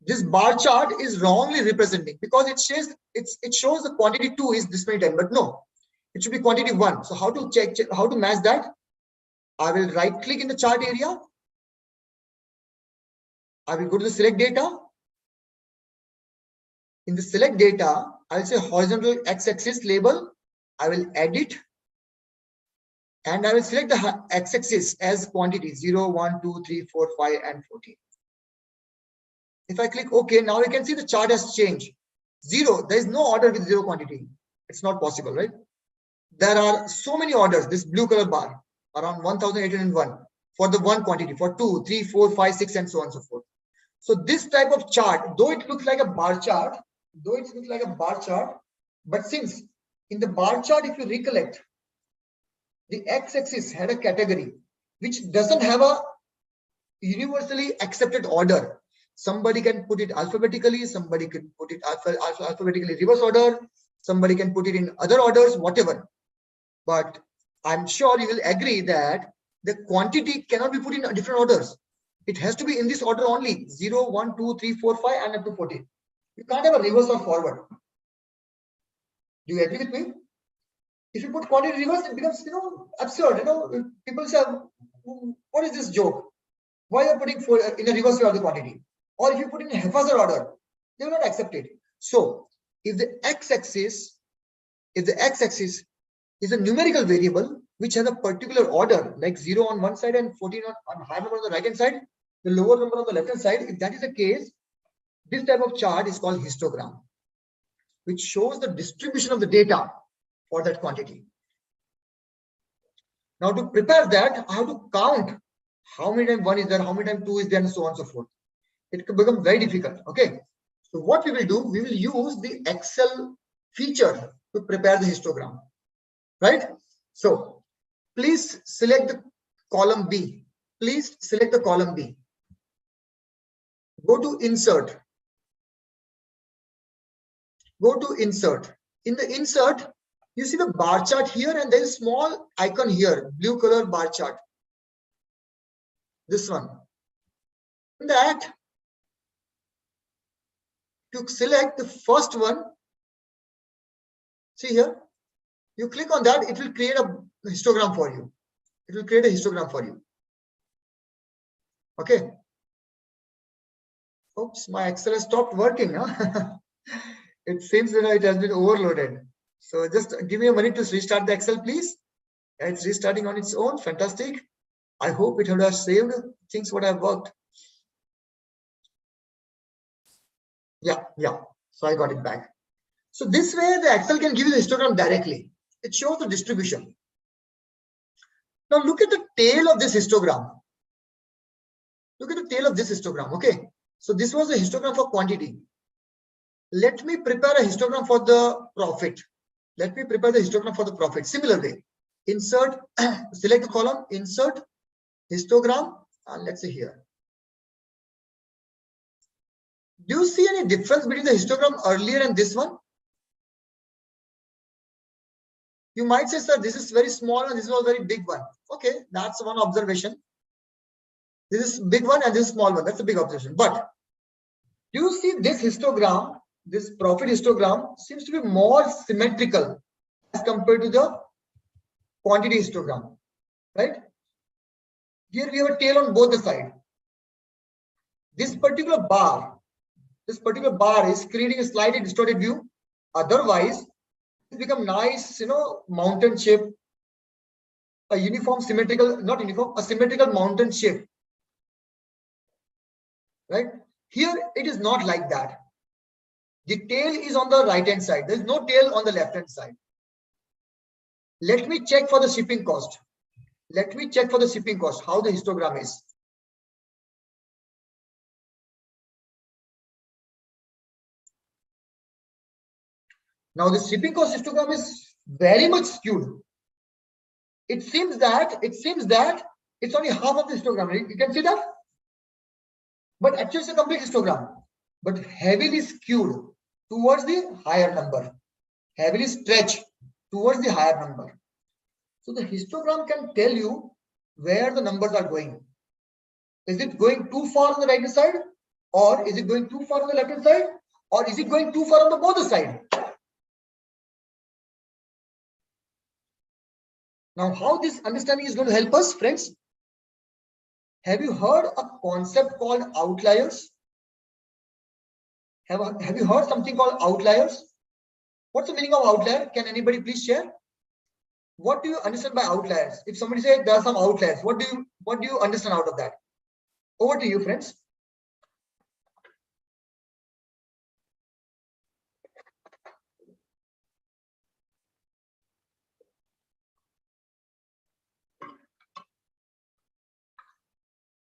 this bar chart is wrongly representing because it shows the quantity 2 is this many times, but no, it should be quantity 1. So how to check how to match that? I will right click in the chart area. I will go to the select data. In the select data, I'll say horizontal x-axis label. I will edit and I will select the x-axis as quantity 0, 1, 2, 3, 4, 5 and 14. If I click OK, now you can see the chart has changed. 0, there is no order with 0 quantity. It's not possible, right? There are so many orders, this blue color bar, around 1801 for the 1 quantity, for 2, 3, 4, 5, 6 and so on and so forth. So this type of chart, though it looks like a bar chart, but since in the bar chart, if you recollect, the x-axis had a category which doesn't have a universally accepted order. Somebody can put it alphabetically, somebody can put it alphabetically reverse order, somebody can put it in other orders, whatever. But I'm sure you will agree that the quantity cannot be put in different orders. It has to be in this order only, 0, 1, 2, 3, 4, 5 and up to 14. You can't have a reverse or forward. Do you agree with me? If you put quantity reverse, it becomes, absurd. People say, what is this joke? Why are you putting in a reverse order of the quantity? Or if you put in a haphazard order, they will not accept it. So if the x-axis is a numerical variable which has a particular order, like 0 on one side and 14 on higher number on the right hand side, the lower number on the left hand side, if that is the case, this type of chart is called histogram, which shows the distribution of the data for that quantity. Now to prepare that, I have to count how many times 1 is there, how many times 2 is there, and so on and so forth. It could become very difficult. Okay. So what we will do, we will use the Excel feature to prepare the histogram. Right? So please select the column B. Please select the column B. Go to insert. Go to insert. In the insert, you see the bar chart here and there is a small icon here, blue color bar chart. This one. In that, to select the first one, see here, you click on that, it will create a histogram for you. It will create a histogram for you. Okay. Oops, my Excel has stopped working. Huh? It seems that it has been overloaded. So just give me a minute to restart the Excel, please. It's restarting on its own. Fantastic. I hope it would have saved things what I've worked. Yeah. So I got it back. So this way the Excel can give you the histogram directly. It shows the distribution. Now look at the tail of this histogram. Look at the tail of this histogram. Okay. So this was a histogram for quantity. Let me prepare a histogram for the profit. Let me prepare the histogram for the profit. Similar way. Insert, select the column, insert, histogram, and let's say here. Do you see any difference between the histogram earlier and this one? You might say, sir, this is very small and this is a very big one. Okay, that's one observation. This is big one and this is small one. That's a big observation. But do you see this histogram, this profit histogram seems to be more symmetrical as compared to the quantity histogram, right? Here we have a tail on both the sides. This particular bar is creating a slightly distorted view. Otherwise, it's become nice, mountain shape, a uniform symmetrical, not uniform, a symmetrical mountain shape, right? Here it is not like that. The tail is on the right hand side. There is no tail on the left hand side. Let me check for the shipping cost. Let me check for the shipping cost, how the histogram is. Now the shipping cost histogram is very much skewed. It seems that it's only half of the histogram. Right? You can see that, but actually it's a complete histogram, but heavily skewed towards the higher number, heavily stretched towards the higher number. So the histogram can tell you where the numbers are going. Is it going too far on the right hand side, or is it going too far on the left hand side, or is it going too far on the both side? Now, how this understanding is going to help us, friends? Have you heard a concept called outliers? Have you heard something called outliers? What's the meaning of outlier? Can anybody please share? What do you understand by outliers? If somebody says there are some outliers, what do you understand out of that? Over to you, friends.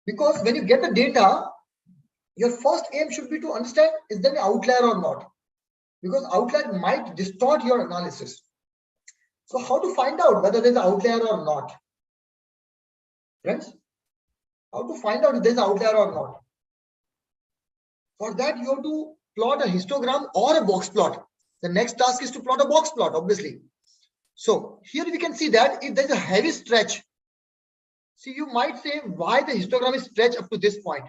Because when you get the data, your first aim should be to understand, is there an outlier or not? Because outlier might distort your analysis. So how to find out whether there's an outlier or not? Friends, how to find out if there's an outlier or not? For that, you have to plot a histogram or a box plot. The next task is to plot a box plot, obviously. So here we can see that if there's a heavy stretch, see, you might say why the histogram is stretched up to this point.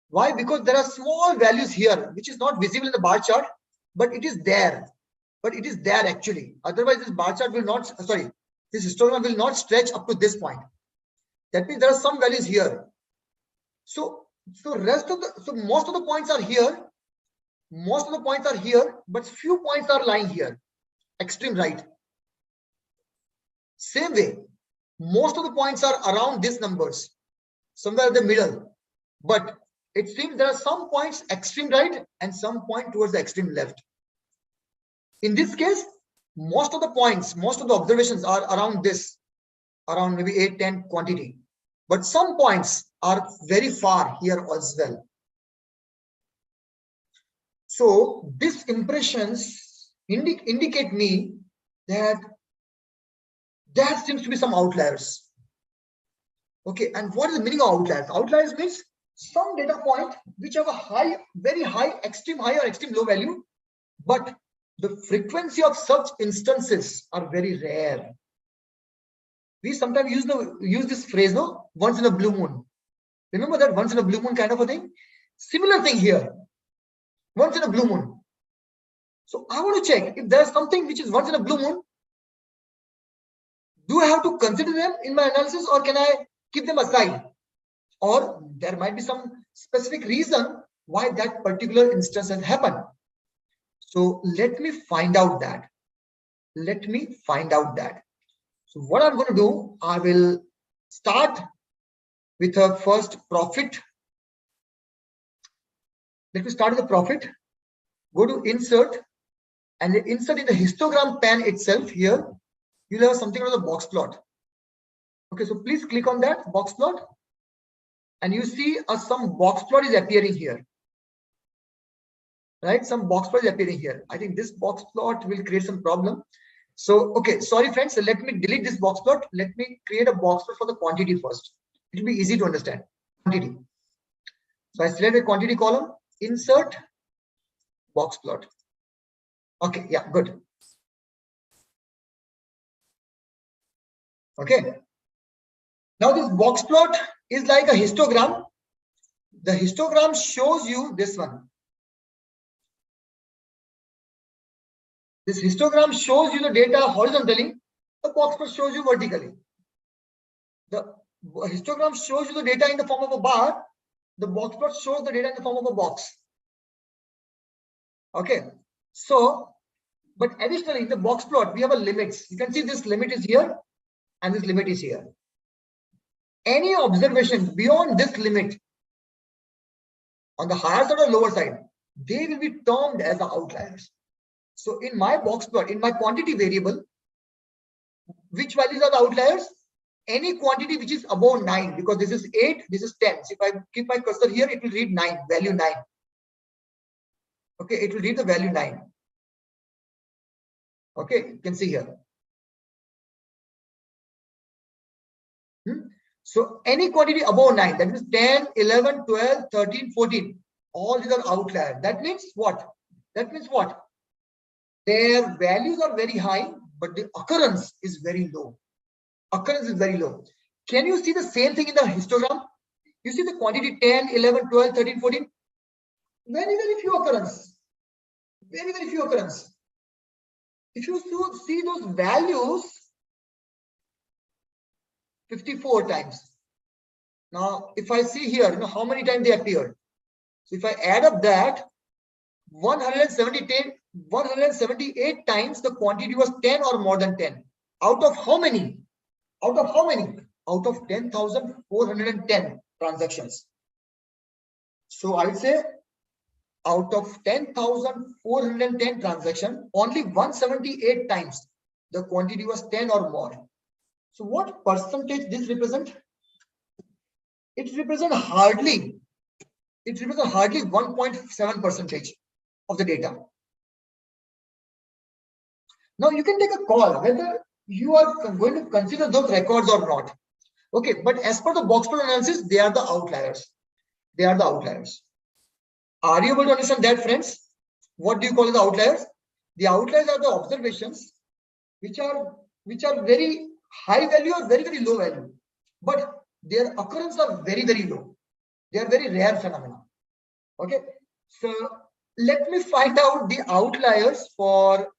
Why? Because there are small values here, which is not visible in the bar chart, but it is there. But it is there actually. Otherwise, this bar chart will not, this histogram will not stretch up to this point. That means there are some values here. So most of the points are here. Most of the points are here, but few points are lying here, extreme right. Same way, most of the points are around these numbers, somewhere in the middle. But it seems there are some points extreme right and some point towards the extreme left. In this case, most of the points, most of the observations are around this, around maybe 8-10 quantity. But some points are very far here as well. So these impressions indicate me that there seems to be some outliers. Okay, and what is the meaning of outliers? Outliers means some data point which have a high, very high, extreme high or extreme low value, but the frequency of such instances are very rare. We sometimes use this phrase, no, once in a blue moon. Remember that once in a blue moon kind of a thing? Similar thing here, once in a blue moon. So I want to check if there's something which is once in a blue moon. Do I have to consider them in my analysis, or can I keep them aside? Or there might be some specific reason why that particular instance has happened. So let me find out that. So what I'm going to do, I will start with a first profit. Let me start with the profit. Go to insert, and insert in the histogram pane itself here. You'll have something on the box plot. Okay, so please click on that box plot, and you see some box plot is appearing here. Right, some box plot is appearing here. I think this box plot will create some problem. So, okay, sorry friends, so let me delete this box plot. Let me create a box plot for the quantity first. It will be easy to understand. Quantity. So I select the quantity column, insert, box plot. Okay, yeah, good. Okay. Now this box plot is like a histogram. The histogram shows you this one. This histogram shows you the data horizontally. The box plot shows you vertically. The histogram shows you the data in the form of a bar. The box plot shows the data in the form of a box. Okay. So, but additionally in the box plot, we have a limits. You can see this limit is here and this limit is here. Any observation beyond this limit on the higher side or lower side, they will be termed as the outliers. So in my box plot, in my quantity variable, which values are the outliers? Any quantity which is above 9, because this is 8, this is 10. So if I keep my cursor here, it will read 9, value 9. Okay, it will read the value 9. Okay, you can see here. So any quantity above 9, that means 10, 11, 12, 13, 14, all these are outliers. That means what? That means what? Their values are very high, but the occurrence is very low. Occurrence is very low. Can you see the same thing in the histogram? You see the quantity 10, 11, 12, 13, 14? Very, very few occurrence. Very, very few occurrence. If you see those values, 54 times. Now, if I see here, how many times they appeared. So if I add up that, 178 times the quantity was 10 or more than 10. Out of how many? Out of how many? Out of 10,410 transactions. So I would say out of 10,410 transactions, only 178 times the quantity was 10 or more. So what percentage this represent? It represents hardly 1.7% of the data. Now you can take a call whether you are going to consider those records or not. Okay, but as per the box plot analysis, they are the outliers. They are the outliers. Are you able to understand that, friends? What do you call the outliers? The outliers are the observations which are very high value or very, very low value, but their occurrence are very, very low. They are very rare phenomena. Okay, so let me find out the outliers for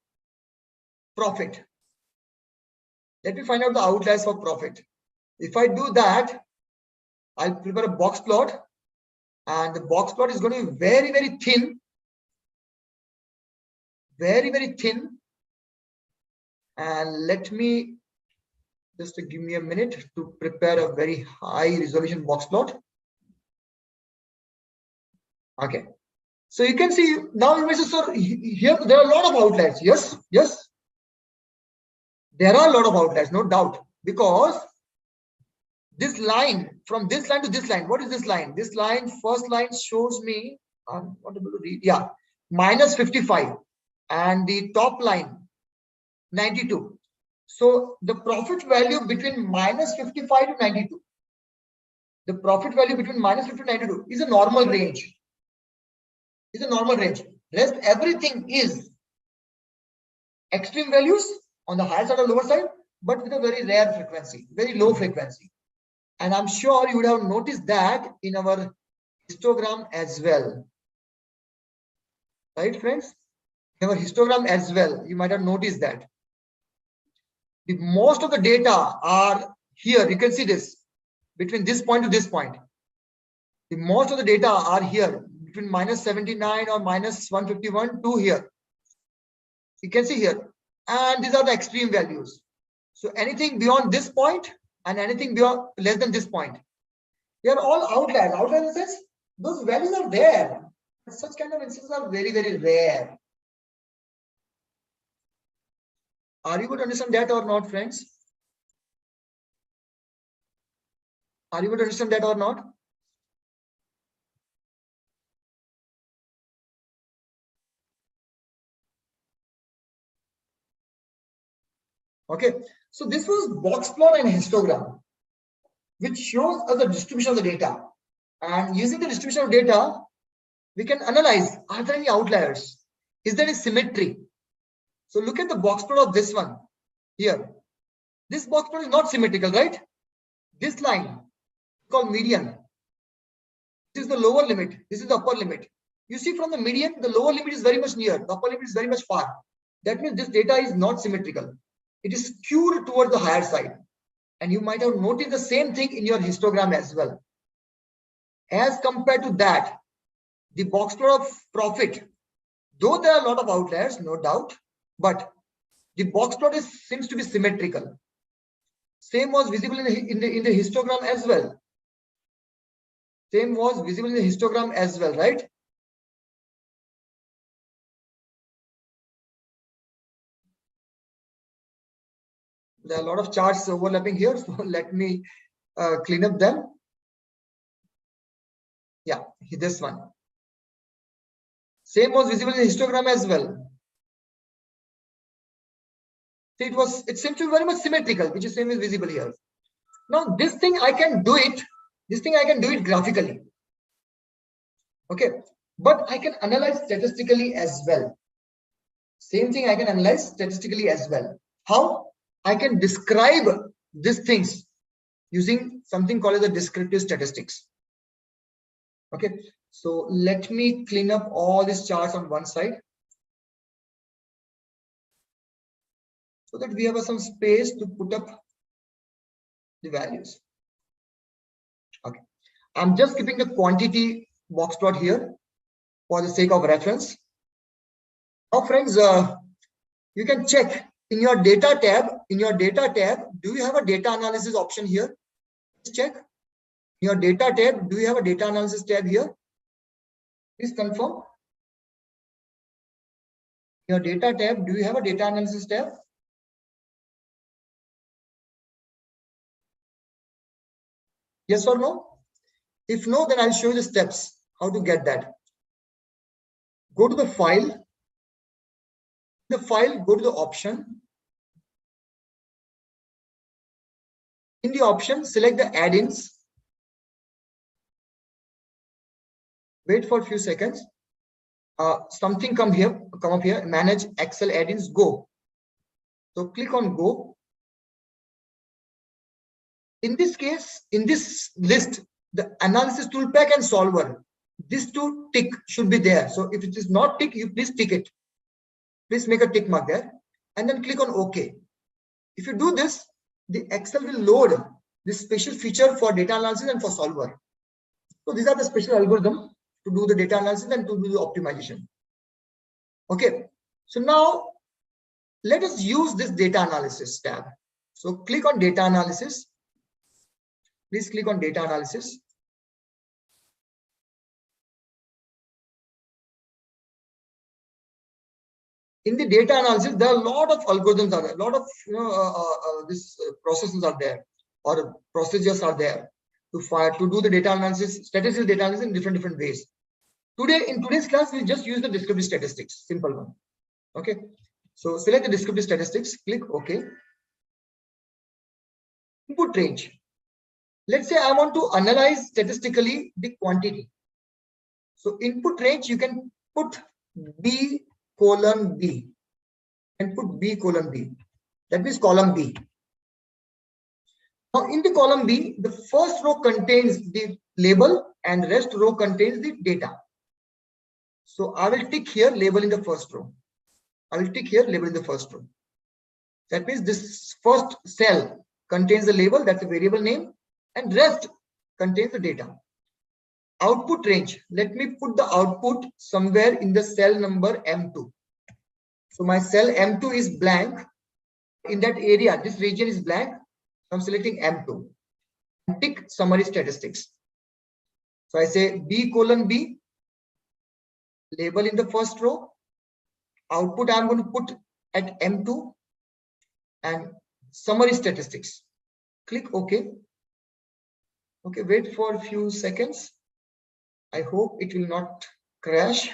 profit. Let me find out the outliers for profit. If I do that, I'll prepare a box plot, and the box plot is going to be very, very thin. Very, very thin. And let me just give me a minute to prepare a very high resolution box plot. Okay. So you can see now, you may say, sir, here there are a lot of outliers. Yes, yes. There are a lot of outliers, no doubt, because this line, from this line to this line, what is this line? This line, first line shows me, I'm not able to read, yeah, minus 55, and the top line, 92. So the profit value between minus 55 to 92, the profit value between minus 50 to 92 is a normal range. Is a normal range. Rest everything is extreme values on the higher side or lower side, but with a very rare frequency, very low frequency. And I'm sure you would have noticed that in our histogram as well. Right, friends? In our histogram as well, you might have noticed that. The most of the data are here. You can see this between this point to this point. The most of the data are here between minus 79 or minus 151 to here. You can see here. And these are the extreme values. So anything beyond this point and anything beyond less than this point, they are all outliers. Outliers in the sense, those values are there. Such kind of instances are very, very rare. Are you able to understand that or not, friends? Are you able to understand that or not? Okay, so this was box plot and histogram, which shows us the distribution of the data. And using the distribution of data, we can analyze, are there any outliers? Is there any symmetry? So look at the box plot of this one here. This box plot is not symmetrical, right? This line called median. This is the lower limit. This is the upper limit. You see from the median, the lower limit is very much near. The upper limit is very much far. That means this data is not symmetrical. It is skewed towards the higher side. And you might have noticed the same thing in your histogram as well. As compared to that, the box plot of profit, though there are a lot of outliers, no doubt, but the box plot seems to be symmetrical. Same was visible in the histogram as well. Same was visible in the histogram as well, right? There are a lot of charts overlapping here, so let me clean up them. Yeah, this one. Same was visible in the histogram as well. See, it seems to be very much symmetrical, which is same is visible here. Now this thing I can do it. This thing I can do it graphically. Okay, but I can analyze statistically as well. Same thing I can analyze statistically as well. How? I can describe these things using something called as the descriptive statistics. Okay, so let me clean up all these charts on one side so that we have some space to put up the values. Okay, I'm just keeping the quantity box plot here for the sake of reference. Now, friends, you can check in your data tab. In your data tab, do you have a data analysis option here? Please check. In your data tab, do you have a data analysis tab here? Please confirm. In your data tab, do you have a data analysis tab? Yes or no? If no, then I'll show you the steps how to get that. Go to the file. The file, go to the option. In the option, select the add-ins. Wait for a few seconds. Something come up here. Manage Excel add-ins. Go. So click on go. In this case, in this list, the analysis toolpack and solver, these two tick should be there. So if it is not tick, you please tick it. Please make a tick mark there and then click on OK. If you do this, the Excel will load this special feature for data analysis and for solver. So these are the special algorithms to do the data analysis and to do the optimization. Okay. So now let us use this data analysis tab. So click on data analysis. Please click on data analysis. In the data analysis, there are a lot of algorithms are there, a lot of processes are there, or procedures are there to do the data analysis, statistical data analysis in different ways. In today's class, we just use the descriptive statistics, simple one. Okay, so select the descriptive statistics, click OK. Input range. Let's say I want to analyze statistically the quantity. So input range, you can put B:B and put B:B. That means column B. Now in the column B, the first row contains the label and rest row contains the data. So I will tick here label in the first row. I will tick here label in the first row. That means this first cell contains the label, that's a variable name, and rest contains the data. Output range. Let me put the output somewhere in the cell number M2. So my cell M2 is blank. In that area, this region is blank. I'm selecting M2 and tick summary statistics. So I say B:B, label in the first row. Output I'm going to put at M2 and summary statistics. Click OK. Okay, wait for a few seconds. I hope it will not crash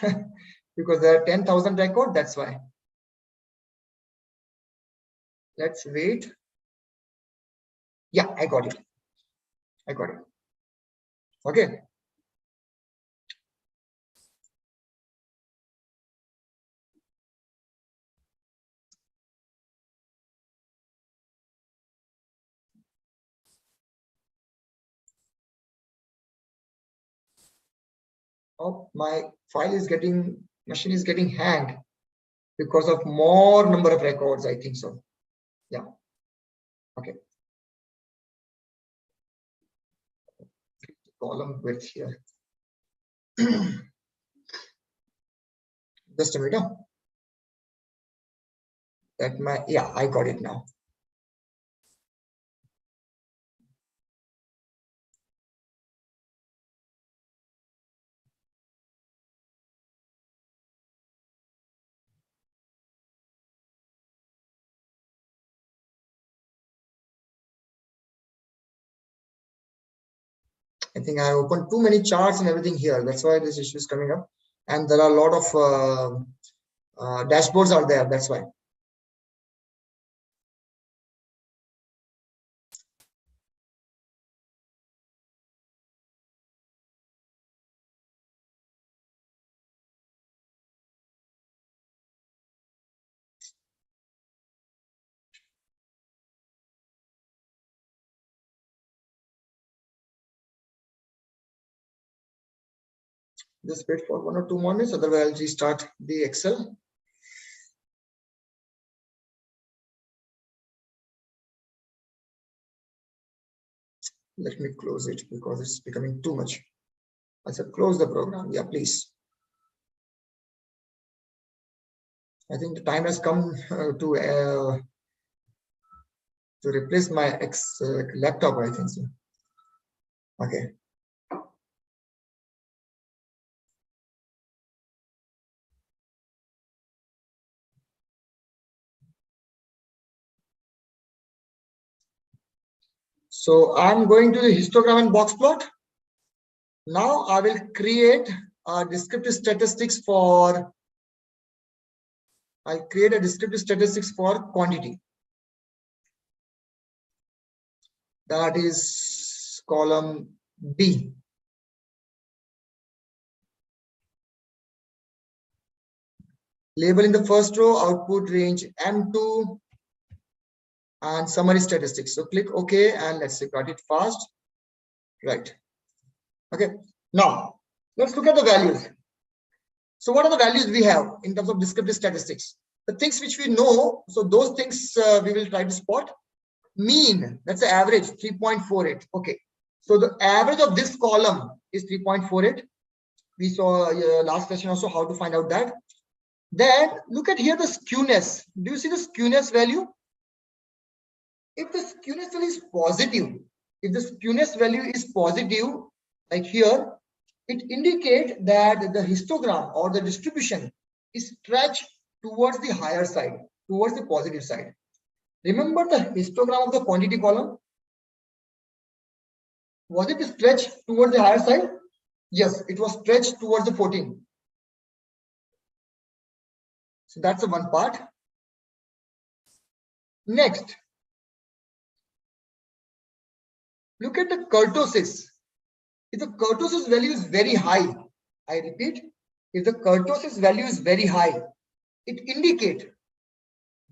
because there are 10,000 records. That's why. Let's wait. Yeah, I got it. I got it. Okay. Oh, my machine is getting hanged because of more number of records, I think so. Yeah. Okay. Column width here. Just a minute. Yeah, I got it now. I think I opened too many charts and everything here. That's why this issue is coming up. And there are a lot of dashboards are there. That's why. Just wait for 1 or 2 more minutes, otherwise I'll restart the Excel. Let me close it because it's becoming too much. I said close the program. Yeah, please. I think the time has come to replace my laptop, I think so. Okay. So I'm going to the histogram and box plot. Now I will create a descriptive statistics for, I create a descriptive statistics for quantity. That is column B. Label in the first row, output range M2 and summary statistics. So click OK and let's say got it fast. Right. Okay. Now let's look at the values. So what are the values we have in terms of descriptive statistics? The things which we know, so those things we will try to spot. Mean, that's the average, 3.48. Okay. So the average of this column is 3.48. We saw last question also how to find out that. Then look at here the skewness. Do you see the skewness value? If the skewness value is positive, if the skewness value is positive, like here, it indicates that the histogram or the distribution is stretched towards the higher side, towards the positive side. Remember the histogram of the quantity column? Was it stretched towards the higher side? Yes, it was stretched towards the 14. So that's the one part. Next, look at the kurtosis. If the kurtosis value is very high, I repeat, if the kurtosis value is very high, it indicates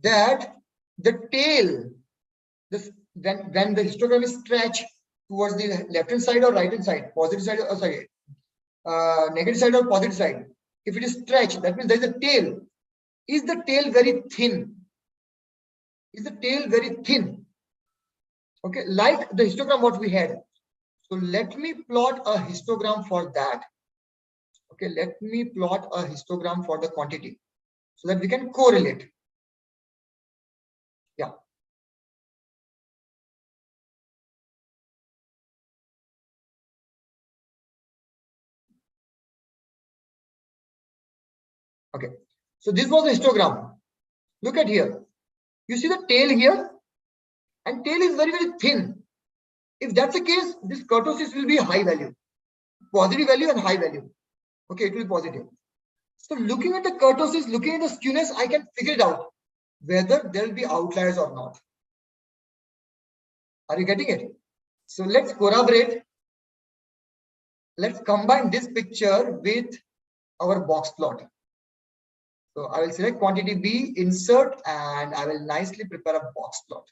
that the tail, when the histogram is stretched towards the left hand side or right hand side, positive side, or sorry, negative side or positive side, if it is stretched, that means there is a tail. Is the tail very thin? Is the tail very thin? Okay, like the histogram what we had. So let me plot a histogram for that. Okay, let me plot a histogram for the quantity so that we can correlate. Yeah. Okay, so this was the histogram. Look at here. You see the tail here, and tail is very, very thin. If that's the case, this kurtosis will be a high value, positive value and high value. Okay, it will be positive. So looking at the kurtosis, looking at the skewness, I can figure it out whether there will be outliers or not. Are you getting it? So let's corroborate. Let's combine this picture with our box plot. So I will select quantity B, insert, and I will nicely prepare a box plot.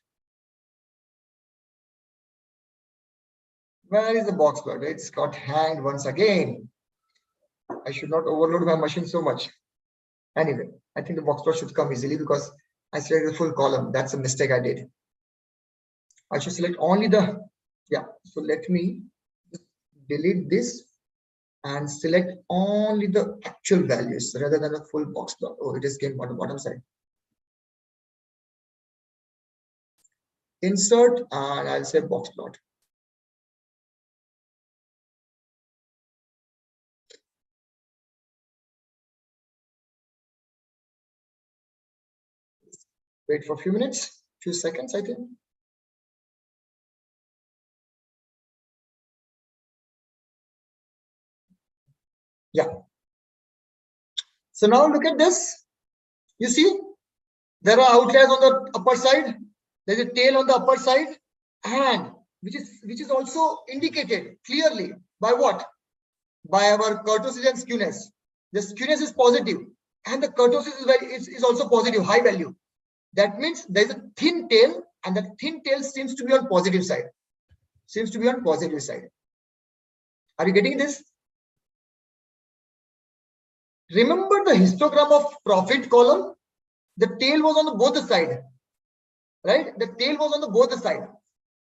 Where is the box plot? It's got hanged once again. I should not overload my machine so much. Anyway, I think the box plot should come easily because I selected the full column. That's a mistake I did. I should select only the, yeah. So let me delete this and select only the actual values rather than a full box plot. Oh, it is came on the bottom side. Insert, and I'll say box plot. Wait for a few minutes, few seconds, I think. Yeah. So now look at this. You see, there are outliers on the upper side. There's a tail on the upper side, and which is also indicated clearly by what? By our kurtosis and skewness. The skewness is positive, and the kurtosis is also positive, high value. That means there is a thin tail, and that thin tail seems to be on positive side. Seems to be on positive side. Are you getting this? Remember the histogram of profit column? The tail was on the both the side, right? The tail was on the both the side.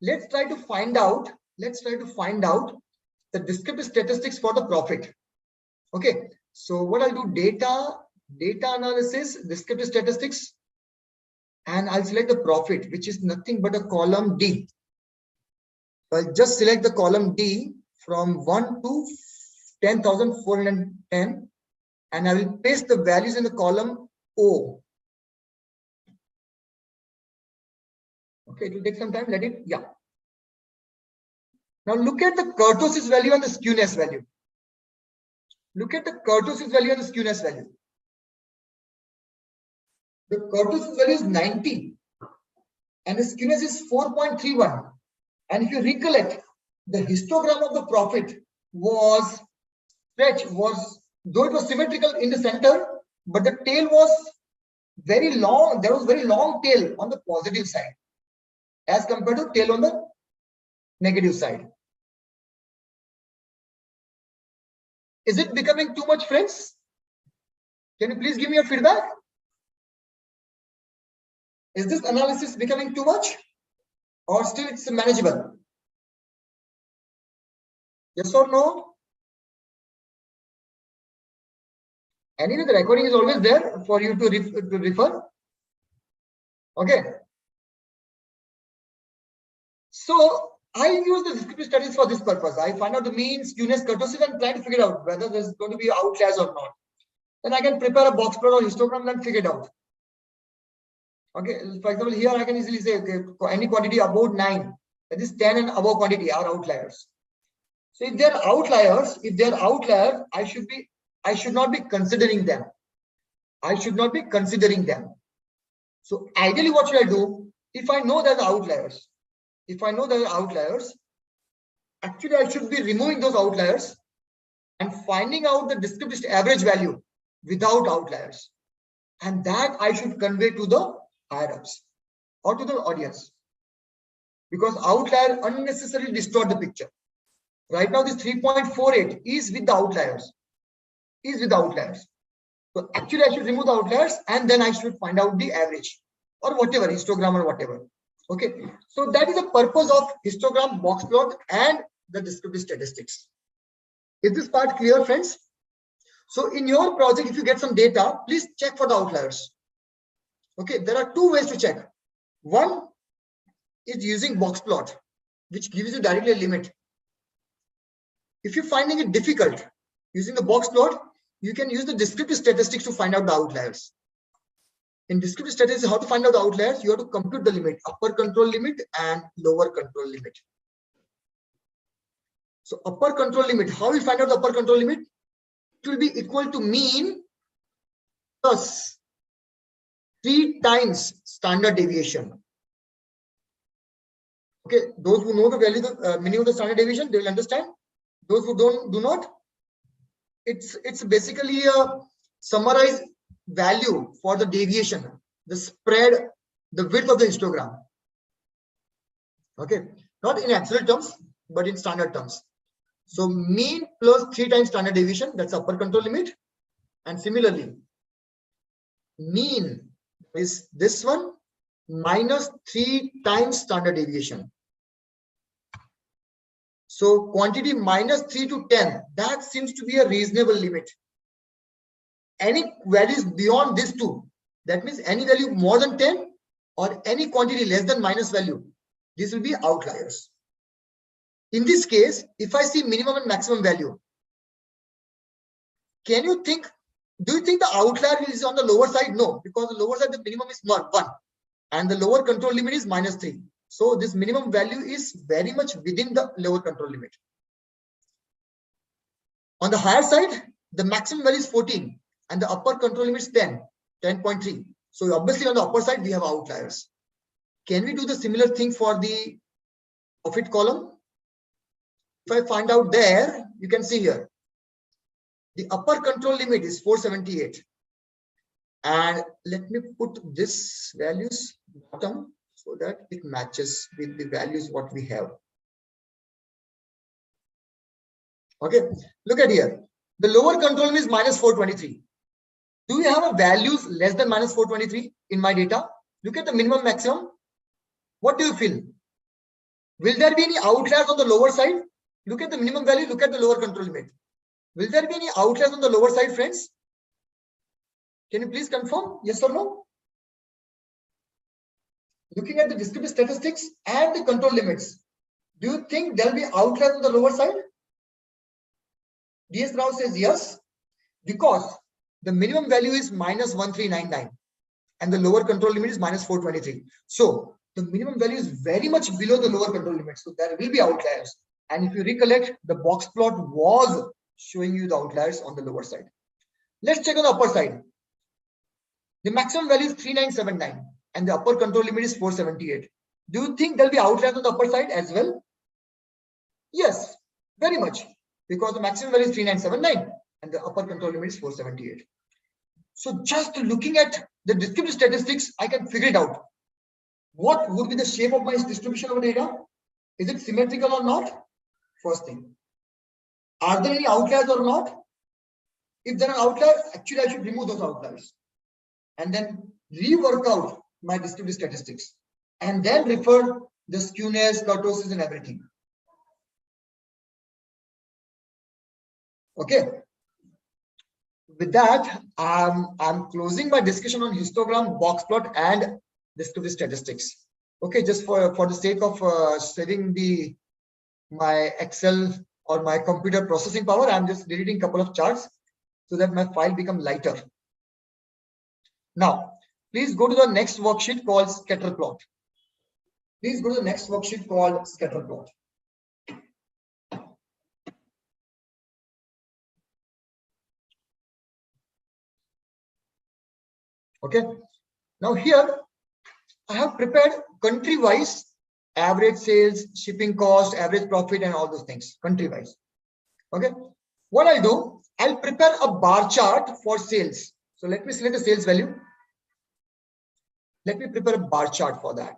Let's try to find out the descriptive statistics for the profit. Okay, so what I'll do, data analysis, descriptive statistics, and I'll select the profit, which is nothing but a column D. So I'll just select the column D from 1 to 10,410, and I will paste the values in the column O. Okay, it will take some time. Let it, yeah. Now look at the kurtosis value and the skewness value. Look at the kurtosis value and the skewness value. The kurtosis value is 90 and the skewness is 4.31. And if you recollect, the histogram of the profit was though it was symmetrical in the center, but the tail was very long. There was very long tail on the positive side as compared to tail on the negative side. Is it becoming too much, friends? Can you please give me your feedback? Is this analysis becoming too much or still it's manageable? Yes or no? Anyway, the recording is always there for you to refer. Okay. So I use the descriptive studies for this purpose. I find out the mean, skewness, kurtosis, and try to figure out whether there's going to be outliers or not. Then I can prepare a box plot or histogram and figure it out. Okay, for example, here I can easily say, okay, any quantity above 9, that is 10 and above quantity are outliers. So if they're outliers, I should not be considering them. So ideally, what should I do? If I know there are outliers, actually I should be removing those outliers and finding out the descriptive average value without outliers. And that I should convey to the higher ups or to the audience, because outlier unnecessarily distort the picture. Right now, this 3.48 is with the outliers. So actually, I should remove the outliers and then I should find out the average or whatever, histogram or whatever. Okay, so that is the purpose of histogram, box plot, and the descriptive statistics. Is this part clear, friends? So in your project, if you get some data, please check for the outliers. Okay, there are two ways to check. One is using box plot, which gives you directly a limit. If you're finding it difficult using the box plot, you can use the descriptive statistics to find out the outliers. In descriptive statistics, how to find out the outliers? You have to compute the limit, upper control limit and lower control limit. So upper control limit, how we find out the upper control limit? It will be equal to mean plus 3 times standard deviation. Okay, those who know the value, the meaning of the standard deviation, they will understand. Those who do not, it's basically a summarized value for the deviation, the spread, the width of the histogram. Okay, not in absolute terms, but in standard terms. So mean plus 3 times standard deviation, that's upper control limit. And similarly, mean is this one minus 3 times standard deviation. So quantity minus 3 to 10, that seems to be a reasonable limit. Any values beyond this two, that means any value more than 10 or any quantity less than minus value, these will be outliers. In this case, if I see minimum and maximum value, do you think the outlier is on the lower side? No, because the lower side, the minimum is 1 and the lower control limit is minus 3. So this minimum value is very much within the lower control limit. On the higher side, the maximum value is 14 and the upper control limit is 10.3. So obviously on the upper side, we have outliers. Can we do the similar thing for the profit column? If I find out there, you can see here, the upper control limit is 478. And let me put this values bottom so that it matches with the values what we have. Okay, look at here. The lower control limit is minus 423. Do we have a values less than minus 423 in my data? Look at the minimum maximum. What do you feel? Will there be any outliers on the lower side? Look at the minimum value, look at the lower control limit. Will there be any outliers on the lower side, friends? Can you please confirm? Yes or no? Looking at the descriptive statistics and the control limits, do you think there will be outliers on the lower side? DS Rao says yes, because the minimum value is minus 1399 and the lower control limit is minus 423. So the minimum value is very much below the lower control limit. So there will be outliers. And if you recollect, the box plot was showing you the outliers on the lower side. Let's check on the upper side. The maximum value is 3979 and the upper control limit is 478. Do you think there'll be outliers on the upper side as well? Yes, very much, because the maximum value is 3979 and the upper control limit is 478. So just looking at the descriptive statistics, I can figure it out. What would be the shape of my distribution of data? Is it symmetrical or not? First thing. Are there any outliers or not? If there are outliers, actually I should remove those outliers and then rework out my descriptive statistics and then refer the skewness, kurtosis and everything. Okay. With that, I'm closing my discussion on histogram, box plot and descriptive statistics. Okay, just for the sake of saving my Excel or my computer processing power, I'm just deleting a couple of charts so that my file become lighter. Now, please go to the next worksheet called scatter plot. Please go to the next worksheet called scatter plot. Okay. Now here I have prepared country-wise average sales, shipping cost, average profit, and all those things country-wise. Okay. What I'll do, I'll prepare a bar chart for sales. So let me select the sales value. Let me prepare a bar chart for that.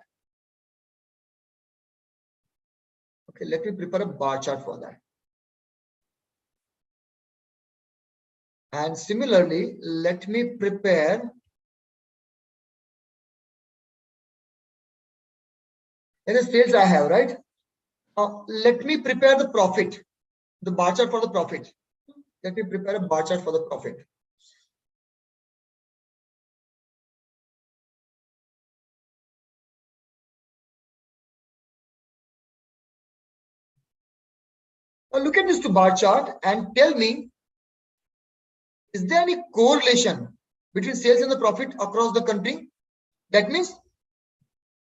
Okay, let me prepare a bar chart for that. And similarly, let me prepare the sales I have, right? Let me prepare the profit, the bar chart for the profit. Let me prepare a bar chart for the profit. Now look at this bar chart and tell me, is there any correlation between sales and the profit across the country? That means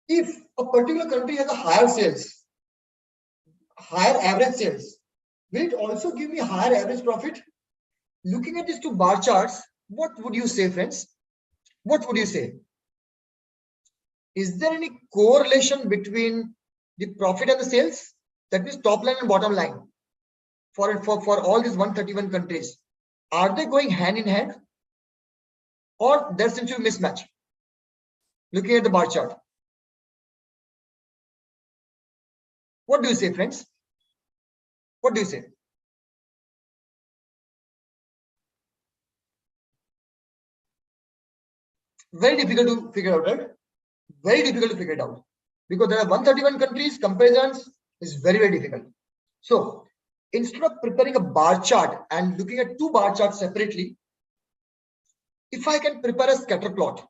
if a particular country has a higher sales, higher average sales, will it also give me higher average profit? Looking at these two bar charts, what would you say, friends? What would you say? Is there any correlation between the profit and the sales? That means top line and bottom line for all these 131 countries. Are they going hand in hand? Or there seems to be a mismatch? Looking at the bar chart. What do you say, friends? What do you say? Very difficult to figure out, right? Very difficult to figure it out. Because there are 131 countries, comparisons is very, very difficult. So instead of preparing a bar chart and looking at two bar charts separately, if I can prepare a scatter plot,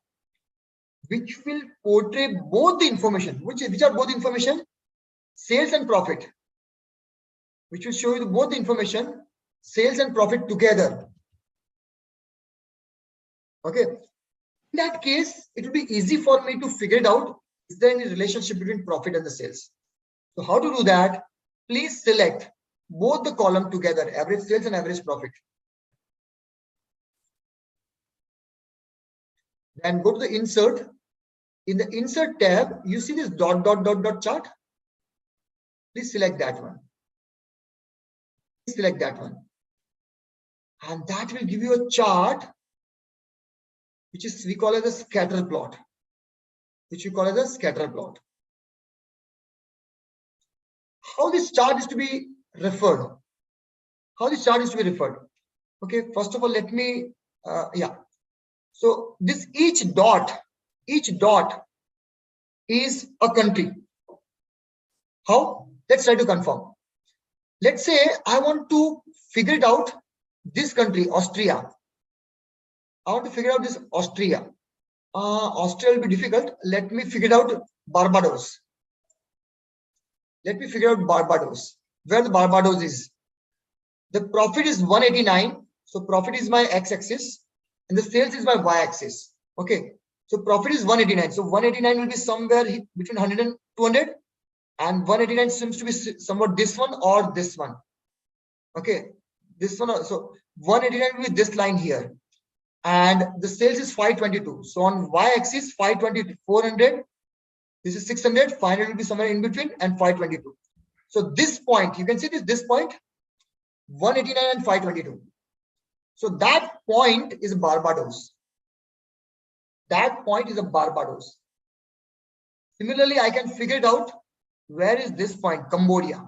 which will portray both the information, which are both information, sales and profit, which will show you both the information, sales and profit together. Okay. In that case, it will be easy for me to figure it out. Is there any relationship between profit and the sales? So how to do that? Please select both the column together, average sales and average profit. Then go to the insert. In the insert tab, you see this dot chart. Please select that one. Please select that one. And that will give you a chart, which is we call it a scatter plot. Which we call it a scatter plot. How this chart is to be referred? How this chart is to be referred? Okay, first of all, let me So this each dot is a country. How? Let's try to confirm. Let's say I want to figure it out. This country, Austria. I want to figure out this Austria. Austria will be difficult. Let me figure out Barbados. Let me figure out Barbados. Where the Barbados is. The profit is 189. So profit is my x-axis and the sales is my y-axis. Okay. So profit is 189. So 189 will be somewhere between 100 and 200. And 189 seems to be somewhat this one or this one. Okay. This one. So 189 will be this line here. And the sales is 522. So on y-axis 520, 400. This is 600. 500 will be somewhere in between and 522. So this point, you can see this point, 189 and 522. So that point is Barbados. That point is a Barbados. Similarly, I can figure it out. Where is this point? Cambodia.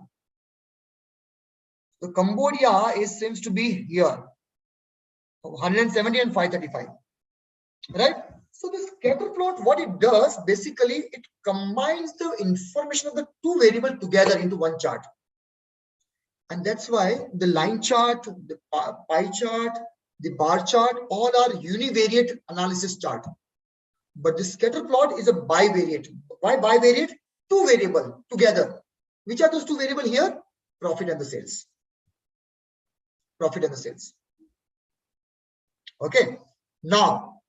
So Cambodia seems to be here. 170 and 535. Right? So this scatter plot, what it does, basically, it combines the information of the two variables together into one chart. And that's why the line chart, the pie chart, the bar chart, all are univariate analysis chart. But the scatter plot is a bivariate. Why bivariate? Two variable together. Which are those two variables here? Profit and the sales. Profit and the sales. Okay. Now,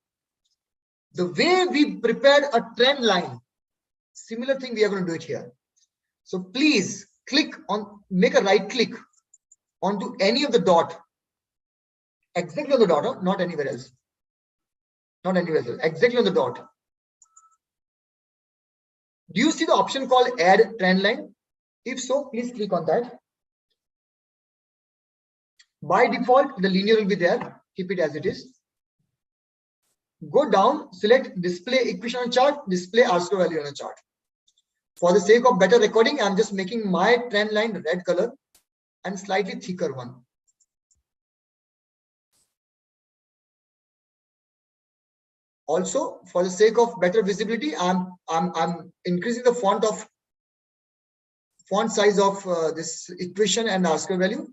the way we prepared a trend line, similar thing we are going to do it here. So please click on, make a right click onto any of the dot, exactly on the dot, not anywhere else. Not anywhere else, exactly on the dot. Do you see the option called add trend line? If so, please click on that. By default, the linear will be there. Keep it as it is. Go down, select display equation on chart, display R-square value on a chart. For the sake of better recording, I'm just making my trend line red color and slightly thicker one. Also, for the sake of better visibility, I'm increasing the font size of this equation and R-square value.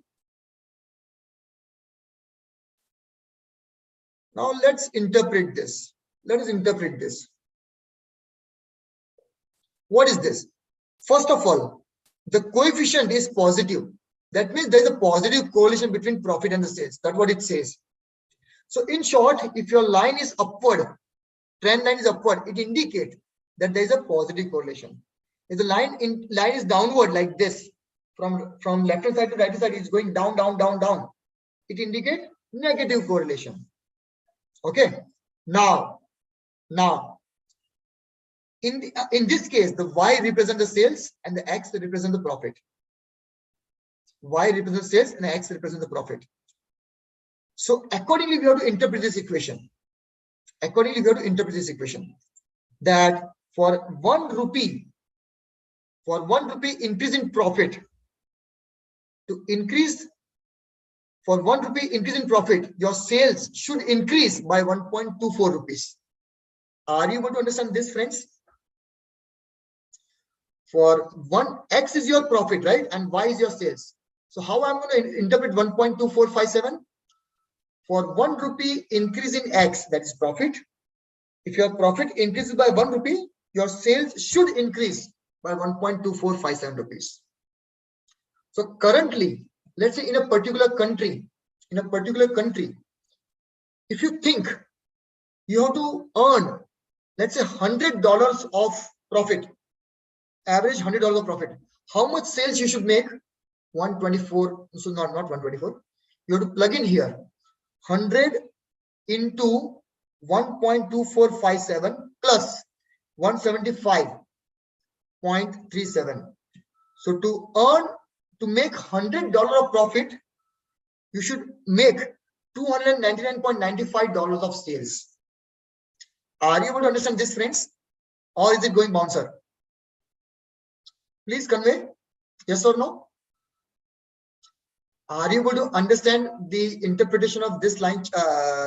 Now let's interpret this. Let us interpret this. What is this? First of all, the coefficient is positive. That means there is a positive correlation between profit and the sales. That's what it says. So in short, if your line is upward, trend line is upward, it indicates that there is a positive correlation. If the line is downward like this, from left hand side to right hand side, it's going down, down, down, down. It indicates negative correlation. Okay. Now, in this case, the Y represents the sales and the X represents the profit. Y represents sales and X represents the profit. So accordingly, we have to interpret this equation. Accordingly, we have to interpret this equation that for 1 rupee increase in profit, to increase for 1 rupee increase in profit, your sales should increase by 1.24 rupees. Are you able to understand this, friends? For X is your profit, right? And Y is your sales. So how I'm going to interpret 1.2457? For 1 rupee increase in X, that is profit. If your profit increases by 1 rupee, your sales should increase by 1.2457 rupees. So currently, let's say in a particular country, if you think you have to earn, let's say $100 of profit, average $100 of profit, how much sales you should make? 124. So not 124. You have to plug in here 100 into 1.2457 plus 175.37. So to make $100 of profit, you should make $299.95 of sales. Are you able to understand this, friends? Or is it going bouncer? Please convey yes or no. Are you able to understand the interpretation of this line,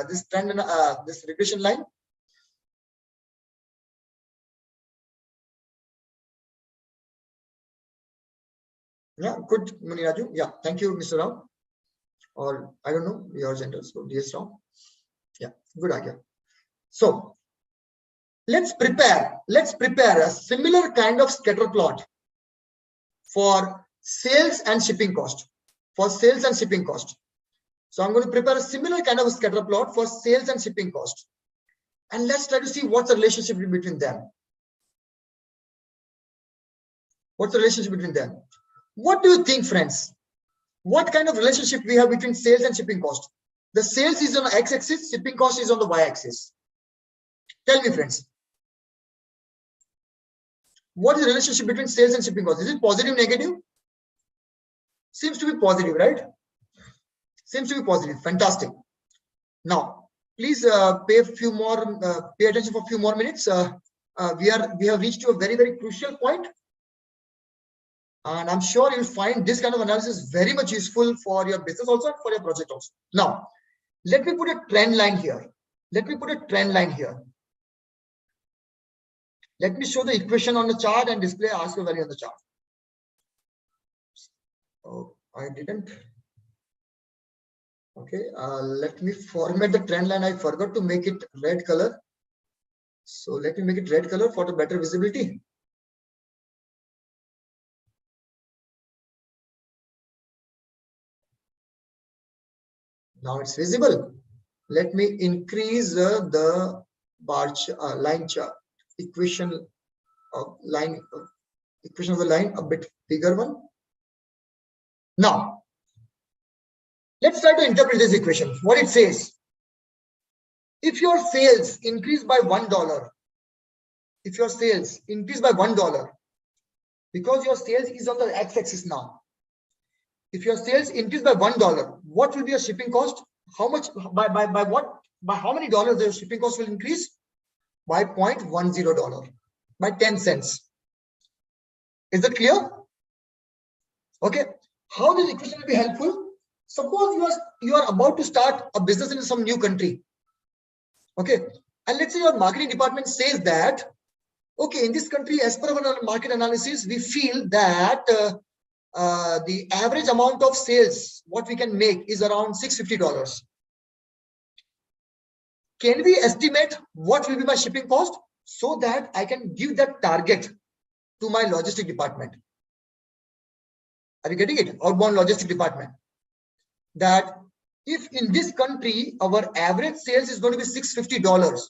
this trend, and this regression line? Yeah, good, Muniraju. Yeah, thank you, Mr. Rao. Or I don't know your gender, so DS Rao. Yeah, good idea. So let's prepare a similar kind of scatter plot for sales and shipping cost. So I'm going to prepare a similar kind of a scatter plot for sales and shipping cost. And let's try to see what's the relationship between them. What's the relationship between them? What do you think, friends? What kind of relationship we have between sales and shipping cost? The sales is on the x-axis, shipping cost is on the y-axis. Tell me, friends. What is the relationship between sales and shipping cost? Is it positive, negative? Seems to be positive, right? Seems to be positive. Fantastic. Now, please pay attention for a few more minutes. We have reached to a very, very crucial point. And I'm sure you'll find this kind of analysis very much useful for your business also and for your project also. Now, let me put a trend line here. Let me show the equation on the chart and display ask a value on the chart. Oh, I didn't. Okay, let me format the trend line. I forgot to make it red color. So let me make it red color for the better visibility. Now it's visible. Let me increase the bar line chart equation of the line a bit bigger one. Now let's try to interpret this equation. What it says: if your sales increase by $1, because your sales is on the x-axis now. If your sales increase by $1, what will be your shipping cost? How much, by how many dollars the shipping cost will increase? By $0.10, by 10 cents. Is that clear? Okay. How this equation will be helpful? Suppose you are about to start a business in some new country. Okay. And let's say your marketing department says that, okay, in this country, as per our market analysis, we feel that the average amount of sales, what we can make is around $650. Can we estimate what will be my shipping cost so that I can give that target to my logistic department? Are you getting it? Outbound logistic department. That if in this country, our average sales is going to be $650.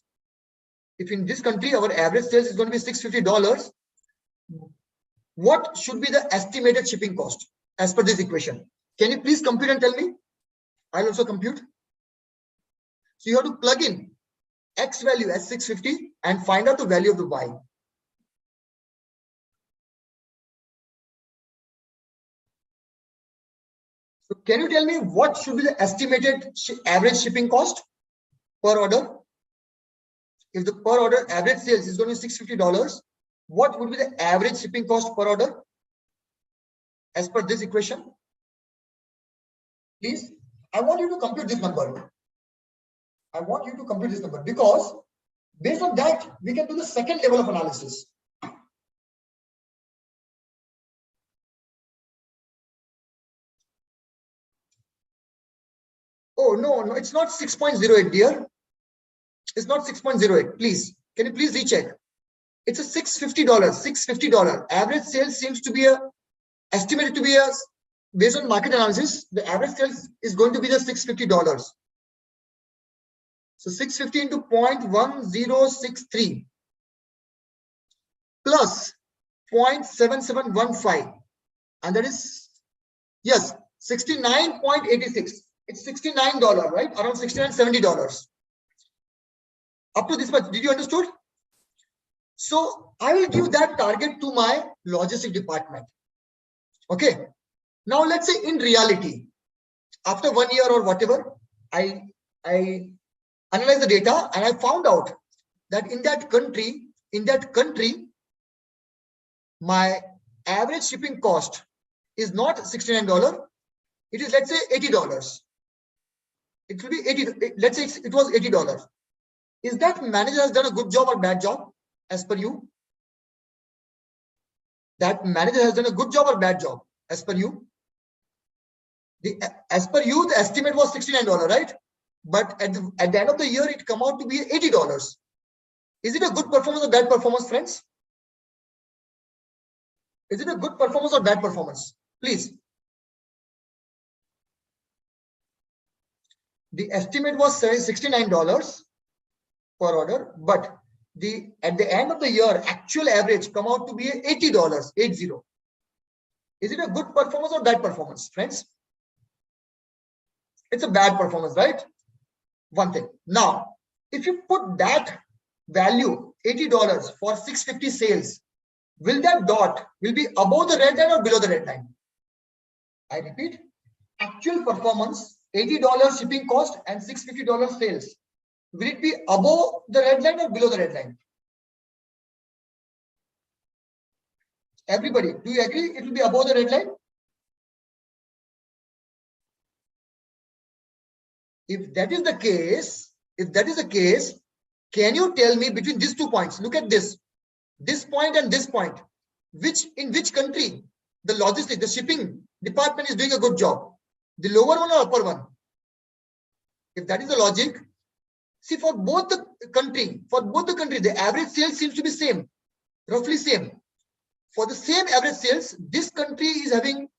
If in this country, our average sales is going to be $650, what should be the estimated shipping cost as per this equation? Can you please compute and tell me? I'll also compute. So you have to plug in X value as 650 and find out the value of the Y. So can you tell me what should be the estimated average shipping cost per order? If the per order average sales is going to be $650, what would be the average shipping cost per order as per this equation? Please, I want you to compute this number. Because based on that, we can do the second level of analysis. Oh, no, it's not 6.08, dear. It's not 6.08. Please, can you please recheck? It's a $650. Average sales seems to be estimated to be based on market analysis. The average sales is going to be the $650. So 650 into 0.1063 plus 0.7715, and that is, yes, 69.86. It's $69, right? Around $69, $70. Up to this much, did you understood? So I will give that target to my logistic department. Okay. Now let's say in reality, after 1 year or whatever, I analyzed the data and I found out that in that country, my average shipping cost is not $69. it is, let's say, $80. It will be 80. Let's say it was $80. Is that manager has done a good job or bad job as per you? That manager has done a good job or bad job as per you? As per you, the estimate was $69, right? But at the end of the year, it come out to be $80. Is it a good performance or bad performance, friends? Is it a good performance or bad performance? Please. The estimate was $69 per order, but at the end of the year, actual average come out to be $80, 80. Is it a good performance or bad performance, friends? It's a bad performance, right? One thing. Now, if you put that value, $80 for 650 sales, will that dot will be above the red line or below the red line? I repeat, actual performance, $80 shipping cost and $650 sales. Will it be above the red line or below the red line? Everybody, do you agree it will be above the red line? If that is the case, can you tell me between these 2 points? Look at this point and this point. In which country the logistics, the shipping department is doing a good job? The lower one or upper one? If that is the logic, see, for both the country, the average sales seems to be same, roughly same. For the same average sales, this country is having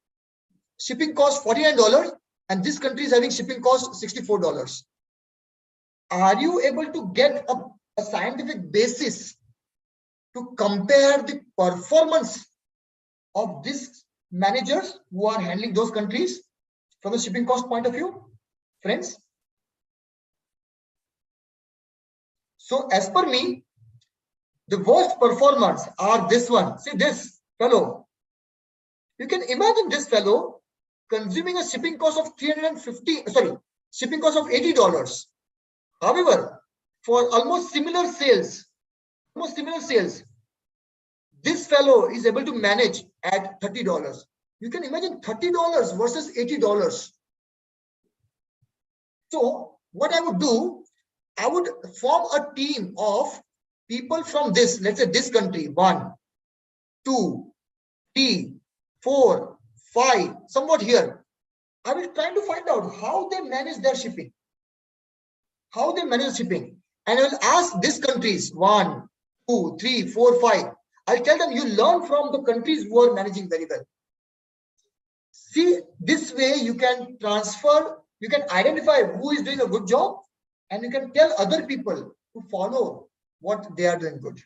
shipping cost $49 and this country is having shipping cost $64. Are you able to get a scientific basis to compare the performance of these managers who are handling those countries from a shipping cost point of view, friends? So as per me, the worst performers are this one. See this fellow. You can imagine this fellow consuming a shipping cost of shipping cost of $80. However, for almost similar sales, this fellow is able to manage at $30. You can imagine $30 versus $80. So what I would do, I would form a team of people from this, let's say this country, 1, 2, 3, 4, 5, somewhat here. I will try to find out how they manage their shipping. And I will ask these countries, 1, 2, 3, 4, 5. I'll tell them, you learn from the countries who are managing very well. See, this way you can transfer, you can identify who is doing a good job, and you can tell other people to follow what they are doing good.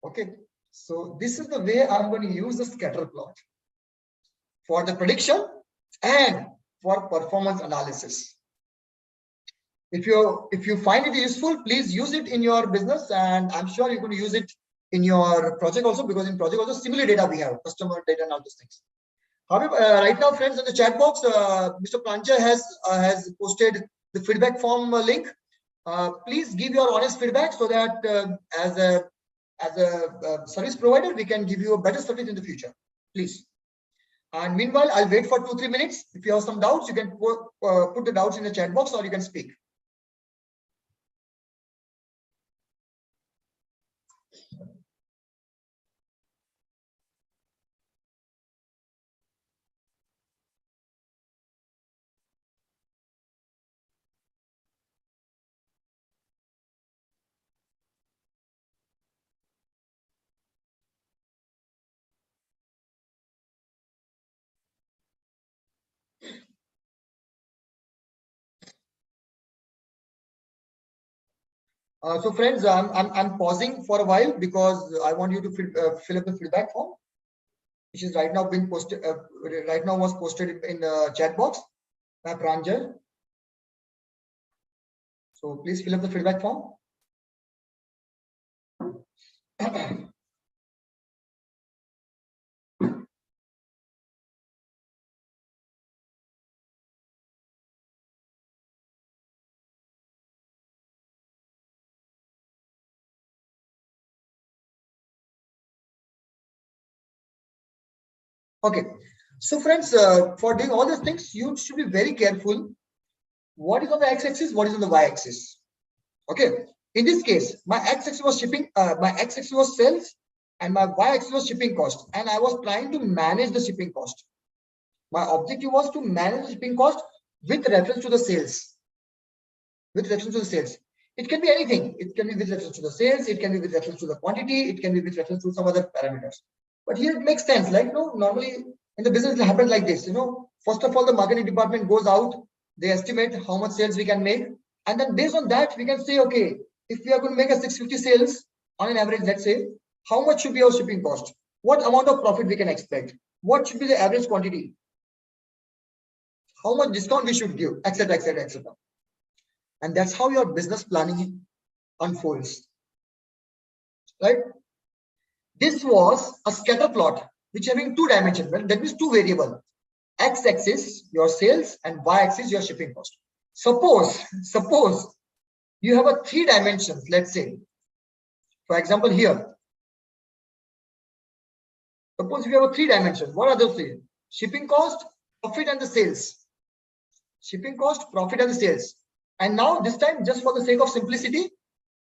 Okay, so this is the way I'm going to use the scatter plot for the prediction and for performance analysis. If you find it useful, please use it in your business, and I'm sure you're going to use it in your project also, because in project also similar data we have, customer data and all those things. However, right now, friends, in the chat box, Mr. Prancha has posted the feedback form link. Please give your honest feedback so that as a service provider, we can give you a better service in the future. Please. And meanwhile, I'll wait for 2-3 minutes. If you have some doubts, you can put the doubts in the chat box, or you can speak. So friends, I'm pausing for a while because I want you to fill up the feedback form, which is right now being posted. Right now was posted in the chat box by Pranjal. So please fill up the feedback form. Okay, So friends, for doing all these things, you should be very careful. What is on the x-axis? What is on the y-axis? Okay. In this case, my x-axis was shipping, my x-axis was sales, and my y-axis was shipping cost. And I was trying to manage the shipping cost. My objective was to manage the shipping cost with reference to the sales. With reference to the sales. It can be anything. It can be with reference to the sales. It can be with reference to the quantity. It can be with reference to some other parameters. But here it makes sense. Like, normally in the business, it happens like this. First of all, the marketing department goes out. They estimate how much sales we can make. And then based on that, we can say, okay, if we are going to make a 650 sales on an average, let's say, how much should be our shipping cost? What amount of profit we can expect? What should be the average quantity? How much discount we should give, etc., etc., etc. And that's how your business planning unfolds, right? This was a scatter plot, which having two dimensions. Well, that means two variables. X-axis, your sales, and y-axis, your shipping cost. Suppose you have a 3 dimensions, let's say. For example, here. Suppose you have a 3 dimensions. What are those 3? Shipping cost, profit, and the sales. Shipping cost, profit, and the sales. And now this time, just for the sake of simplicity,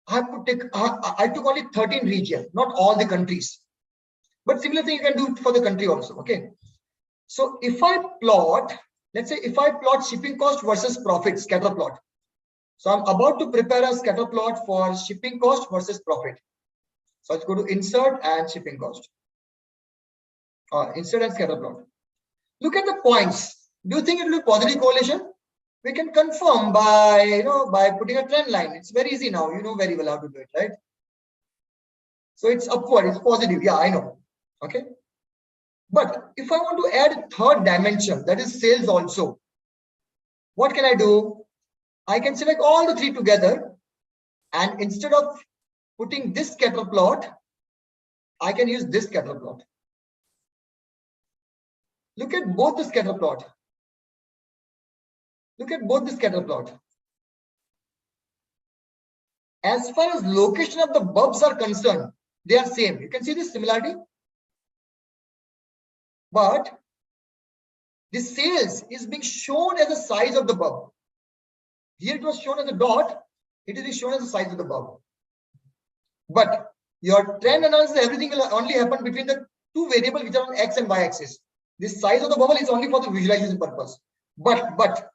I took only 13 regions, not all the countries. But similar thing you can do for the country also. Okay. So if I plot, let's say if I plot shipping cost versus profit, scatter plot. So I'm about to prepare a scatter plot for shipping cost versus profit. So let's go to insert and shipping cost. Insert and scatter plot. Look at the points. Do you think it will be positive correlation? We can confirm by putting a trend line. It's very easy now. You know very well how to do it, right? So it's upward, it's positive. Yeah, I know. Okay. But if I want to add a third dimension, that is sales also, what can I do? I can select all the 3 together, and instead of putting this scatter plot, I can use this scatter plot. Look at both the scatter plot. Look at both the scatter plot. As far as location of the bulbs are concerned, they are same. You can see this similarity. But the sales is being shown as the size of the bulb. Here it was shown as a dot. It is shown as the size of the bulb. But your trend analysis, everything will only happen between the 2 variables which are on x and y axis. The size of the bubble is only for the visualization purpose. But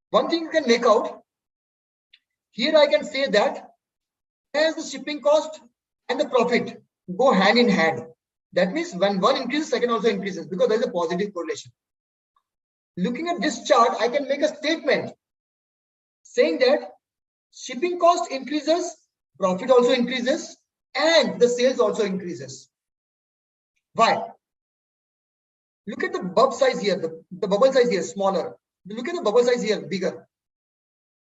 one thing you can make out, here I can say that as the shipping cost and the profit go hand in hand. That means when one increases, second also increases, because there is a positive correlation. Looking at this chart, I can make a statement saying that shipping cost increases, profit also increases, and the sales also increases. Why? Look at the bulb size here, the bubble size here, smaller. Look at the bubble size here, bigger.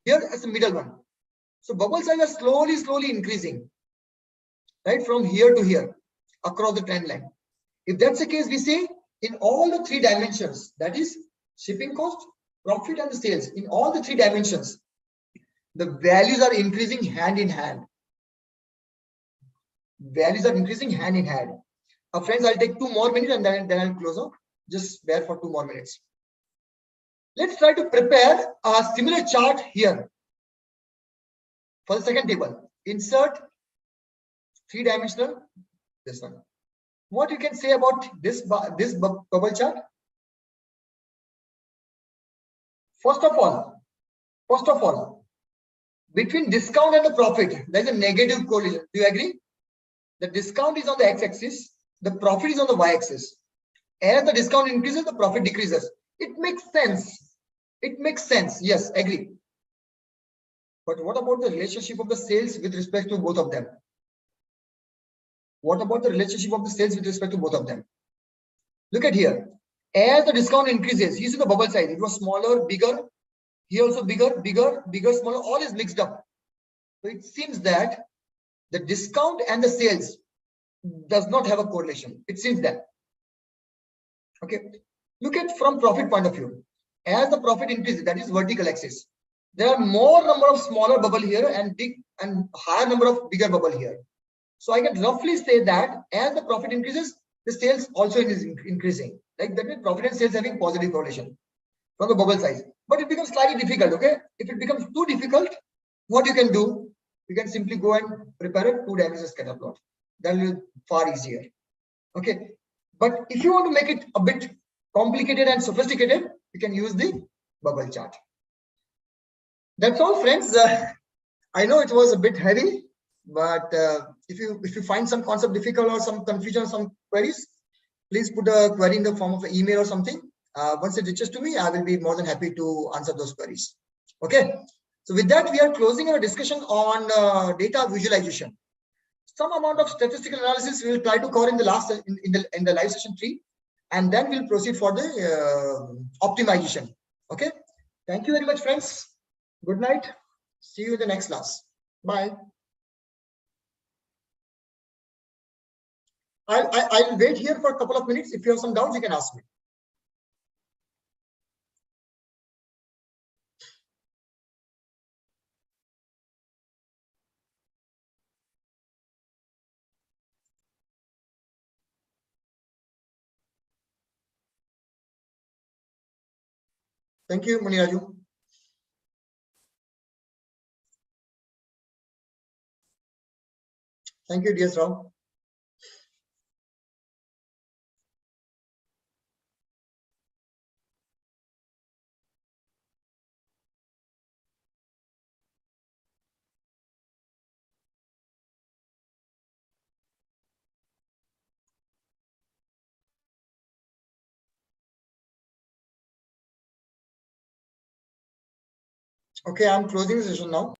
Here as the middle one. So bubble size are slowly increasing, right, from here to here, across the trend line. If that's the case, we say in all the 3 dimensions, that is shipping cost, profit, and the sales, in all the 3 dimensions, the values are increasing hand in hand. Values are increasing hand in hand. Friends, I'll take 2 more minutes and then I'll close out. Just bear for 2 more minutes. Let's try to prepare a similar chart here for the second table. Insert 3-dimensional, this one. What you can say about this bubble chart? First of all, between discount and the profit, there is a negative correlation. Do you agree? The discount is on the x-axis, the profit is on the y-axis. As the discount increases, the profit decreases. It makes sense. It makes sense. Yes, agree. But what about the relationship of the sales with respect to both of them? What about the relationship of the sales with respect to both of them? Look at here. As the discount increases, you see the bubble size. It was smaller, bigger. Here also bigger, smaller. All is mixed up. So it seems that the discount and the sales does not have a correlation. It seems that. Okay. Look at from profit point of view. As the profit increases, that is vertical axis, there are more number of smaller bubble here and big and higher number of bigger bubble here. So I can roughly say that as the profit increases, the sales also is increasing. Like that means profit and sales having positive correlation from the bubble size. But it becomes slightly difficult, okay? If it becomes too difficult, what you can do, you can simply go and prepare a 2-dimensional scatter plot. That will be far easier. Okay. But if you want to make it a bit complicated and sophisticated, you can use the bubble chart. That's all, friends. I know it was a bit heavy, but if you find some concept difficult or some confusion or some queries, please put a query in the form of an email or something. Once it reaches to me, I will be more than happy to answer those queries. Okay. So with that, we are closing our discussion on data visualization. Some amount of statistical analysis we will try to cover in the last in the live session 3, and then we'll proceed for the optimization. Okay. Thank you very much, friends. Good night. See you in the next class. Bye. I'll wait here for a couple of minutes. If you have some doubts, you can ask me. Thank you, Muniraju. Thank you, DS Rao. Okay, I'm closing the session now.